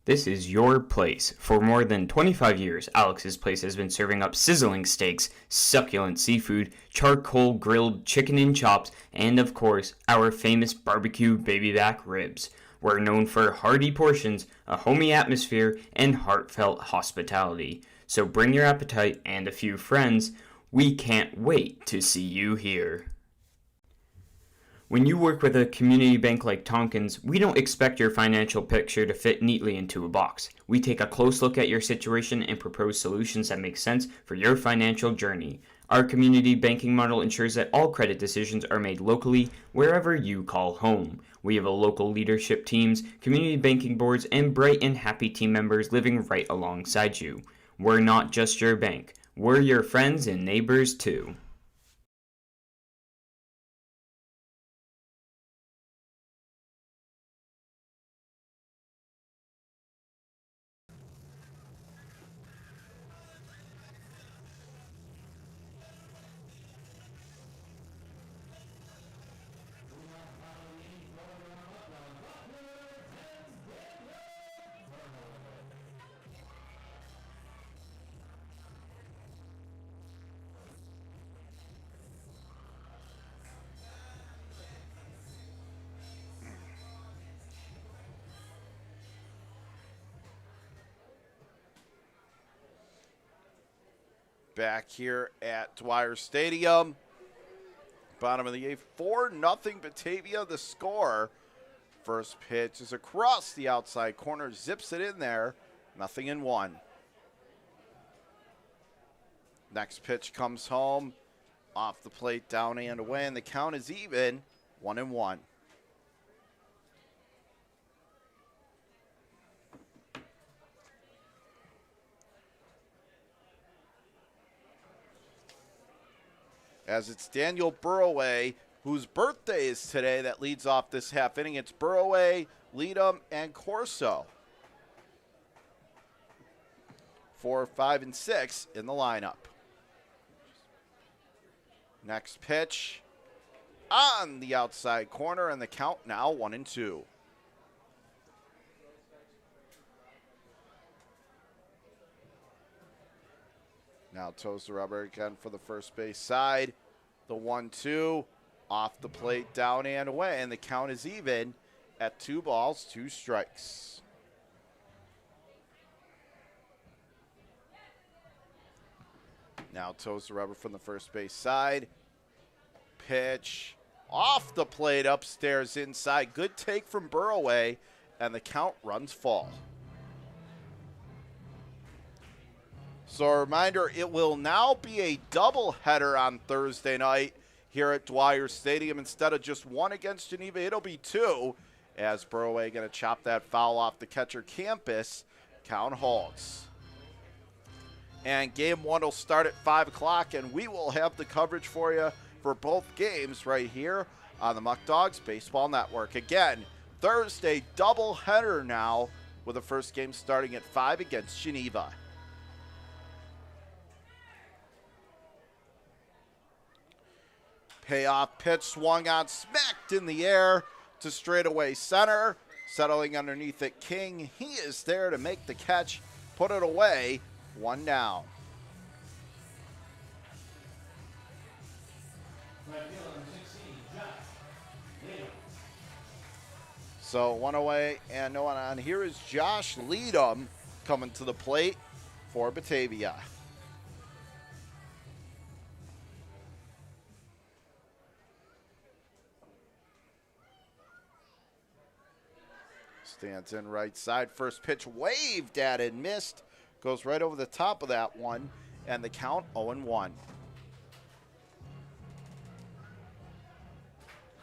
This is your place. For more than 25 years, Alex's Place has been serving up sizzling steaks, succulent seafood, charcoal grilled chicken and chops, and of course, our famous barbecue baby back ribs. We're known for hearty portions, a homey atmosphere, and heartfelt hospitality. So bring your appetite and a few friends. We can't wait to see you here. When you work with a community bank like Tompkins, we don't expect your financial picture to fit neatly into a box. We take a close look at your situation and propose solutions that make sense for your financial journey. Our community banking model ensures that all credit decisions are made locally, wherever you call home. We have a local leadership teams, community banking boards, and bright and happy team members living right alongside you. We're not just your bank. We're your friends and neighbors too. Back here at Dwyer Stadium. Bottom of the 8th, 4-0 Batavia, the score. First pitch is across the outside corner, zips it in there, 0-1. Next pitch comes home, off the plate, down and away, and the count is even, 1-1. As it's Daniel Burroway, whose birthday is today, that leads off this half inning. It's Burroway, Leadham, and Corso. 4, 5, and 6 in the lineup. Next pitch on the outside corner, and the count now 1-2. Now toes the rubber again for the first base side. The 1-2 off the plate, down and away, and the count is even at 2 balls, 2 strikes. Now toes the rubber from the first base side. Pitch off the plate, upstairs, inside. Good take from Burroway, and the count runs full. So a reminder, it will now be a doubleheader on Thursday night here at Dwyer Stadium. Instead of just 1 against Geneva, it'll be 2, as Burroway going to chop that foul off the catcher Campus. Count holds. And game 1 will start at 5 o'clock, and we will have the coverage for you for both games right here on the Muckdogs Baseball Network. Again, Thursday doubleheader now, with the first game starting at 5 against Geneva. Payoff pitch swung on, smacked in the air to straightaway center. Settling underneath it, King. He is there to make the catch, put it away, 1 down. So one away and no one on. Here is Josh Leadham coming to the plate for Batavia. Stands in right side. First pitch waved at and missed. Goes right over the top of that one. And the count 0-1.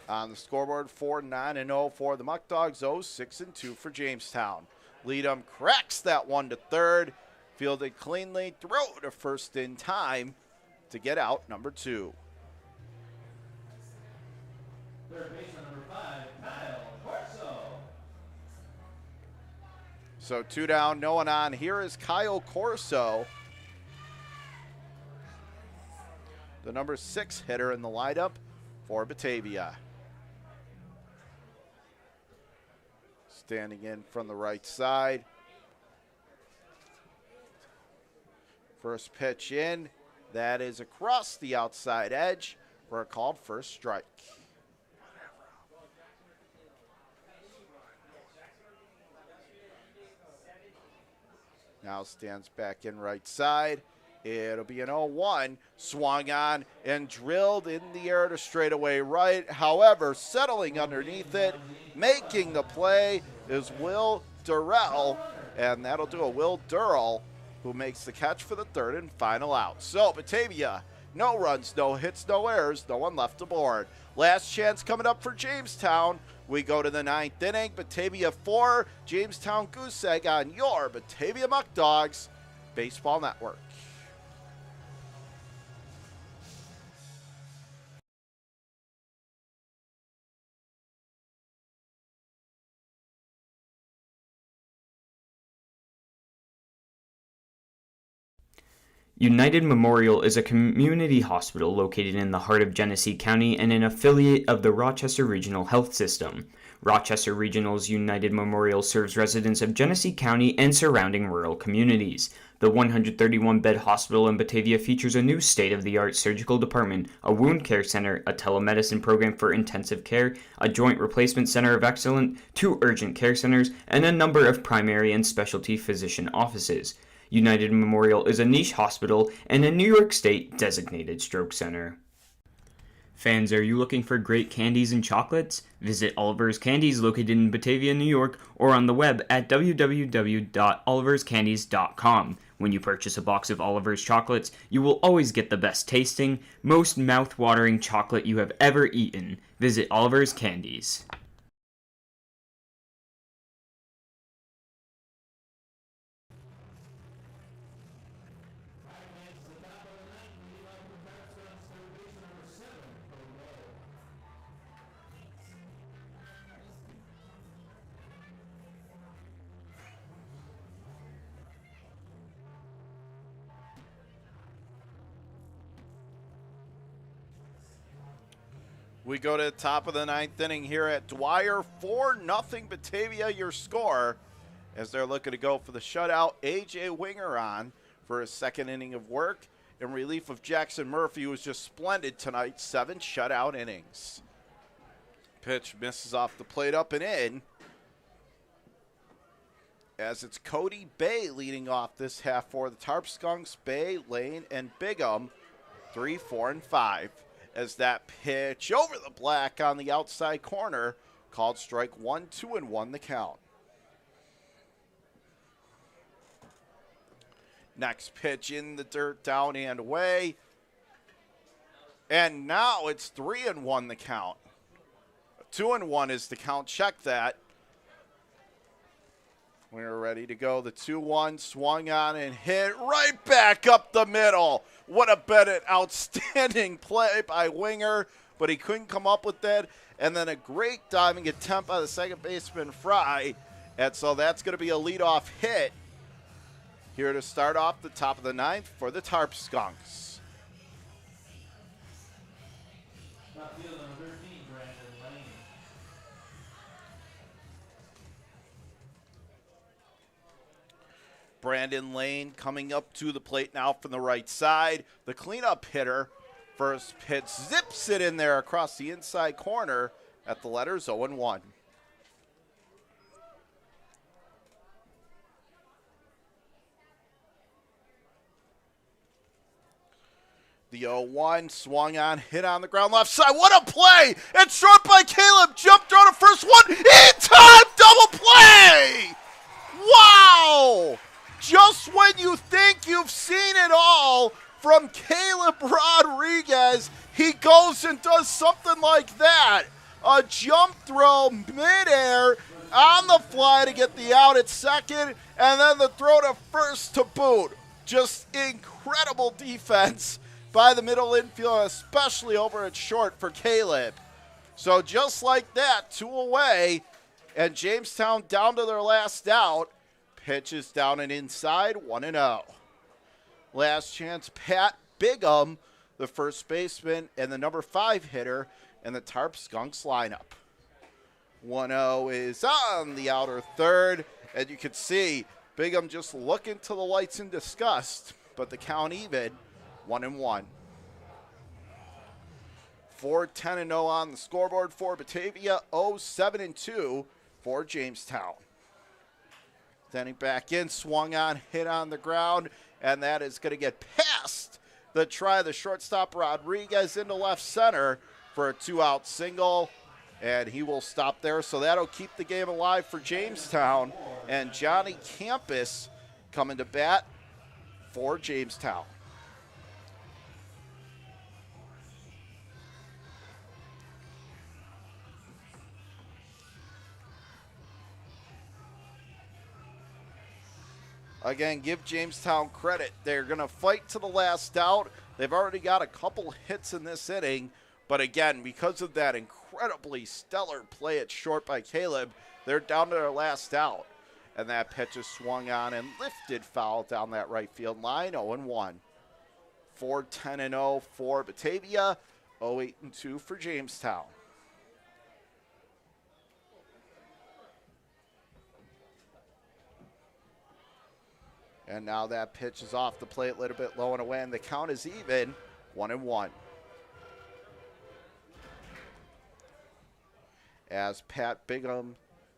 On the scoreboard, 4-9-0 for the Muckdogs, 0-6-2 for Jamestown. Leadham cracks that one to third. Fielded cleanly, throw to first in time to get out number 2. Third baseman number 5, Kyle Corso. So 2 down, no one on. Here is Kyle Corso, the number 6 hitter in the lineup for Batavia. Standing in from the right side. First pitch in. That is across the outside edge for a called first strike. Now stands back in right side. It'll be an 0-1. Swung on and drilled in the air to straightaway right. However, settling underneath it, making the play is Will Durrell. And that'll do a Will Durrell, who makes the catch for the third and final out. So Batavia, no runs, no hits, no errors, no one left aboard. Last chance coming up for Jamestown. We go to the 9th inning. Batavia 4, Jamestown Goose Egg on your Batavia Muckdogs Baseball Network. United Memorial is a community hospital located in the heart of Genesee County and an affiliate of the Rochester Regional Health System. Rochester Regional's United Memorial serves residents of Genesee County and surrounding rural communities. The 131-bed hospital in Batavia features a new state-of-the-art surgical department, a wound care center, a telemedicine program for intensive care, a joint replacement center of excellence, 2 urgent care centers, and a number of primary and specialty physician offices. United Memorial is a niche hospital and a New York State designated stroke center. Fans, are you looking for great candies and chocolates? Visit Oliver's Candies located in Batavia, New York, or on the web at www.oliverscandies.com. When you purchase a box of Oliver's chocolates, you will always get the best tasting, most mouth-watering chocolate you have ever eaten. Visit Oliver's Candies. We go to the top of the 9th inning here at Dwyer. 4-0 Batavia, your score, as they're looking to go for the shutout. A.J. Winger on for his second inning of work in relief of Jackson Murphy, who was just splendid tonight. 7 shutout innings. Pitch misses off the plate, up and in, as it's Cody Bay leading off this half for the Tarp Skunks. Bay, Lane, and Bigham, 3, 4, and 5. As that pitch over the black on the outside corner, called strike 1, 2-1 the count. Next pitch in the dirt, down and away. And now it's 3-1 the count. 2-1 is the count. Check that. We're ready to go. The 2-1 swung on and hit right back up the middle. What a Bennett outstanding play by Winger, but he couldn't come up with that. And then a great diving attempt by the second baseman, Fry. And so that's going to be a leadoff hit here to start off the top of the 9th for the Tarp Skunks. Top field number 13, Brandon Lane. Brandon Lane coming up to the plate now from the right side. The cleanup hitter First pitch zips it in there across the inside corner at the letters 0-1. The 0-1 swung on, hit on the ground left side. What a play! It's short by Caleb. Jumped throw to first one. In time! Double play! Wow! Just when you think you've seen it all from Caleb Rodriguez, he goes and does something like that. A jump throw midair on the fly to get the out at second, and then the throw to first to boot. Just incredible defense by the middle infield, especially over at short for Caleb. So just like that, 2 away, and Jamestown down to their last out. Pitches down and inside, 1-0. Last chance, Pat Bigham, the first baseman and the number 5 hitter in the Tarp Skunks lineup. 1-0 is on the outer third, and you can see Bigham just looking to the lights in disgust, but the count even, 1-1. 4-10-0 on the scoreboard for Batavia, 0-7-2 for Jamestown. Standing back in, swung on, hit on the ground, and that is going to get past the try. The shortstop Rodriguez into left center for a 2-out single, and he will stop there. So that'll keep the game alive for Jamestown, and Johnny Campus coming to bat for Jamestown. Again, give Jamestown credit. They're going to fight to the last out. They've already got a couple hits in this inning. But again, because of that incredibly stellar play at short by Caleb, they're down to their last out. And that pitch is swung on and lifted foul down that right field line, 0-1. 4-10-0 for Batavia, 0-8-2 for Jamestown. And now that pitch is off the plate, a little bit low and away, and the count is even, 1-1. As Pat Bigham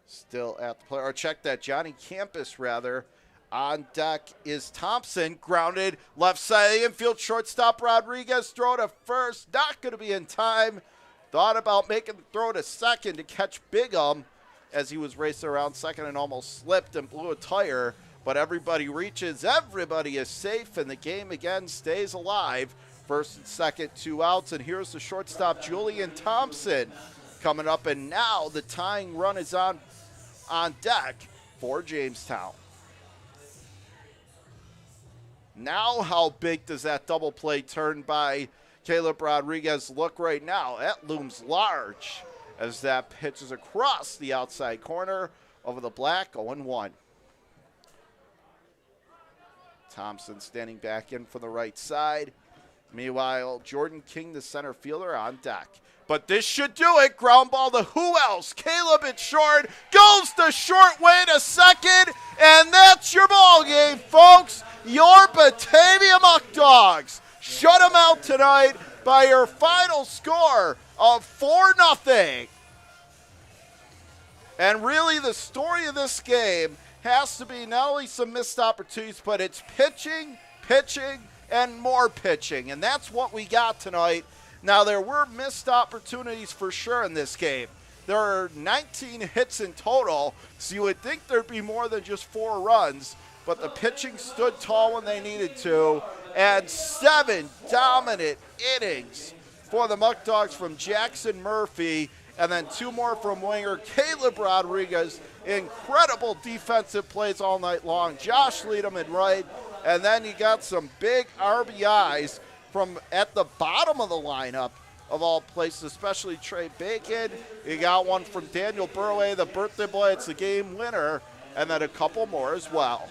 still at the plate, or check that, Johnny Campus rather. On deck is Thompson, grounded left side of the infield, shortstop Rodriguez, throw to first, not going to be in time. Thought about making the throw to second to catch Bigham as he was racing around second and almost slipped and blew a tire. But everybody reaches, everybody is safe, and the game again stays alive. First and second, 2 outs, and here's the shortstop, Julian Thompson, coming up, and now the tying run is on deck for Jamestown. Now how big does that double play turn by Caleb Rodriguez look right now? That looms large as that pitch is across the outside corner over the black, 0-1. Thompson standing back in from the right side. Meanwhile, Jordan King, the center fielder, on deck. But this should do it. Ground ball to who else? Caleb at short. Goes the short way to second. And that's your ball game, folks. Your Batavia Muckdogs shut them out tonight by your final score of 4-0. And really the story of this game has to be not only some missed opportunities, but it's pitching, and more pitching. And that's what we got tonight. Now, there were missed opportunities for sure in this game. There are 19 hits in total, so you would think there'd be more than just 4 runs. But the pitching stood tall when they needed to. And 7 dominant innings for the Muckdogs from Jackson Murphy. And then 2 more from winger Caleb Rodriguez. Incredible defensive plays all night long. Josh Leadham in right. And then you got some big RBIs from at the bottom of the lineup of all places, especially Trey Bacon. You got one from Daniel Burway, the birthday boy. It's the game winner. And then a couple more as well.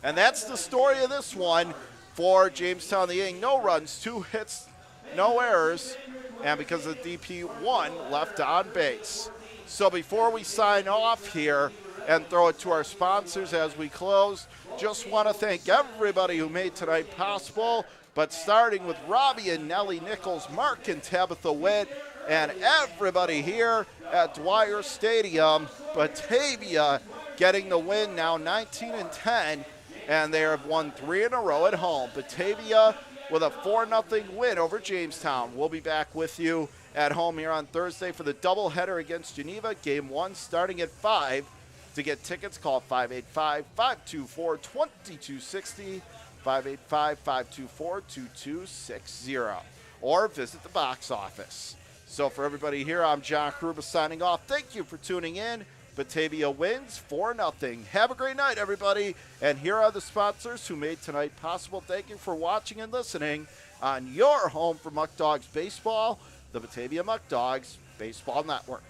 And that's the story of this one for Jamestown. The inning, no runs, 2 hits, no errors. And because of the DP, 1 left on base. So before we sign off here and throw it to our sponsors as we close, just want to thank everybody who made tonight possible. But starting with Robbie and Nellie Nichols, Mark and Tabitha Witt, and everybody here at Dwyer Stadium. Batavia getting the win now 19-10, and they have won 3 in a row at home. Batavia with a 4-0 win over Jamestown. We'll be back with you at home here on Thursday for the doubleheader against Geneva. Game 1 starting at 5. To get tickets, call 585-524-2260, 585-524-2260, or visit the box office. So for everybody here, I'm John Kruba signing off. Thank you for tuning in. Batavia wins 4-0. Have a great night, everybody. And here are the sponsors who made tonight possible. Thank you for watching and listening on your home for Muckdogs Baseball, the Batavia Muckdogs Baseball Network.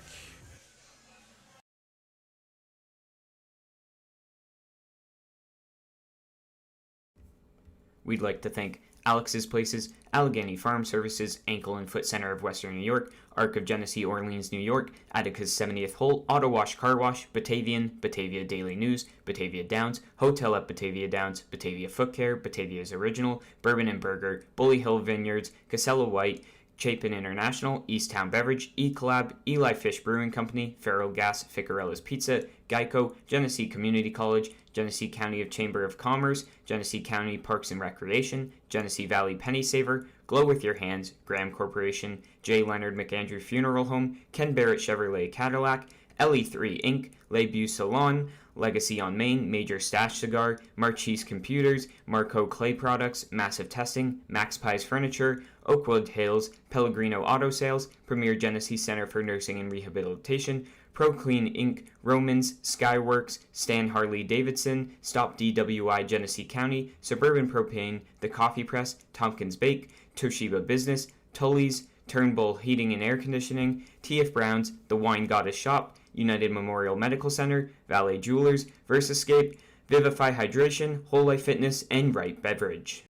We'd like to thank Alex's Places, Allegheny Farm Services, Ankle and Foot Center of Western New York, Arc of Genesee, Orleans, New York, Attica's 70th Hole, Auto Wash Car Wash, Batavian, Batavia Daily News, Batavia Downs, Hotel at Batavia Downs, Batavia Foot Care, Batavia's Original, Bourbon and Burger, Bully Hill Vineyards, Casella White, Chapin International, Easttown Beverage, E-Collab, Eli Fish Brewing Company, Feral Gas, Ficarella's Pizza, Geico, Genesee Community College, Genesee County Chamber of Commerce, Genesee County Parks and Recreation, Genesee Valley Penny Saver, Glow With Your Hands, Graham Corporation, J. Leonard McAndrew Funeral Home, Ken Barrett Chevrolet Cadillac, LE3 Inc., Lebu Salon, Legacy on Main, Major Stash Cigar, Marchese Computers, Marco Clay Products, Massive Testing, Max Pies Furniture, Oakwood Hills, Pellegrino Auto Sales, Premier Genesee Center for Nursing and Rehabilitation, ProClean Inc., Romans, Skyworks, Stan Harley Davidson, Stop DWI Genesee County, Suburban Propane, The Coffee Press, Tompkins Bake, Toshiba Business, Tully's, Turnbull Heating and Air Conditioning, T.F. Brown's, The Wine Goddess Shop, United Memorial Medical Center, Valet Jewelers, Versascape, Vivify Hydration, Whole Life Fitness, and Right Beverage.